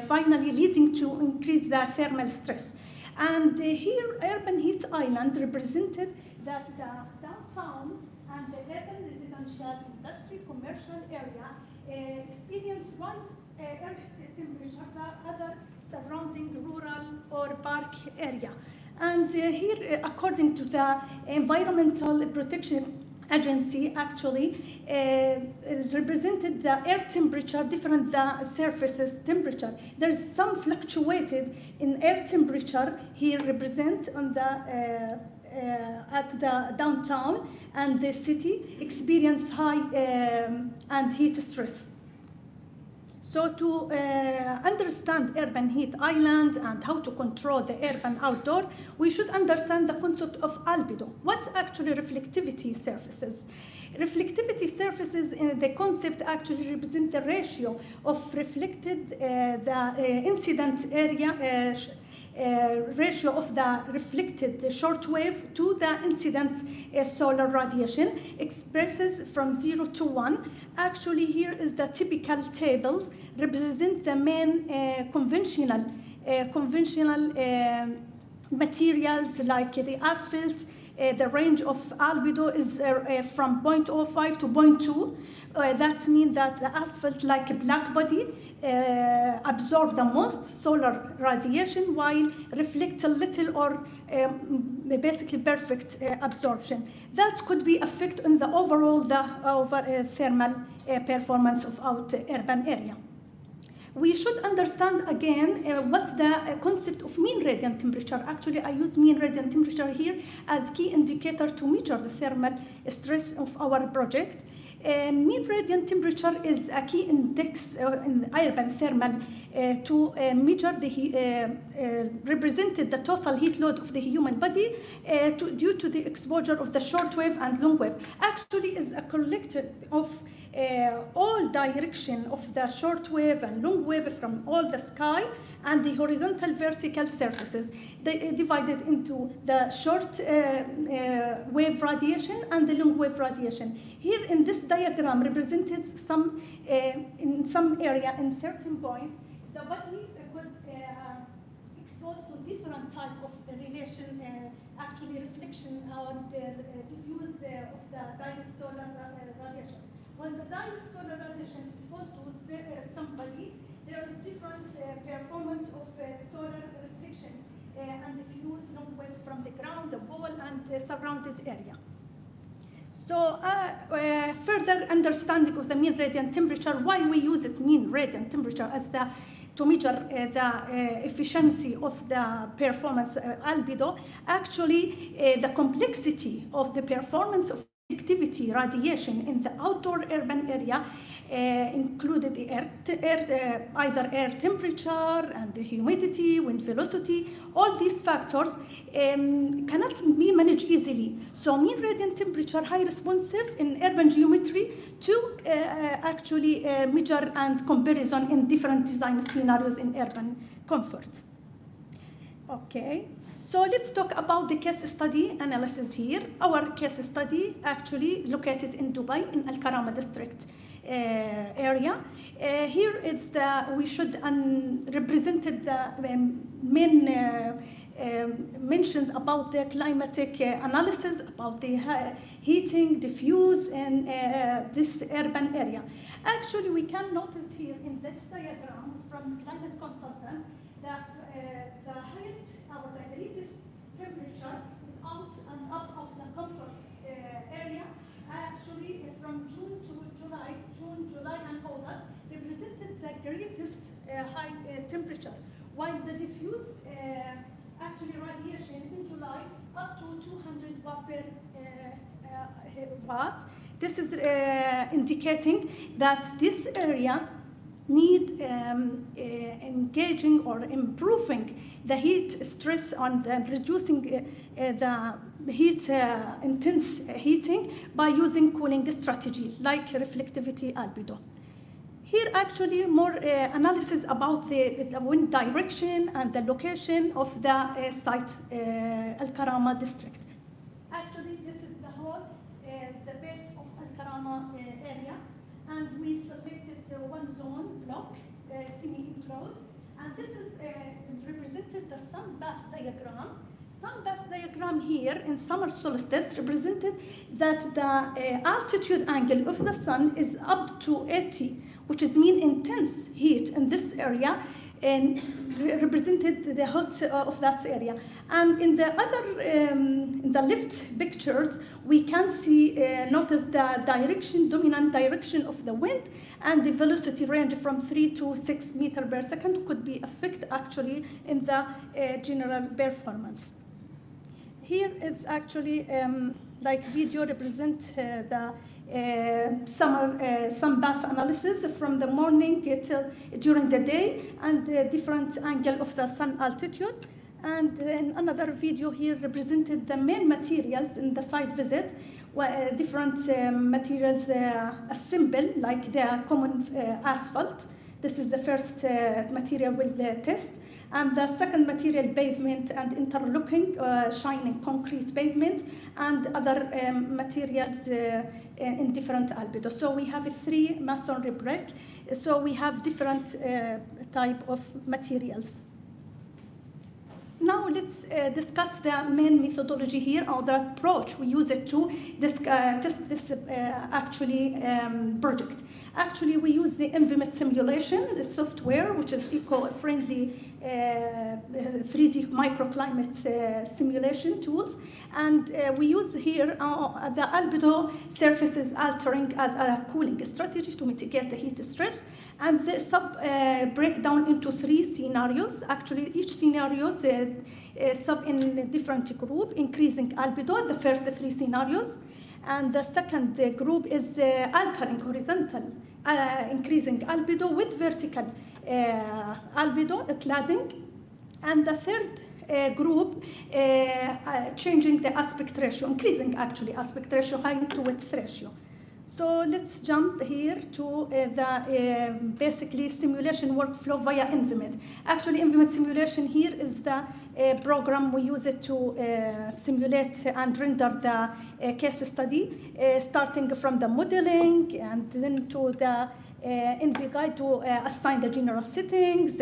finally leading to increase the thermal stress. And here urban heat island represented that the downtown and the urban residential, industry, commercial area experience rise air temperature than other surrounding rural or park area. And here, according to the Environmental Protection Agency, actually represented the air temperature different the surfaces temperature. There's some fluctuated in air temperature here represent on the at the downtown and the city experience high and heat stress. So to understand urban heat island and how to control the urban outdoor, we should understand the concept of albedo. What's actually reflectivity surfaces? Reflectivity surfaces in the concept actually represent the ratio of reflected the incident area ratio of the reflected short wave to the incident solar radiation expresses from 0 to 1. Actually, here is the typical tables represent the main conventional materials like the asphalt. The range of albedo is from 0.05 to 0.2. That means that the asphalt, like a black body, absorb the most solar radiation while reflect a little or basically perfect absorption. That could be affect on the overall thermal performance of our urban area. We should understand again what's the concept of mean radiant temperature. Actually, I use mean radiant temperature here as key indicator to measure the thermal stress of our project. Mean radiant temperature is a key index in urban thermal to measure the represented the total heat load of the human body due to the exposure of the short wave and long wave. Actually, is a collective of all direction of the short wave and long wave from all the sky and the horizontal vertical surfaces. They divided into the short wave radiation and the long wave radiation. Here in this diagram represented some in some area in certain point, the body could expose to different type of relation, actually reflection and diffuse of the direct solar radiation. When the direct solar radiation exposed to somebody, there is different performance of solar reflection and diffuse long wave from the ground, the wall, and surrounded area. So further understanding of the mean radiant temperature, why we use it mean radiant temperature as to measure the efficiency of the performance albedo. Actually, the complexity of the performance of activity radiation in the outdoor urban area included the either air temperature and the humidity, wind velocity. All these factors cannot be managed easily. So mean radiant temperature high responsive in urban geometry to actually measure and comparison in different design scenarios in urban comfort. Okay. So let's talk about the case study analysis here. Our case study actually located in Dubai in Al Karama district area. Here it's we should represented the main mentions about the climatic analysis, about the heating, diffuse in this urban area. Actually, we can notice here in this diagram from climate consultant that the highest or the greatest temperature is out and up of the comfort area. Actually, this high temperature, while the diffuse actually radiation in July up to 200 watt per watt. This is indicating that this area need engaging or improving the heat stress on the reducing the heat intense heating by using cooling strategy like reflectivity albedo. Here actually more analysis about the wind direction and the location of the site Al Karama district. Actually this is the whole the base of Al Karama area, and we selected one zone block semi-enclosed, and this is represented the sun bath diagram. Sun bath diagram here in summer solstice represented that the altitude angle of the sun is up to 80, which is mean intense heat in this area, and represented the hot of that area. And in the other, in the left pictures, we can see, notice the direction, dominant direction of the wind, and the velocity range from 3 to 6 meters per second could be affect actually in the general performance. Here is actually like video represent the sun bath analysis from the morning till during the day, and different angle of the sun altitude. And in another video here represented the main materials in the site visit, different materials assembled like the common asphalt. This is the first material with the test. And the second material, pavement and interlocking, shining concrete pavement, and other materials in different albedo. So we have 3 masonry brick. So we have different type of materials. Now let's discuss the main methodology here, or the approach we use it to test this project. Actually, we use the ENVIMIT simulation, the software, which is eco-friendly 3D microclimate simulation tools. And we use here the albedo surfaces altering as a cooling strategy to mitigate the heat stress. And the break down into 3 scenarios. Actually, each scenario is sub in a different group, increasing albedo, the first 3 scenarios. And the second group is altering horizontal, increasing albedo with vertical albedo cladding. And the third group changing the aspect ratio, increasing actually aspect ratio, height to width ratio. So let's jump here to the basically simulation workflow via ENVIMIT. Actually, ENVIMIT simulation here is the program we use it to simulate and render the case study, starting from the modeling and then to the ENVI-Guide to assign the general settings,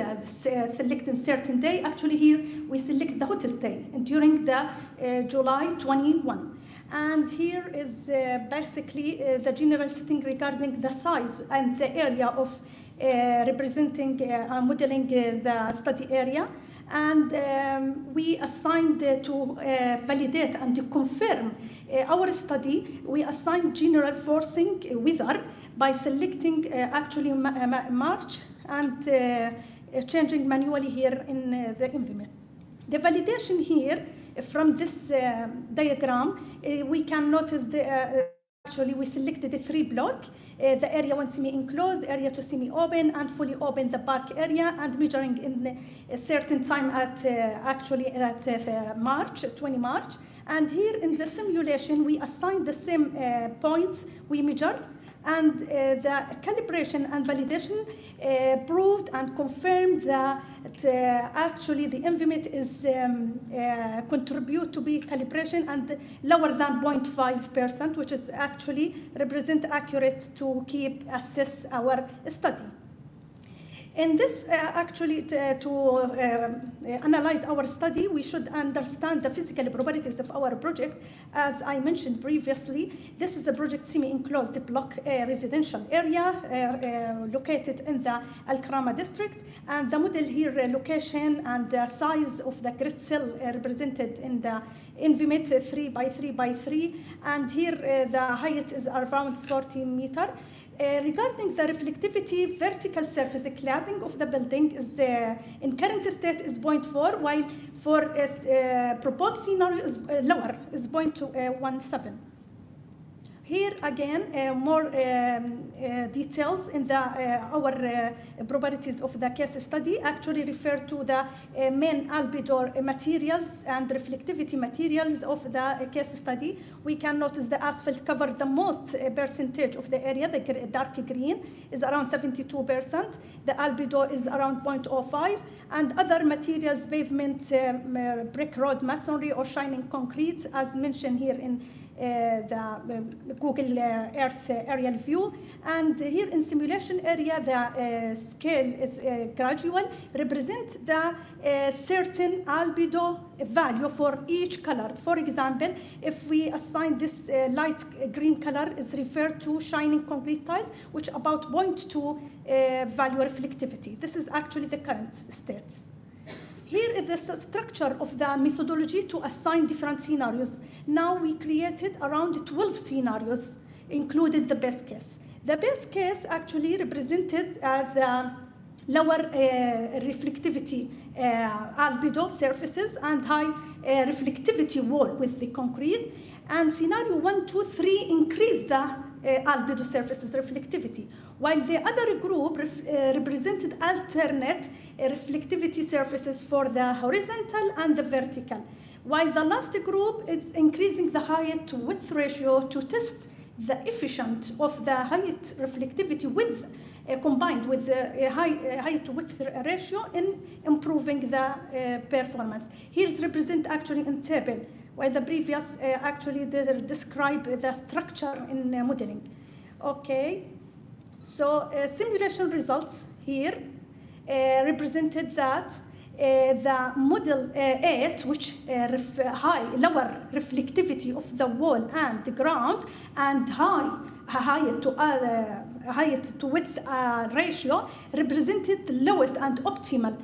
selecting certain day. Actually here we select the hottest day during the July 21. And here is basically the general setting regarding the size and the area of representing, modeling the study area. And we assigned to validate and to confirm our study, we assigned general forcing weather by selecting actually March and changing manually here in the ENVIMIT. The validation here, from this diagram, we can notice actually we selected the 3 blocks, the area 1 semi-enclosed, area 2 semi-open, and fully open the park area, and measuring in a certain time at actually at March, 20 March. And here in the simulation, we assigned the same points we measured, and the calibration and validation proved and confirmed that actually the ENVIMIT is contribute to be calibration and lower than 0.5%, which is actually represent accurate to assess our study. In this, actually, to analyze our study, we should understand the physical properties of our project. As I mentioned previously, this is a project semi-enclosed block residential area located in the Al Karama district. And the model here, location and the size of the grid cell represented in the ENVIMIT 3 by 3 by 3. And here the height is around 40 meters. Regarding the reflectivity, vertical surface cladding of the building is in current state is 0.4, while for proposed scenario is lower, is 0.17. Here again, more details in the our properties of the case study actually refer to the main albedo materials and reflectivity materials of the case study. We can notice the asphalt covered the most percentage of the area. The dark green is around 72%. The albedo is around 0.05, and other materials, pavement, brick road masonry, or shining concrete, as mentioned here in the Google Earth aerial view. And here in simulation area, the scale is gradual, represent the certain albedo value for each color. For example, if we assign this light green color is referred to shining concrete tiles, which about 0.2 value reflectivity. This is actually the current state. Here is the structure of the methodology to assign different scenarios. Now we created around 12 scenarios, included the best case. The best case actually represented the lower reflectivity albedo surfaces and high reflectivity wall with the concrete. And scenario 1, 2, 3 increased the albedo surfaces reflectivity, while the other group represented alternate reflectivity surfaces for the horizontal and the vertical, while the last group is increasing the height to width ratio to test the efficiency of the height reflectivity with combined with the height to width ratio in improving the performance. Here is represent actually in table, while the previous actually describe the structure in modeling. Okay, so simulation results here represented that the model 8, which lower reflectivity of the wall and the ground, and height to width ratio represented the lowest and optimal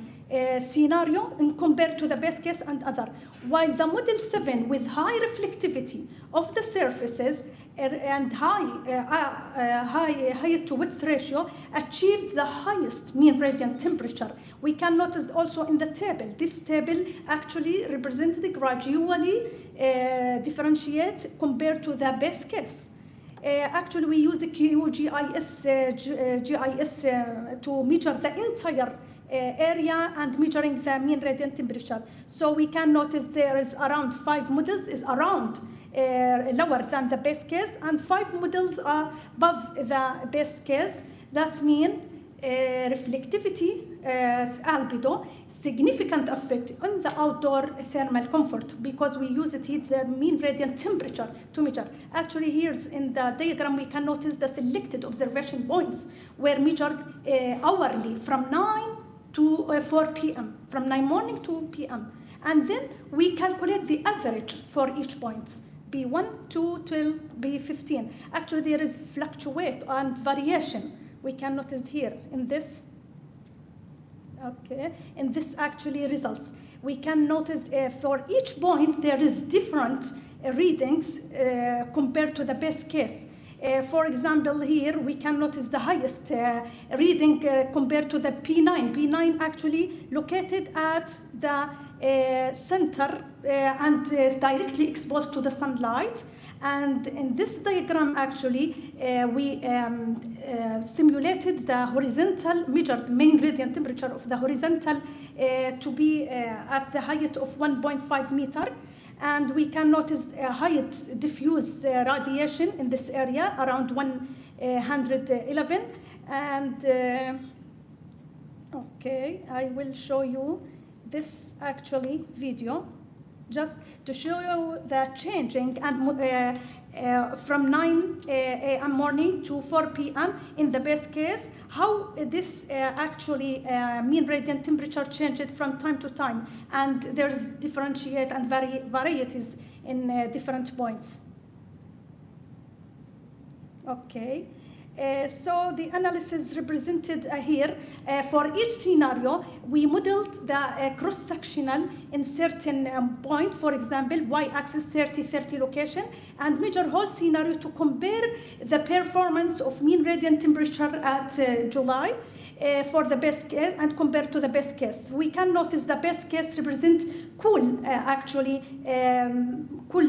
scenario in compared to the best case and other, while the model 7 with high reflectivity of the surfaces and height to width ratio achieved the highest mean radiant temperature. We can notice also in the table, this table actually represented gradually differentiate compared to the best case. Actually, we use QGIS to measure the entire area and measuring the mean radiant temperature. So we can notice there is around 5 models is around lower than the best case, and 5 models are above the best case. That means reflectivity albedo significant effect on the outdoor thermal comfort, because we use it here the mean radiant temperature to measure. Actually, here's in the diagram we can notice the selected observation points were measured hourly from 9 to 4 p.m. from 9 morning to p.m. And then we calculate the average for each point. B1, 2 till B15. Actually, there is fluctuate and variation. We can notice here in this. Okay, in this actually results. We can notice for each point there is different readings compared to the best case. For example, here we can notice the highest reading compared to the P9. P9 actually located at the center and directly exposed to the sunlight. And in this diagram, actually, we simulated the horizontal, measured mean radiant temperature of the horizontal to be at the height of 1.5 meter. And we can notice a height diffuse radiation in this area around 111. And okay, I will show you this actually video just to show you the changing and from 9 a.m. morning to 4 p.m. in the best case, how this actually mean radiant temperature changed from time to time, and there's differentiate and varieties in different points. Okay, So the analysis represented here, for each scenario, we modeled the cross-sectional in certain point, for example, y-axis 30-30 location, and measure whole scenario to compare the performance of mean radiant temperature at July for the best case and compared to the best case. We can notice the best case represents cool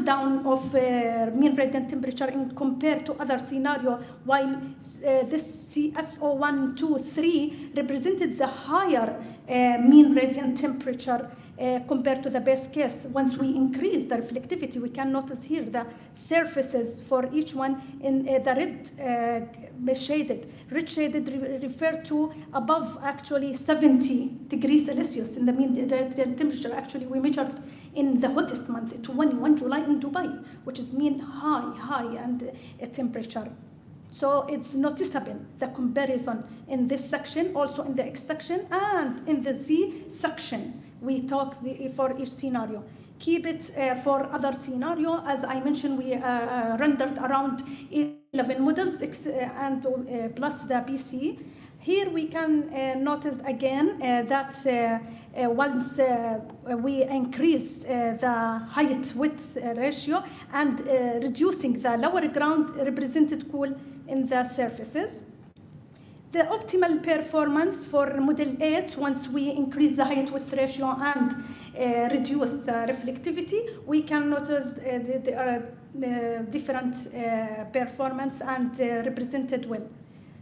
down of mean radiant temperature in compared to other scenario, while this CSO1, 2, 3 represented the higher mean radiant temperature compared to the best case. Once we increase the reflectivity, we can notice here the surfaces for each one in the red shaded. Red shaded refer to above actually 70 degrees Celsius in the mean radiant temperature. Actually, we measured in the hottest month, 21 July in Dubai, which is mean high and temperature. So it's noticeable, the comparison in this section, also in the X section and in the Z section. We talk for each scenario. Keep it for other scenario. As I mentioned, we rendered around 11 models and plus the BC. Here we can notice again that once we increase the height-width ratio and reducing the lower ground represented cool in the surfaces. The optimal performance for model 8, once we increase the height-width ratio and reduce the reflectivity, we can notice there are different performance and represented well.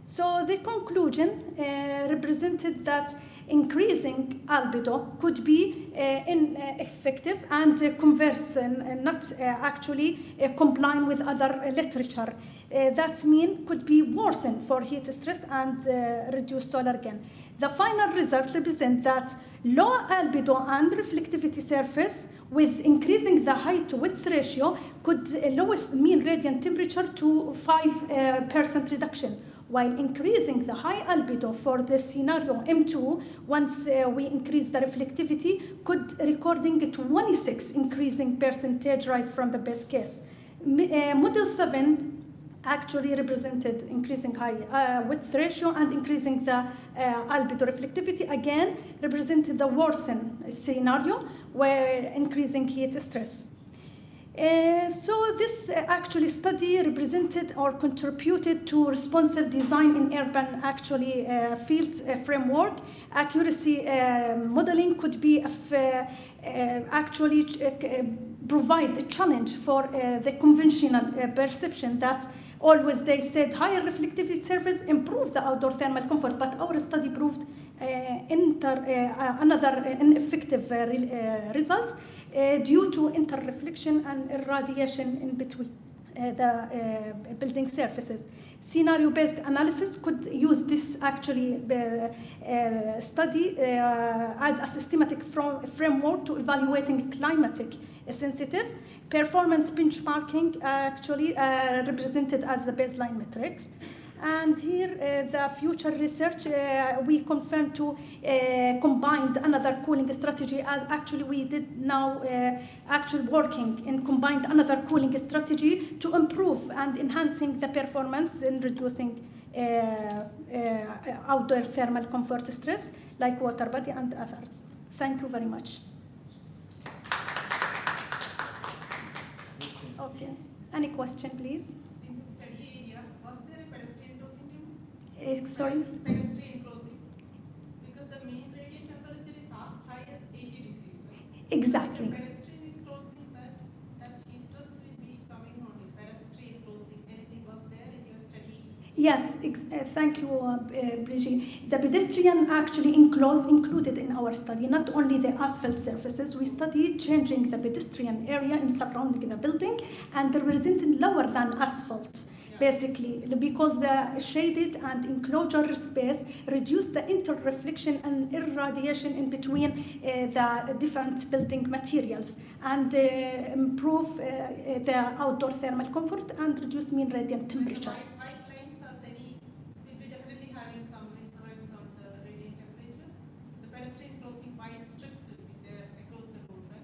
So the conclusion represented that increasing albedo could be ineffective and converse and not actually complying with other literature. That mean could be worsened for heat stress and reduced solar gain. The final results represent that low albedo and reflectivity surface with increasing the height-width ratio could lower mean radiant temperature to 5% reduction, while increasing the high albedo for the scenario M2, once we increase the reflectivity, could recording a 26 increasing percentage rise from the best case. Model 7 actually represented increasing high width ratio and increasing the albedo reflectivity, again represented the worsened scenario where increasing heat stress. So this actually study represented or contributed to responsive design in urban actually field framework. Accuracy modeling could be actually provide a challenge for the conventional perception that always they said higher reflectivity surface improve the outdoor thermal comfort, but our study proved another ineffective results due to interreflection and irradiation in between the building surfaces. Scenario-based analysis could use this actually study as a systematic framework to evaluating climatic sensitive. Performance benchmarking actually represented as the baseline metrics. And here the future research, we confirmed to combine another cooling strategy, as actually we did now actually working in combined another cooling strategy to improve and enhancing the performance in reducing outdoor thermal comfort stress like water body and others. Thank you very much. Okay, any question please? In the study area, was there a pedestrian crossing? Sorry? Pedestrian crossing. Because the mean radiant temperature is as high as 80 degrees. Right? Exactly. If a pedestrian is crossing that interest will be coming on a pedestrian crossing. Anything was there in your study? Yes, thank you, Brigitte. The pedestrian actually included in our study, not only the asphalt surfaces. We studied changing the pedestrian area in surrounding the building and representing lower than asphalt. Basically, because the shaded and enclosure space reduce the interreflection and irradiation in between the different building materials and improve the outdoor thermal comfort and reduce mean radiant temperature. White lines will be definitely having some influence on the radiant temperature. The pedestrian crossing white strips will be there across the road, right?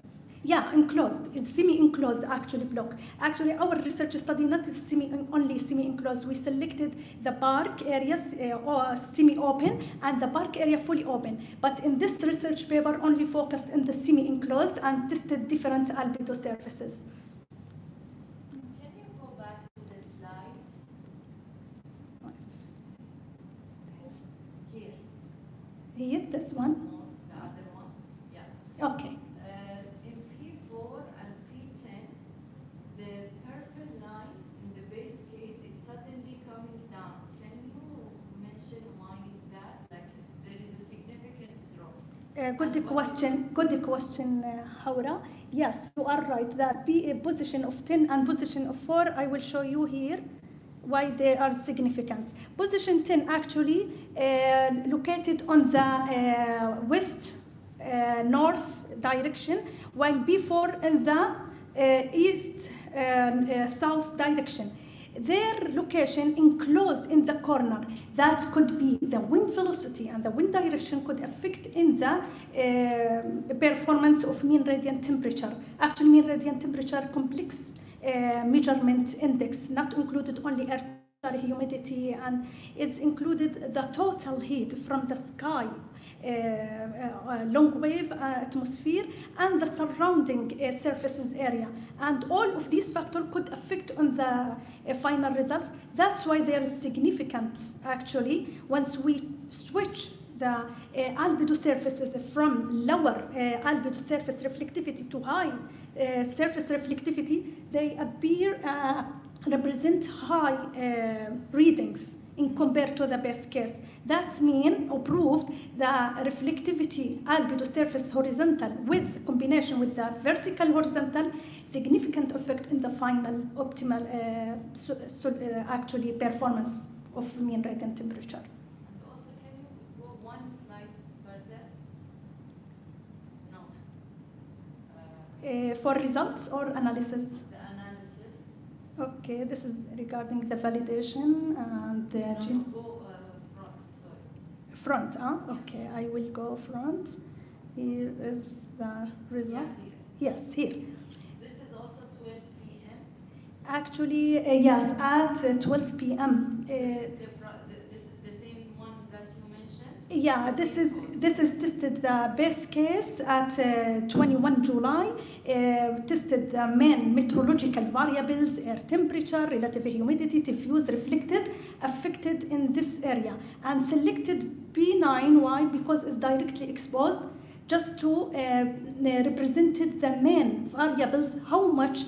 Yeah, enclosed. It's semi-enclosed actually block. Actually, our research study not is only semi-enclosed. We selected the park areas or semi-open and the park area fully open. But in this research paper, only focused in the semi-enclosed and tested different albedo surfaces. Can you go back to the slides? Here. Here, this one. No, the other one. Yeah. Okay. In P4 and P10, the purple line in the base case is suddenly coming down. Can you mention why is that? Like there is a significant drop. Good question, Haura. Yes, you are right. The position of 10 and position of 4, I will show you here why they are significant. Position 10 actually located on the west north direction, while B4 in the east south direction. Their location enclosed in the corner. That could be the wind velocity and the wind direction could affect in the performance of mean radiant temperature. Actually, mean radiant temperature complex measurement index, not included only air humidity, and it's included the total heat from the sky, long wave atmosphere, and the surrounding surfaces area. And all of these factors could affect on the final result. That's why there is significance actually once we switch the albedo surfaces from lower albedo surface reflectivity to high surface reflectivity, they appear represent high readings in compared to the best case. That means or proved the reflectivity albedo surface horizontal with combination with the vertical horizontal significant effect in the final optimal actually performance of mean radiant temperature. And also, can you go one slide further? No. For results or analysis? The analysis. Okay, this is regarding the validation and the No, go front, sorry. front, huh? Okay, I will go front. Here is the result. Yeah, Yes, here. this is also 12 p.m. Actually, yes, at 12 p.m. This is the same one that you mentioned? Yeah, this is tested the best case at 21 July. Tested the main meteorological variables: air temperature, relative humidity, diffuse, reflected, affected in this area, and selected P9. Why? Because it's directly exposed, just to represented the main variables, how much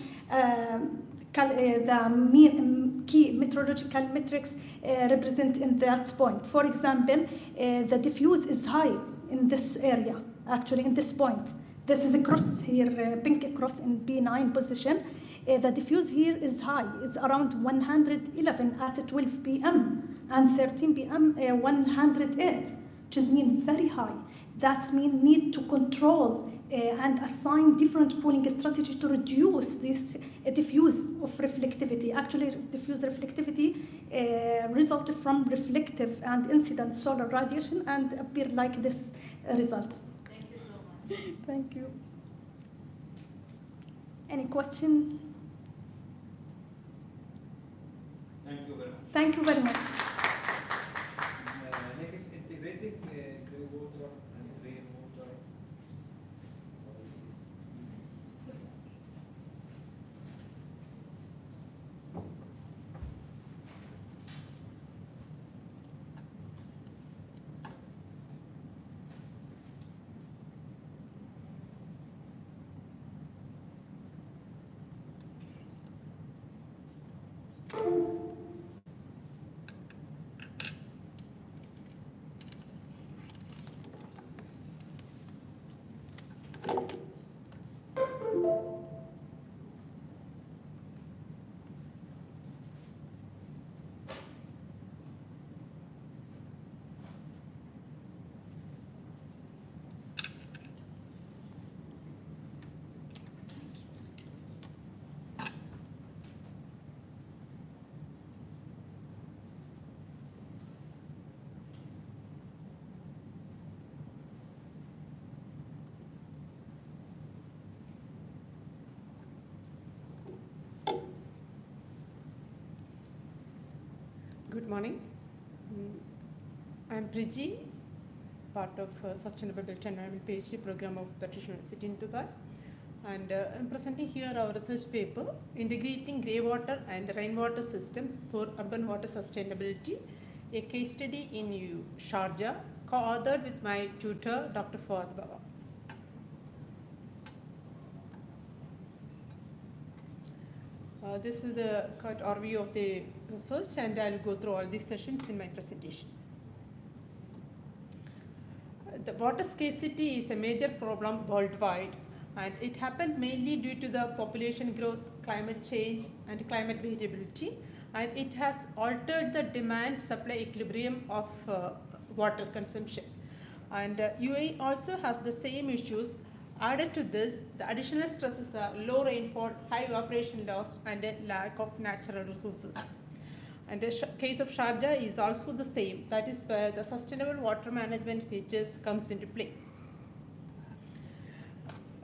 the mean key meteorological metrics represent in that point. For example, the diffuse is high in this area, actually in this point. This is a cross here, pink cross in B9 position. The diffuse here is high. It's around 111 at 12 p.m. and 13 p.m. 108, which is mean very high. That means need to control and assign different pooling strategy to reduce this diffuse of reflectivity. Actually, diffuse reflectivity results from reflective and incident solar radiation and appear like this result. Thank you so much. Thank you. Any question? Thank you very much. Thank you very much. Next, integrating gray water and rainwater. Good morning. I'm Priji, part of Sustainable Built Environment PhD program of British University in Dubai. And I'm presenting here our research paper, Integrating Greywater and Rainwater Systems for Urban Water Sustainability, a case study in Sharjah, co-authored with my tutor, Dr. Fouad Baba. This is the cut overview of the research, and I'll go through all these sessions in my presentation. The water scarcity is a major problem worldwide, and it happened mainly due to the population growth, climate change, and climate variability, and it has altered the demand-supply equilibrium of water consumption. And UAE also has the same issues. Added to this, the additional stresses are low rainfall, high evaporation loss, and a lack of natural resources. And the case of Sharjah is also the same. That is where the sustainable water management features comes into play.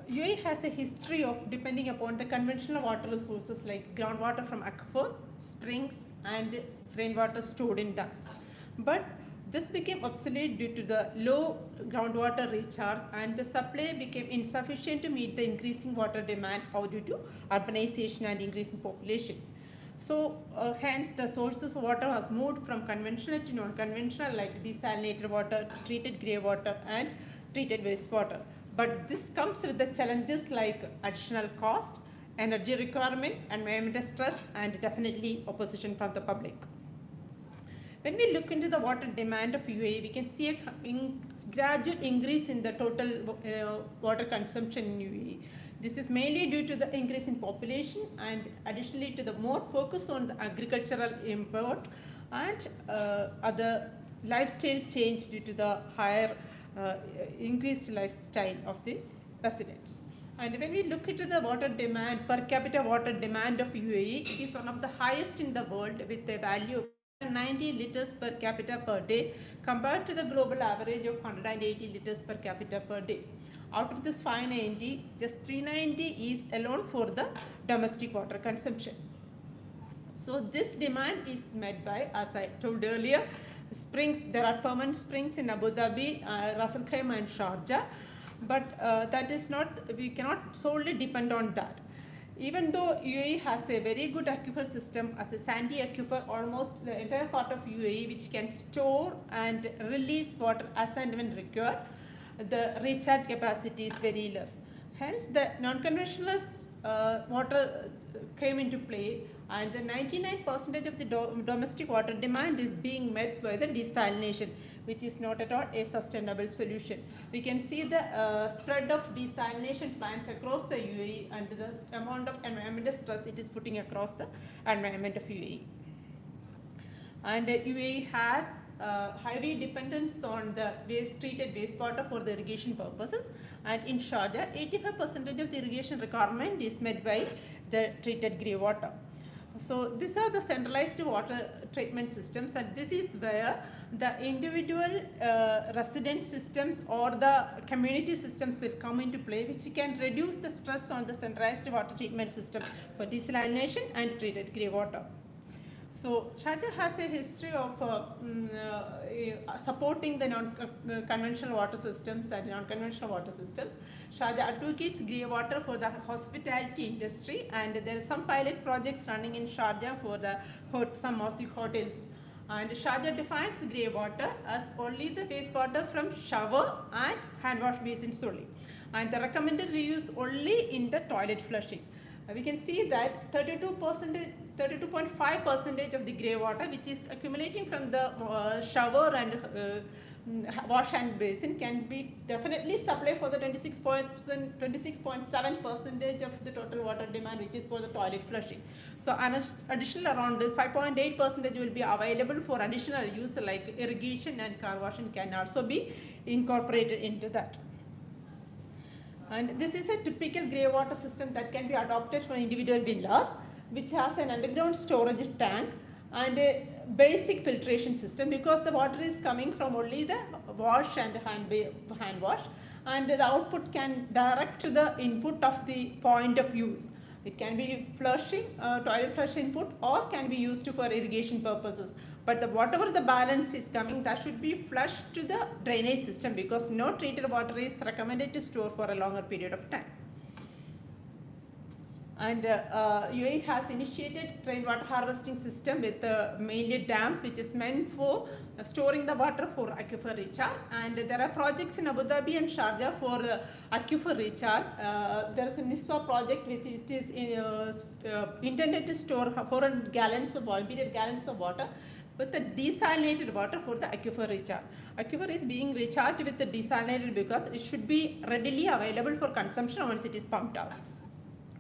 UAE has a history of depending upon the conventional water resources like groundwater from aquifers, springs, and rainwater stored in dams. But this became obsolete due to the low groundwater recharge, and the supply became insufficient to meet the increasing water demand due to urbanization and increasing population. So hence the sources for water has moved from conventional to non-conventional, like desalinated water, treated grey water, and treated wastewater. But this comes with the challenges like additional cost, energy requirement, environmental stress, and definitely opposition from the public. When we look into the water demand of UAE, we can see a gradual increase in the total water consumption in UAE. This is mainly due to the increase in population and additionally to the more focus on the agricultural import and other lifestyle change due to the higher increased lifestyle of the residents. And when we look into the water demand, per capita water demand of UAE, it is one of the highest in the world with a value of 90 liters per capita per day compared to the global average of 180 liters per capita per day. Out of this 590, just 390 is alone for the domestic water consumption. So this demand is met by, as I told earlier, springs. There are permanent springs in Abu Dhabi, Ras Al Khaimah and Sharjah, but that is not, we cannot solely depend on that. Even though UAE has a very good aquifer system as a sandy aquifer, almost the entire part of UAE which can store and release water as and when required, the recharge capacity is very less. Hence the non-conventional water came into play, and the 99% of the domestic water demand is being met by the desalination, which is not at all a sustainable solution. We can see the spread of desalination plants across the UAE and the amount of environmental stress it is putting across the environment of UAE. And UAE has heavy dependence on the treated wastewater for the irrigation purposes, and in Sharjah, 85% of the irrigation requirement is met by the treated grey water. So these are the centralized water treatment systems, and this is where the individual resident systems or the community systems will come into play, which can reduce the stress on the centralized water treatment system for desalination and treated grey water. So Sharjah has a history of supporting the non-conventional water systems and non-conventional water systems. Sharjah advocates grey water for the hospitality industry, and there are some pilot projects running in Sharjah for the some of the hotels. And Sharjah defines grey water as only the wastewater from shower and hand wash basins only, and the recommended reuse only in the toilet flushing. We can see that 32.5% of the grey water, which is accumulating from the shower and wash hand basin, can be definitely supplied for the 26.7% of the total water demand, which is for the toilet flushing. So an additional around 5.8% will be available for additional use like irrigation and car washing can also be incorporated into that. And this is a typical grey water system that can be adopted for individual villas, which has an underground storage tank and a basic filtration system, because the water is coming from only the wash and hand wash, and the output can direct to the input of the point of use. It can be flushing, toilet flush input, or can be used for irrigation purposes. But whatever the balance is coming, that should be flushed to the drainage system, because no treated water is recommended to store for a longer period of time. And UAE has initiated rainwater harvesting system with mainly dams, which is meant for storing the water for aquifer recharge. And there are projects in Abu Dhabi and Sharjah for aquifer recharge. There is a NISWA project which it is intended to store 400 gallons of water with the desalinated water for the aquifer recharge. Aquifer is being recharged with the desalinated because it should be readily available for consumption once it is pumped out.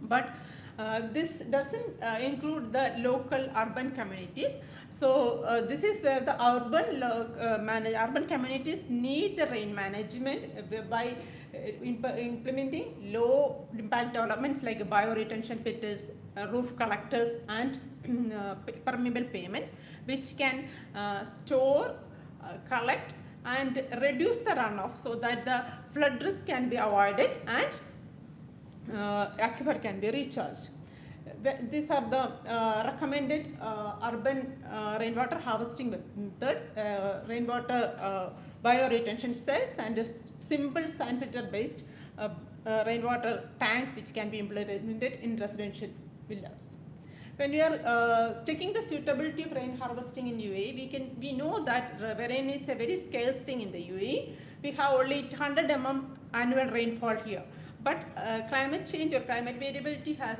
But this doesn't include the local urban communities. So this is where the urban communities need the rain management by implementing low impact developments like bioretention filters, roof collectors, and permeable pavements, which can store, collect, and reduce the runoff so that the flood risk can be avoided and aquifer can be recharged. These are the recommended urban rainwater harvesting methods: rainwater bioretention cells and simple sand filter based rainwater tanks, which can be implemented in residential villas. When we are checking the suitability of rain harvesting in UAE, we know that rain is a very scarce thing in the UAE. We have only 100 mm annual rainfall here. But climate change or climate variability has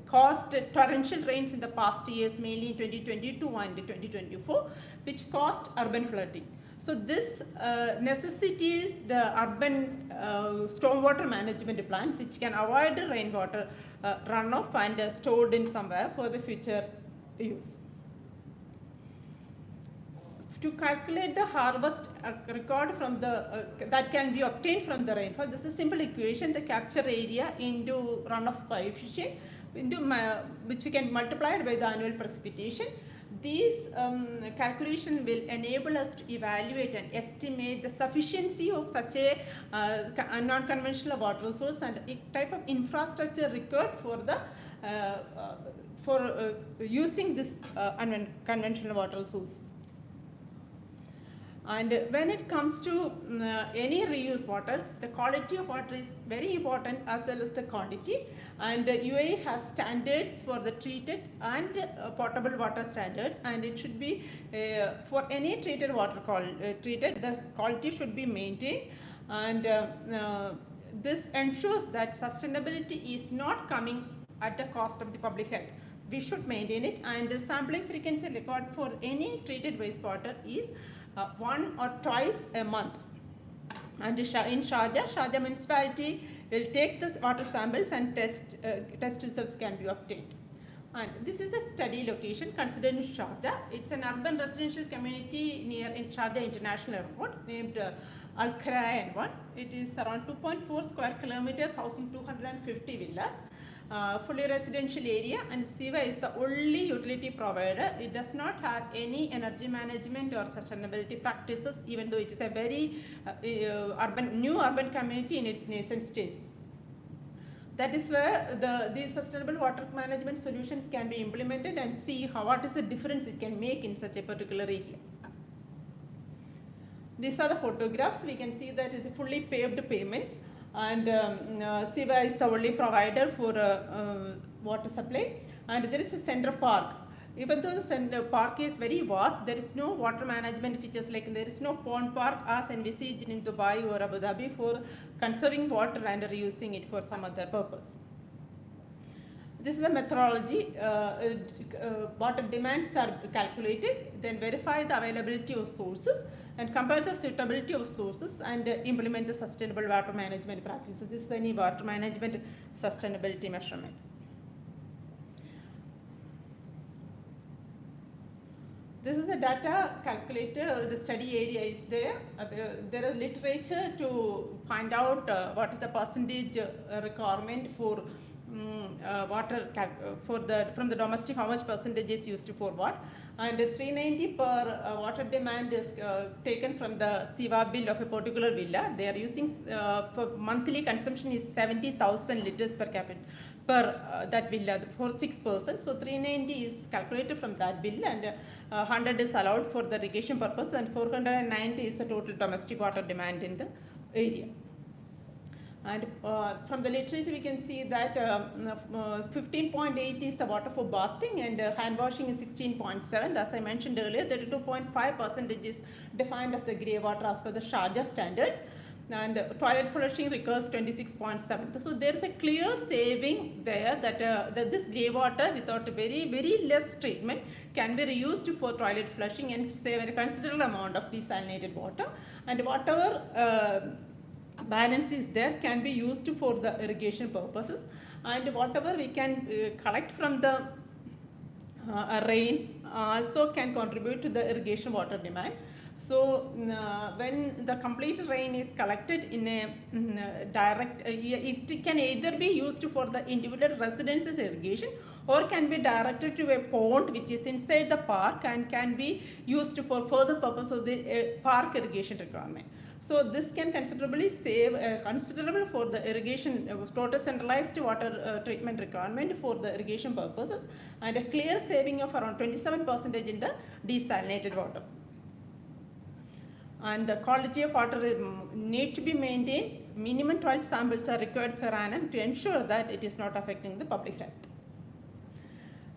caused torrential rains in the past years, mainly in 2022 and 2024, which caused urban flooding. So this necessitates the urban stormwater management plans, which can avoid the rainwater runoff and stored in somewhere for the future use. To calculate the harvest record from the that can be obtained from the rainfall, this is a simple equation: the capture area into runoff coefficient, which we can multiply it by the annual precipitation. These calculation will enable us to evaluate and estimate the sufficiency of such a non-conventional water resource and a type of infrastructure required for using this unconventional water resource. And when it comes to any reuse water, the quality of water is very important as well as the quantity. And UAE has standards for the treated and potable water standards, and it should be for any treated water the quality should be maintained. And this ensures that sustainability is not coming at the cost of the public health. We should maintain it, and the sampling frequency record for any treated wastewater is 1 or twice a month. And in Sharjah municipality will take the water samples and test results can be obtained. And this is a study location considered in Sharjah. It's an urban residential community near in Sharjah International Airport named Al Kharayan 1. It is around 2.4 square kilometers, housing 250 villas. Fully residential area, and SIVA is the only utility provider. It does not have any energy management or sustainability practices, even though it is a very new urban community in its nascent stage. That is where these sustainable water management solutions can be implemented and see what is the difference it can make in such a particular area. These are the photographs. We can see that it's fully paved pavements. And SIVA is the only provider for water supply, and there is a central park. Even though the central park is very vast, there is no water management features, like there is no pond park as envisaged in Dubai or Abu Dhabi for conserving water and reusing it for some other purpose. This is the methodology. Water demands are calculated, then verify the availability of sources, and compare the suitability of sources and implement the sustainable water management practices. This is any water management sustainability measurement. This is the data calculator. The study area is there. There is literature to find out what is the percentage requirement for water from the domestic, how much percentage is used for what, and 390 per water demand is taken from the SIVA bill of a particular villa. They are using for monthly consumption is 70,000 liters per per that bill for 6 persons. So 390 is calculated from that bill, and 100 is allowed for the irrigation purpose, and 490 is the total domestic water demand in the area. And from the literature we can see that 15.8 is the water for bathing, and hand washing is 16.7. As I mentioned earlier, 32.5% is defined as the grey water as per the Sharjah standards, and toilet flushing requires 26.7. So there is a clear saving there that, that this grey water without very less treatment can be reused for toilet flushing and save a considerable amount of desalinated water, and whatever balance is there can be used for the irrigation purposes, and whatever we can collect from the rain also can contribute to the irrigation water demand. So when the complete rain is collected in a direct, it can either be used for the individual residences irrigation or can be directed to a pond which is inside the park and can be used for further purpose of the park irrigation requirement. So this can considerably save considerable for the irrigation, total centralized water treatment requirement for the irrigation purposes, and a clear saving of around 27% in the desalinated water. And the quality of water need to be maintained. Minimum 12 samples are required per annum to ensure that it is not affecting the public health.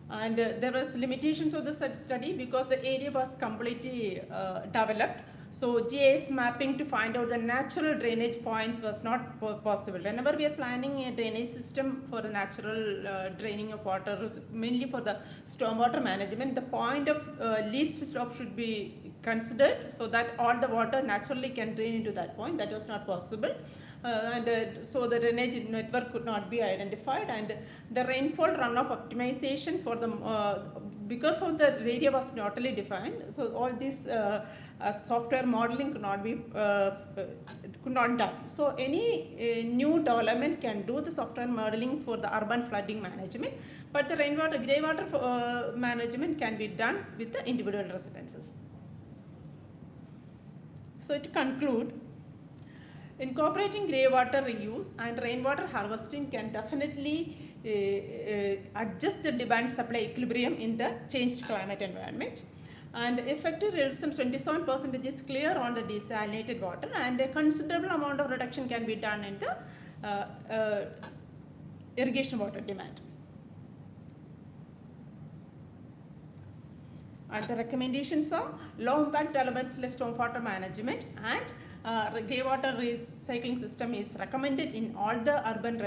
And there was limitations of the study because the area was completely developed. So GIS mapping to find out the natural drainage points was not possible. Whenever we are planning a drainage system for the natural draining of water, mainly for the stormwater management, the point of least stop should be considered so that all the water naturally can drain into that point. That was not possible. So the drainage network could not be identified, and the rainfall runoff optimization for the because of the area was not really defined, so all this software modeling could not be done. So any new development can do the software modeling for the urban flooding management, but the rainwater, grey water management can be done with the individual residences. So to conclude, incorporating grey water reuse and rainwater harvesting can definitely adjust the demand supply equilibrium in the changed climate environment. And effective reduction 27% is clear on the desalinated water, and a considerable amount of reduction can be done in the irrigation water demand. And the recommendations are low impact elements like stormwater management, and grey water recycling system is recommended in all the urban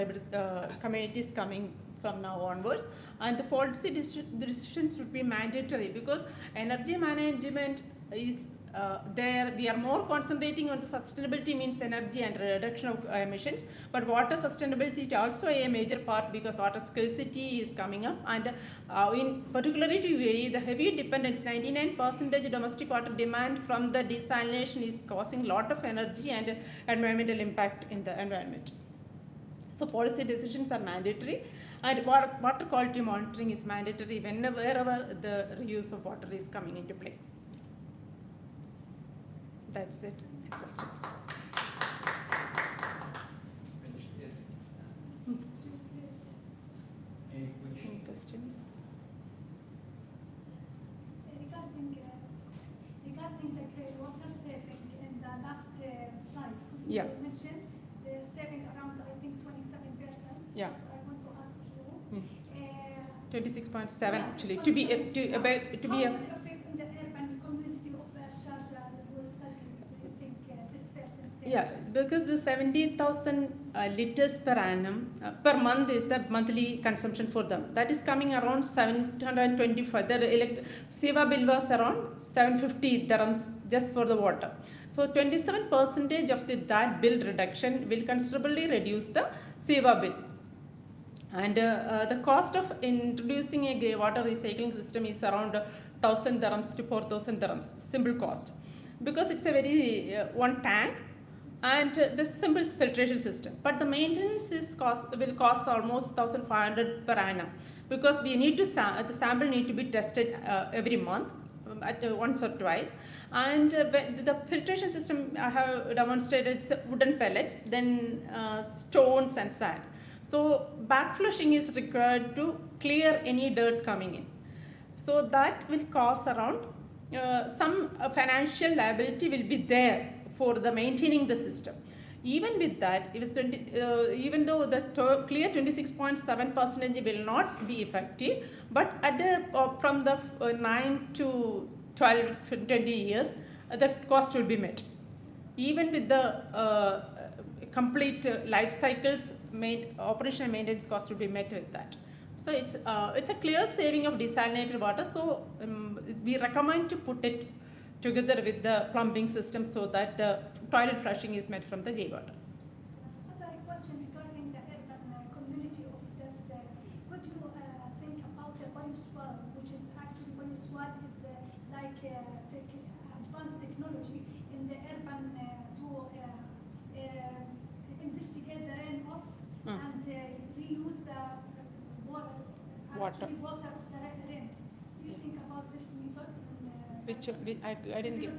communities coming from now onwards, and the policy decisions should be mandatory because energy management is there. We are more concentrating on the sustainability means energy and reduction of emissions, but water sustainability is also a major part because water scarcity is coming up, and in particularly to UAE, the heavy dependence, 99% domestic water demand from the desalination is causing lot of energy and environmental impact in the environment. So policy decisions are mandatory, and water quality monitoring is mandatory wherever the reuse of water is coming into play. That's it. Any questions? Any questions? Regarding the grey water saving in the last slides, could Yeah. you mention the saving around, I think, 27%? Yeah. Just I want to ask you. 26.7 Yeah, actually to be how will it affect in the urban community of Sharjah that was studied? Do you think this percentage? Yeah, because the 70,000 liters per annum per month is the monthly consumption for them. That is coming around 725. The Seva bill was around 750 dirhams just for the water. So 27% of that bill reduction will considerably reduce the Seva bill. And the cost of introducing a grey water recycling system is around 1,000 dirhams to 4,000 dirhams, simple cost, because it's a very one tank and the simple filtration system. But the maintenance will cost almost 1,500 per annum, because we need to the sample need to be tested every month. Once or twice, and the filtration system I have demonstrated wooden pellets, then stones and sand. So backflushing is required to clear any dirt coming in. So that will cause around some financial liability will be there for the maintaining the system. Even with that, if it's even though the clear 26.7% will not be effective, but at the from the 9 to 12, 20 years, the cost will be met. Even with the complete life cycles, operational maintenance cost will be met with that. So it's a clear saving of desalinated water. So we recommend to put it together with the plumbing system so that the toilet flushing is met from the greywater. Another question regarding the urban community of this. Could you think about the bioswale, which is actually bioswale is like advanced technology in the urban to investigate the runoff and reuse the water of the rain. Do you think about this method? I didn't get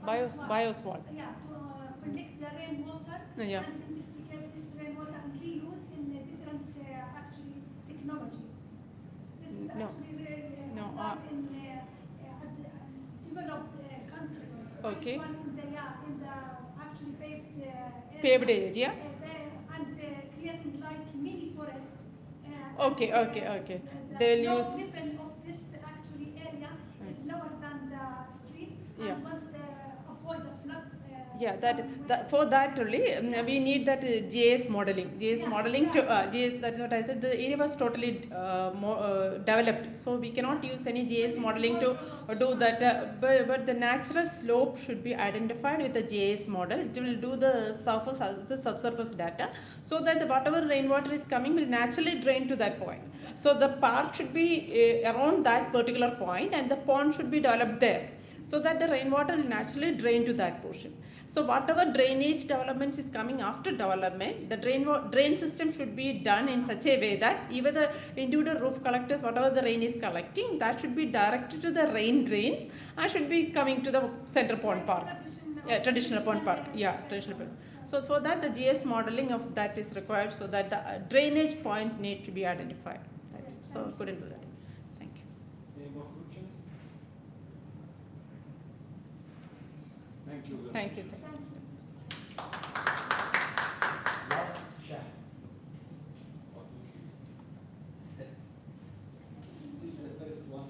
bioswale. Yeah, to collect the rainwater and investigate this rainwater and reuse in different actually technology. This is actually in developed country. Okay. This one in the actually paved area. And creating like mini forest. Okay. They'll use level of this actually area is lower than the street. And once they avoid the flood. For that only we need that GIS modeling. GIS, that's what I said. The area was totally developed, so we cannot use any GIS modeling to do that. But the natural slope should be identified with the GIS model. It will do the surface, the subsurface data, so that the whatever rainwater is coming will naturally drain to that point. So the park should be around that particular point, and the pond should be developed there, so that the rainwater will naturally drain to that portion. So whatever drainage developments is coming after development, the drain system should be done in such a way that even the individual roof collectors, whatever the rain is collecting, that should be directed to the rain drains and should be coming to the center pond park. Traditional pond park. Traditional pond. So for that, the GS modeling of that is required, so that the drainage point need to be identified. So couldn't do that. Thank you. Any more questions? Thank you. Thank you. Last chat. This is the first one.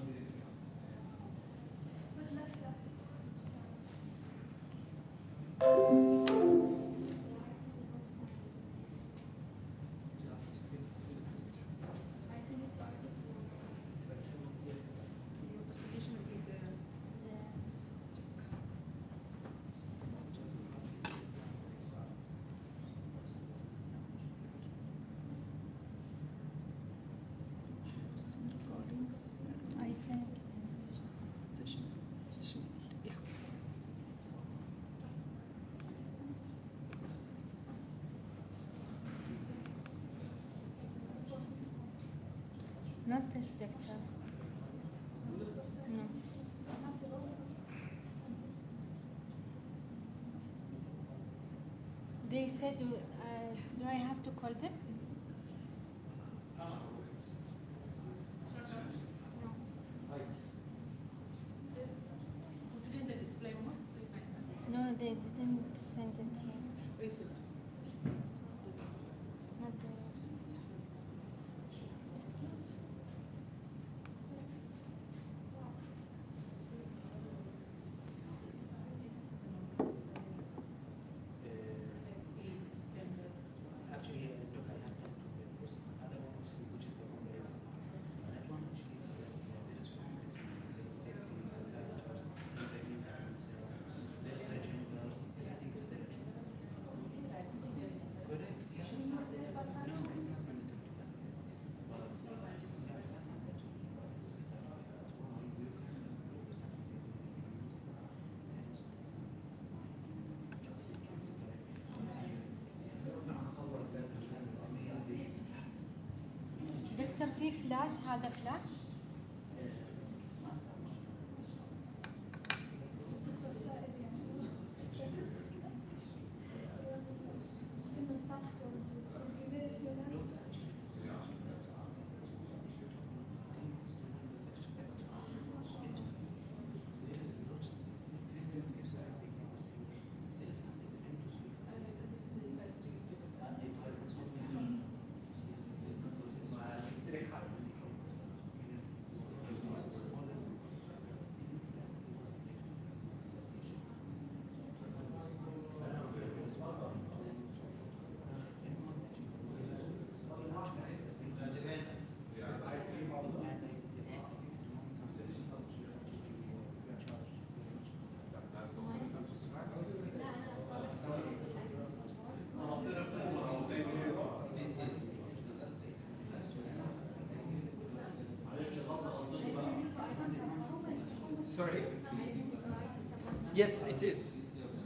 Not this lecture. No. They said, do I have to call them? No, they didn't send it here. Not there. Actually, look, I have done two papers. Other one also, which is the comprehensive one. That one actually it's there is complex, there is safety, factors, implementers, there is the genders, everything is there. Correct? Yes. No, it's not mandatory to have it. But yeah, it's not mandatory. دكتور في فلاش هذا فلاش Human factors, population Sorry? Yes, it is.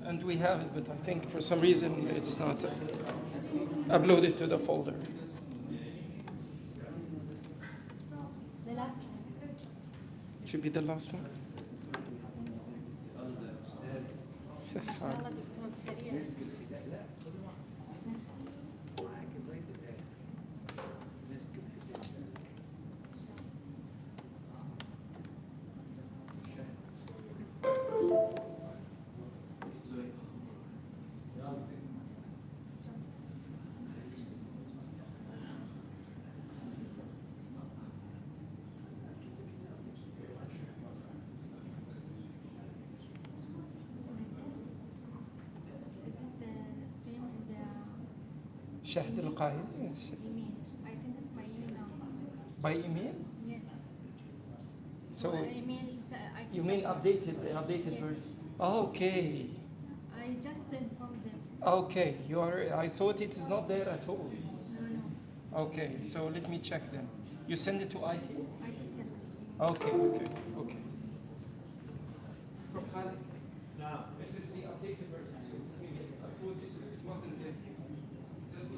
And we have it, but I think for some reason it's not uploaded to the folder. The last one. Should be the last one. ما شاء الله دكتور سريع. شهد القائل. Email. I sent it by email now. By email? Yes. So Emails, I you mean updated Yes. version? Okay. I just informed them. Okay. You are. I thought it is not there at all. No, no. Okay. So let me check then. You send it to IT? I just sent it. Okay. Okay. Okay. Now, This is the updated version. So I thought it wasn't there. Just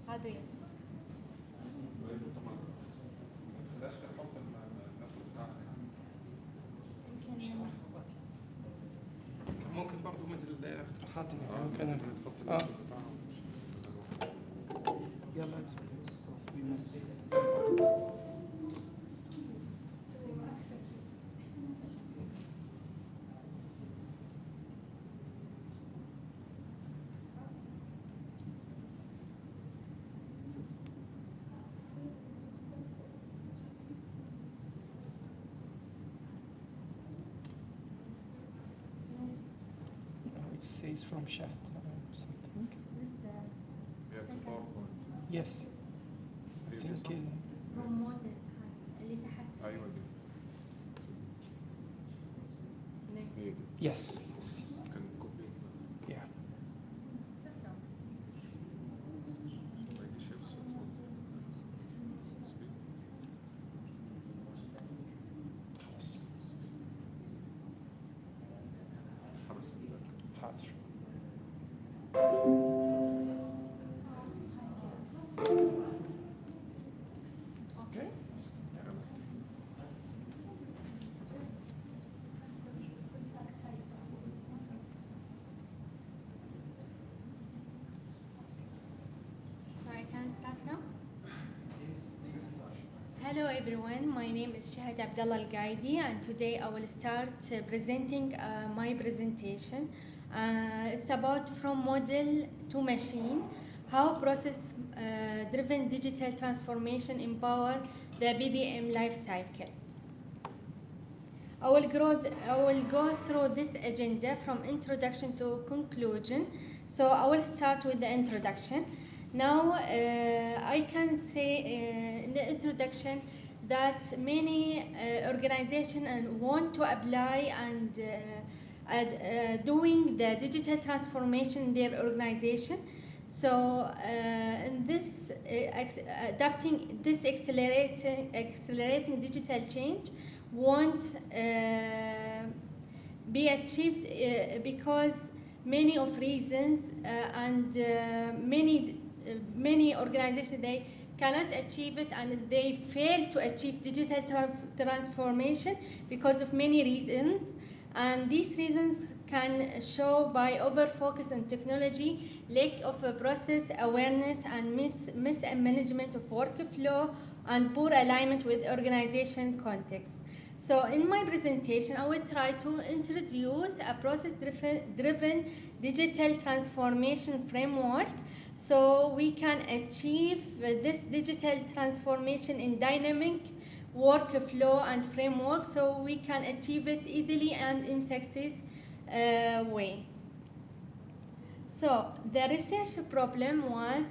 هذا ممكن برضه من الاقتراحات اللي ممكن يلا it says from chat something. Yes. I think from model اللي تحت. ايوه دي yes. كان كوبي Yeah. ما يجيش يفصل خلاص. حرس حاضر. Okay. So I can start now. Hello everyone, my name is Shahad Abdallah Al-Gaidi and today I will start presenting my presentation. It's about from model to machine, how process-driven digital transformation empower the BBM life cycle. I will go through this agenda from introduction to conclusion. So I will start with the introduction. Now I can say in the introduction that many organizations want to apply and doing the digital transformation in their organization. So in this adapting this accelerating digital change won't be achieved because many of reasons and many organizations they cannot achieve it and they fail to achieve digital transformation because of many reasons, and these reasons can show by over focus on technology, lack of process awareness and mismanagement of workflow and poor alignment with organization context. So in my presentation, I will try to introduce a process-driven digital transformation framework so we can achieve this digital transformation in dynamic workflow and framework so we can achieve it easily and in success way. So the research problem was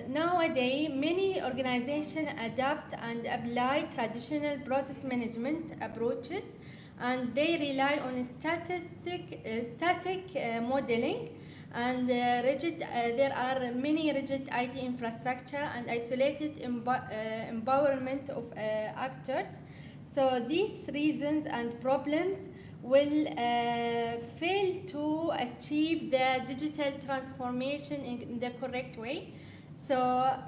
nowadays many organizations adapt and apply traditional process management approaches and they rely on static modeling and there are many rigid IT infrastructure and isolated empowerment of actors. So these reasons and problems will fail to achieve the digital transformation in the correct way. So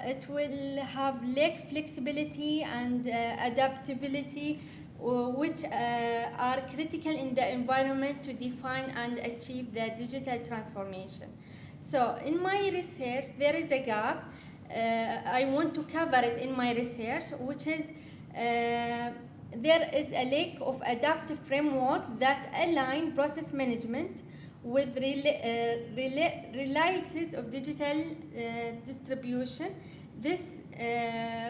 it will have lack flexibility and adaptability which are critical in the environment to define and achieve the digital transformation. So in my research, there is a gap. I want to cover it in my research, which is there is a lack of adaptive framework that align process management with realities of digital distribution. This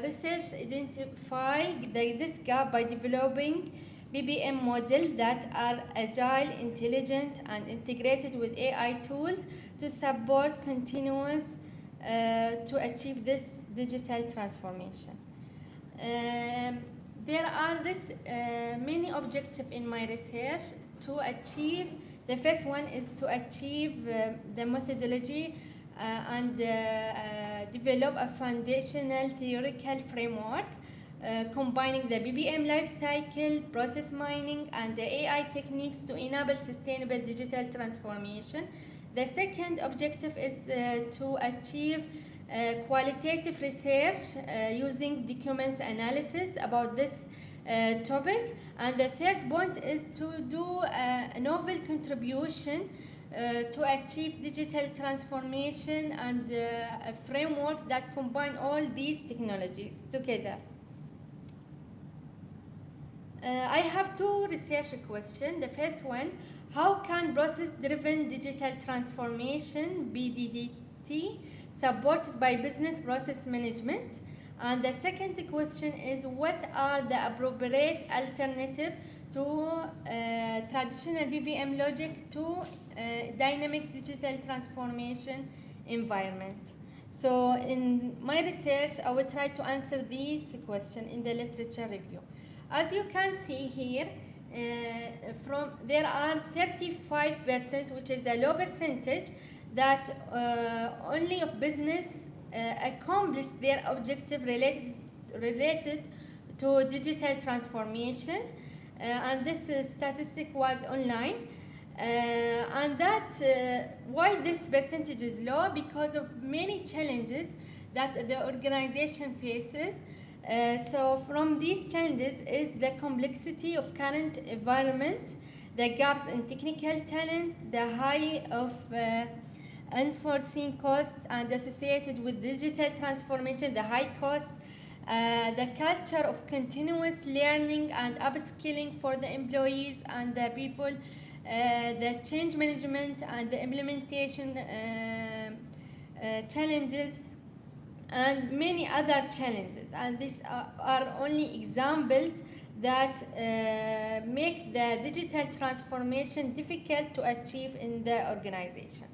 research identified this gap by developing BBM models that are agile, intelligent, and integrated with AI tools to support continuous to achieve this digital transformation. There are many objectives in my research to achieve. The first one is to achieve the methodology and develop a foundational theoretical framework combining the BBM lifecycle, process mining, and the AI techniques to enable sustainable digital transformation. The second objective is to achieve qualitative research using documents analysis about this topic. And the third point is to do a novel contribution to achieve digital transformation and a framework that combine all these technologies together. I have two research questions. The first one, how can process-driven digital transformation, BDDT, supported by business process management? And the second question is, what are the appropriate alternative to traditional BPM logic to dynamic digital transformation environment? So in my research, I will try to answer these questions in the literature review. As you can see here, there are 35%, which is a low percentage, that only of business accomplish their objective related to digital transformation, and this statistic was online. And that why this percentage is low, because of many challenges that the organization faces. So from these challenges is the complexity of current environment, the gaps in technical talent, the high of unforeseen costs and associated with digital transformation, the high cost, the culture of continuous learning and upskilling for the employees and the people, the change management and the implementation challenges, and many other challenges. And these are only examples that make the digital transformation difficult to achieve in the organization.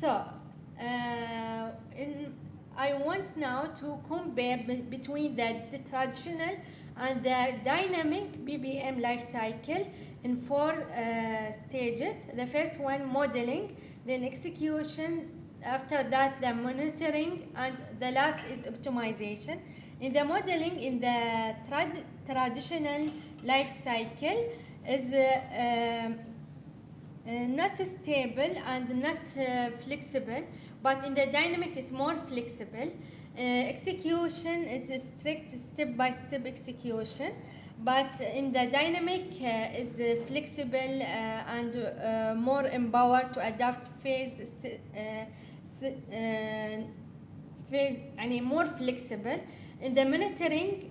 So, I want now to compare between the traditional and the dynamic BPM life cycle in 4 stages. The first one, modeling, then execution, after that the monitoring, and the last is optimization. In the modeling, in the traditional life cycle is not stable and not flexible, but in the dynamic is more flexible. Execution, it's a strict step-by-step execution, but in the dynamic is flexible and more empowered to adapt phase, more flexible. In the monitoring,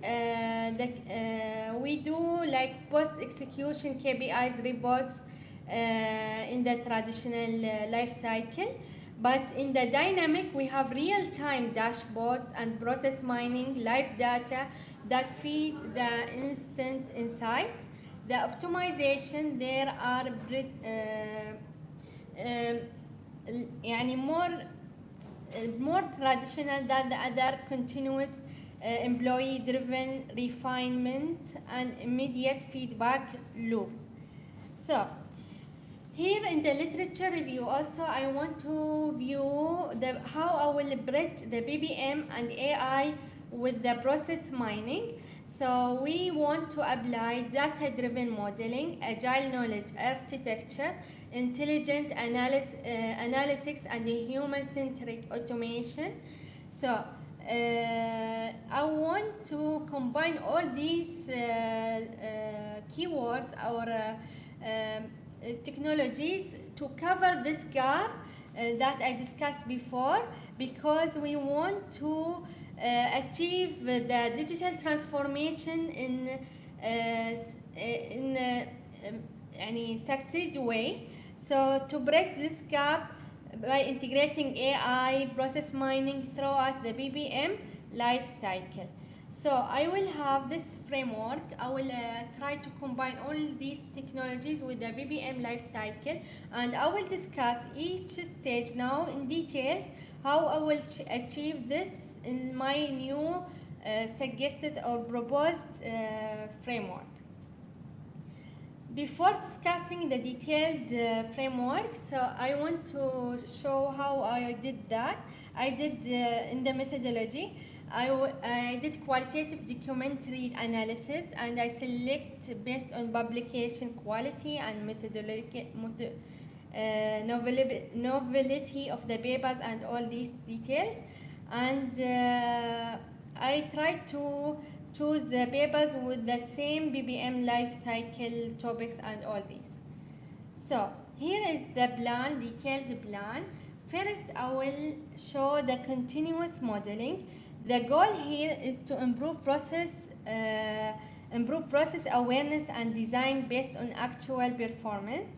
we do like post-execution KPIs reports in the traditional life cycle. But in the dynamic, we have real-time dashboards and process mining, live data that feed the instant insights. The optimization, there are more traditional than the other, continuous employee-driven refinement and immediate feedback loops. So, here in the literature review also, I want to view how I will bridge the BPM and AI with the process mining. So we want to apply data-driven modeling, agile knowledge architecture, intelligent analytics, and human-centric automation. So I want to combine all these keywords or technologies to cover this gap that I discussed before, because we want to achieve the digital transformation in any succeed way. So to break this gap by integrating AI process mining throughout the BPM life cycle. So I will have this framework. I will try to combine all these technologies with the BPM life cycle, and I will discuss each stage now in details, how I will achieve this in my new suggested or proposed framework. Before discussing the detailed framework, so I want to show how I did that. I did in the methodology, I did qualitative documentary analysis, and I select based on publication quality and novelty of the papers and all these details. And I tried to choose the papers with the same BBM life cycle topics and all these. So here is the plan, detailed plan. First, I will show the continuous modeling. The goal here is to improve process awareness and design based on actual performance.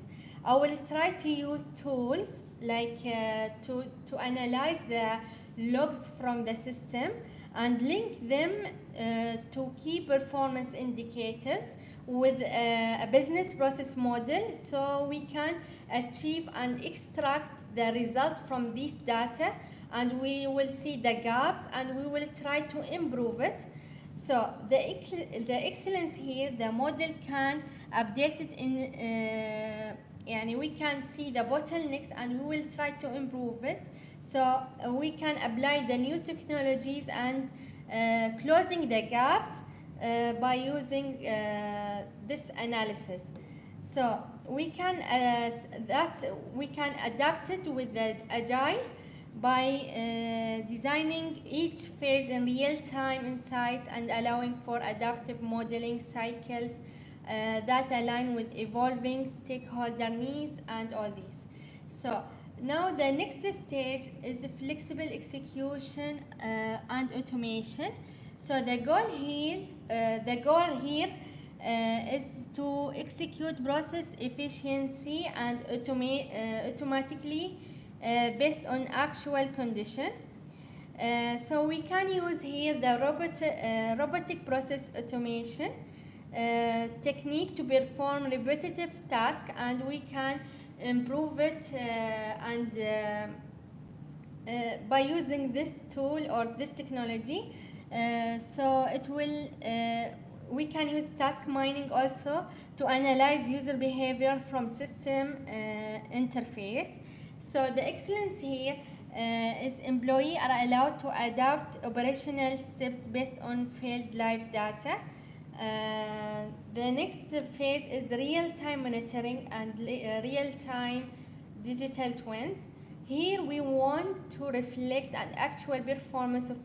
I will try to use tools like to analyze the logs from the system and link them to key performance indicators with a business process model, so we can achieve and extract the result from this data, and we will see the gaps and we will try to improve it. So the excellence here, the model can update it in we can see the bottlenecks and we will try to improve it. So we can apply the new technologies and closing the gaps by using this analysis. So we can adapt it with the agile by designing each phase in real-time insights and allowing for adaptive modeling cycles that align with evolving stakeholder needs and all these. So now the next stage is flexible execution and automation. So the goal here is to execute process efficiency and automatically based on actual condition. So we can use here the robotic process automation technique to perform repetitive tasks, and we can improve it by using this tool or this technology. So it will we can use task mining also to analyze user behavior from system interface. So the excellence here is employees are allowed to adapt operational steps based on field live data. The next phase is the real-time monitoring and real-time digital twins. Here we want to reflect an actual performance of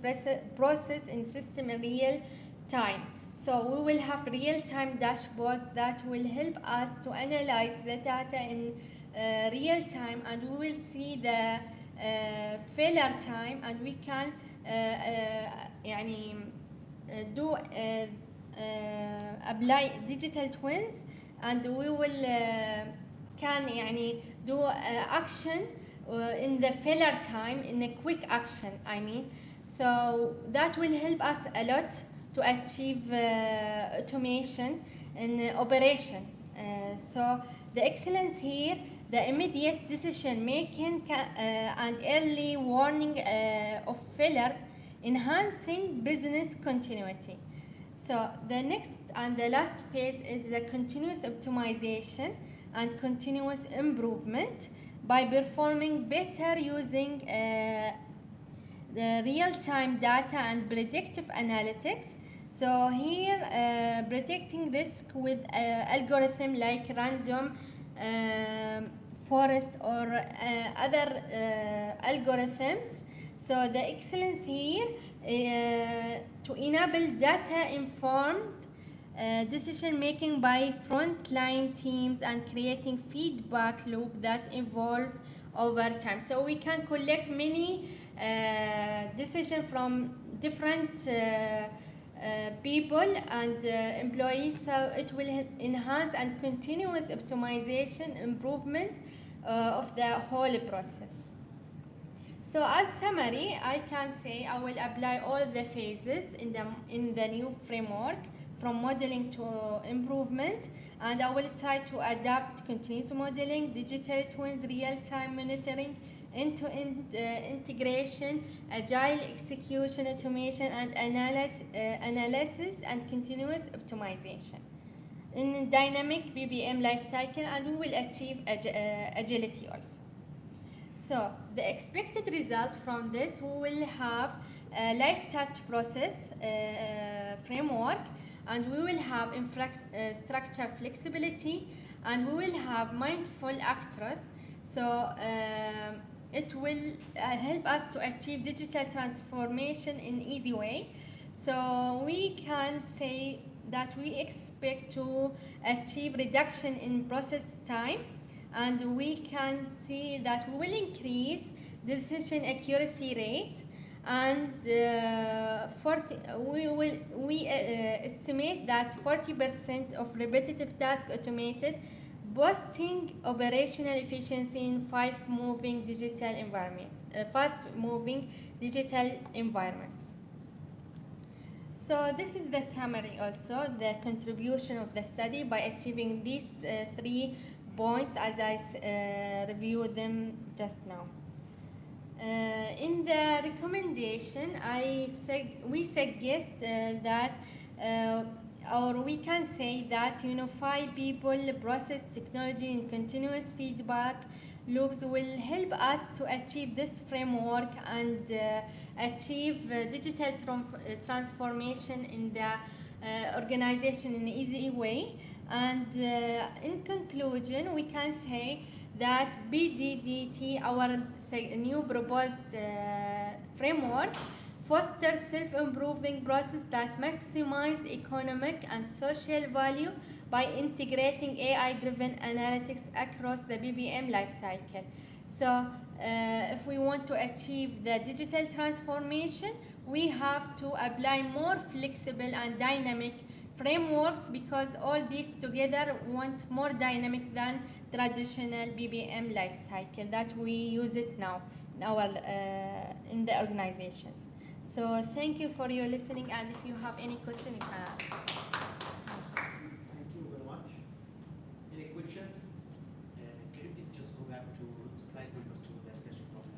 process in system in real time. So we will have real-time dashboards that will help us to analyze the data in real time, and we will see the failure time, and we can apply digital twins, and we will can do action in the failure time, in a quick action so that will help us a lot to achieve automation in operation. So the excellence here, the immediate decision making and early warning of failure, enhancing business continuity. So the next and the last phase is the continuous optimization and continuous improvement by performing better using the real-time data and predictive analytics. So here predicting risk with algorithm like random forest or other algorithms. So the excellence here to enable data-informed decision making by frontline teams and creating feedback loop that evolve over time. So we can collect many decisions from different people and employees, so it will enhance and continuous optimization improvement of the whole process. So as summary, I can say I will apply all the phases in the new framework, from modeling to improvement, and I will try to adapt continuous modeling, digital twins, real-time monitoring, end-to-end integration, agile execution, automation, and analysis and continuous optimization in dynamic BBM lifecycle, and we will achieve agility also. So the expected result from this, we will have a light touch process framework, and we will have structure flexibility, and we will have mindful actors. So it will help us to achieve digital transformation in easy way. So we can say that we expect to achieve reduction in process time, and we can see that we will increase decision accuracy rate, and we estimate that 40% of repetitive tasks automated, boosting operational efficiency in fast-moving digital environments. So this is the summary also, the contribution of the study by achieving these 3 points as I reviewed them just now. In the recommendation, we suggest that, or we can say that unify people, process, technology, and continuous feedback loops will help us to achieve this framework and achieve digital transformation in the organization in an easy way. And in conclusion, we can say that BDDT, our new proposed framework, fosters self-improving process that maximize economic and social value by integrating AI-driven analytics across the BBM lifecycle. So if we want to achieve the digital transformation, we have to apply more flexible and dynamic frameworks, because all these together want more dynamic than traditional BBM lifecycle that we use it now in our in the organizations. So thank you for your listening, and if you have any question, you can ask. Thank you very much. Any questions? Can you please just go back to slide number 2, the research problem?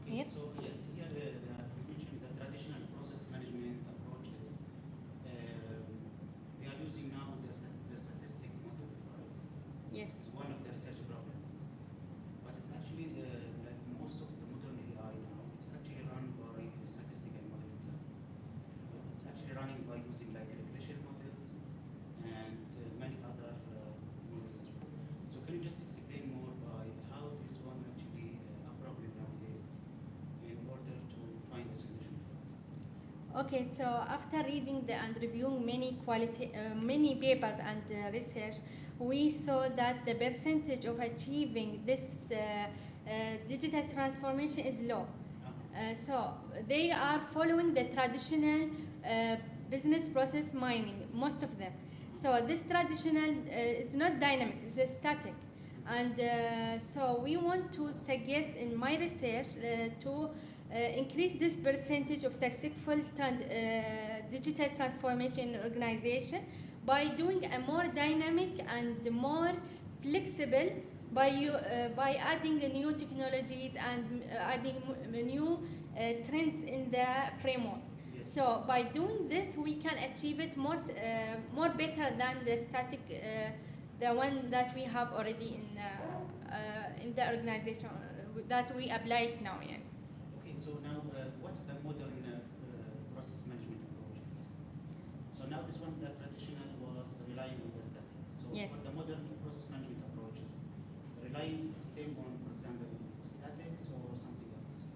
Okay, Yes. so yes, here you mentioned the traditional process management approaches. They are using now the statistic model, right? Yes. It's one of the research problem. But it's actually like most of the modern AI now, it's actually run by a statistical model itself. It's actually running by using like regression models and many other models as well. So can you just explain more by how this one actually a problem nowadays in order to find a solution for that? Okay, so after reading and reviewing many papers and research, we saw that the percentage of achieving this digital transformation is low. So they are following the traditional business process mining, most of them. So this traditional is not dynamic, it's static. And so we want to suggest in my research to increase this percentage of successful digital transformation in organization by doing a more dynamic and more flexible, by adding new technologies and adding new trends in the framework. So by doing this, we can achieve it more better than the static, the one that we have already in the organization that we apply it now. Yeah. Okay, so now what's the modern process management approaches? So now this one, the traditional was relying on the statics. So Yes. for the modern process management approaches, relying same on, for example, statics or something else?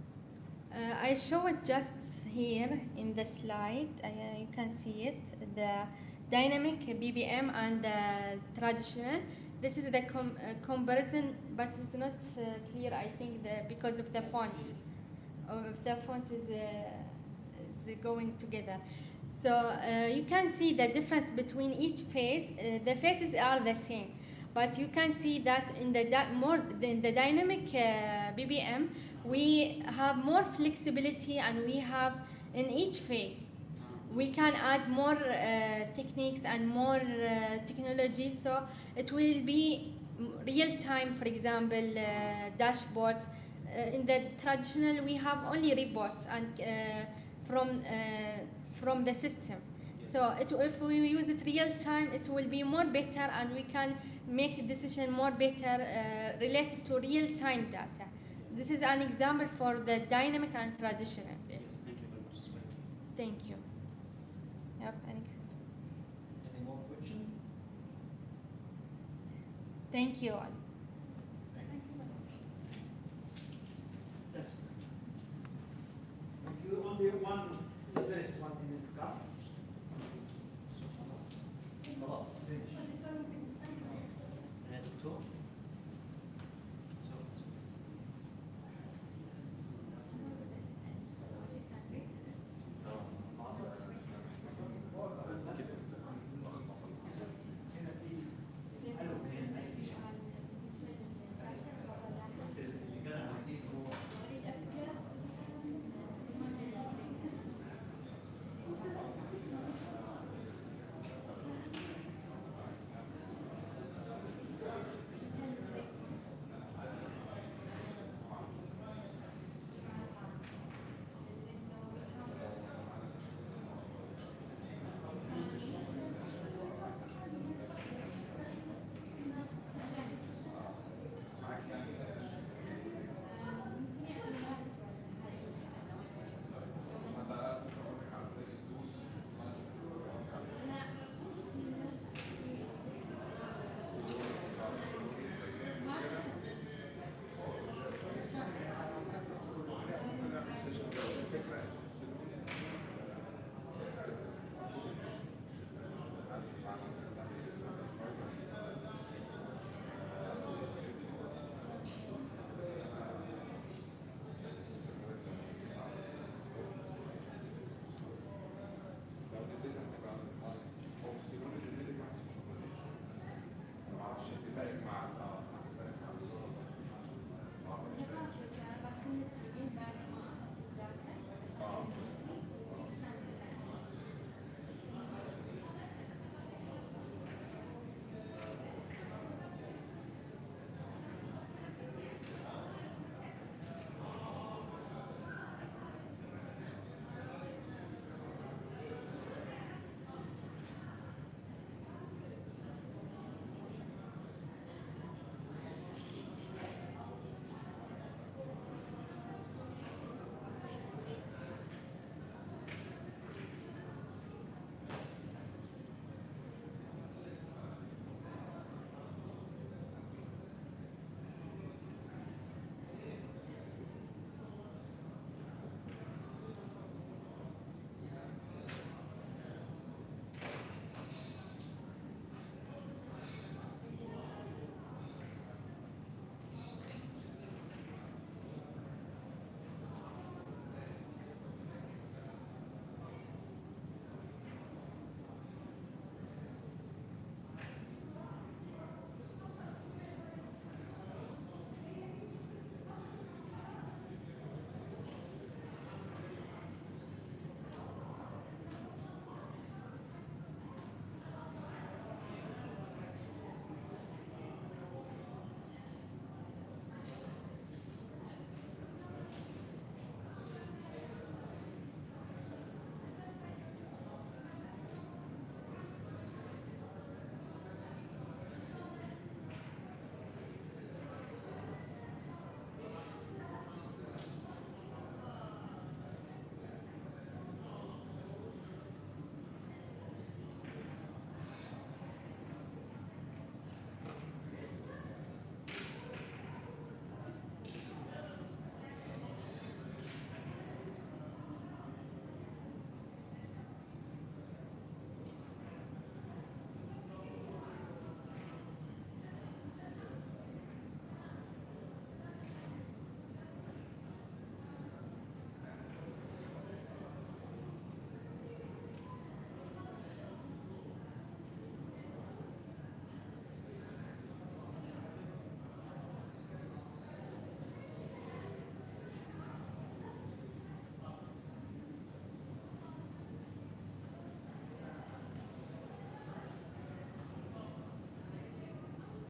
I show it just here in the slide. You can see it, the dynamic BBM and the traditional. This is the comparison, but it's not clear, I think, because of the font. The font is going together. So you can see the difference between each phase. The phases are the same, but you can see that in the dynamic BBM, we have more flexibility, and we have in each phase we can add more techniques and more technology. So it will be real time, for example, dashboards. In the traditional, we have only reports and from the system. So if we use it real time, it will be more better, and we can make a decision more better related to real time data. This is an example for the dynamic and traditional. Yes, thank you very much. Thank you. Yep, any question? Any more questions? Thank you all. That's thank you. Only one, the first one minute come. خلاص.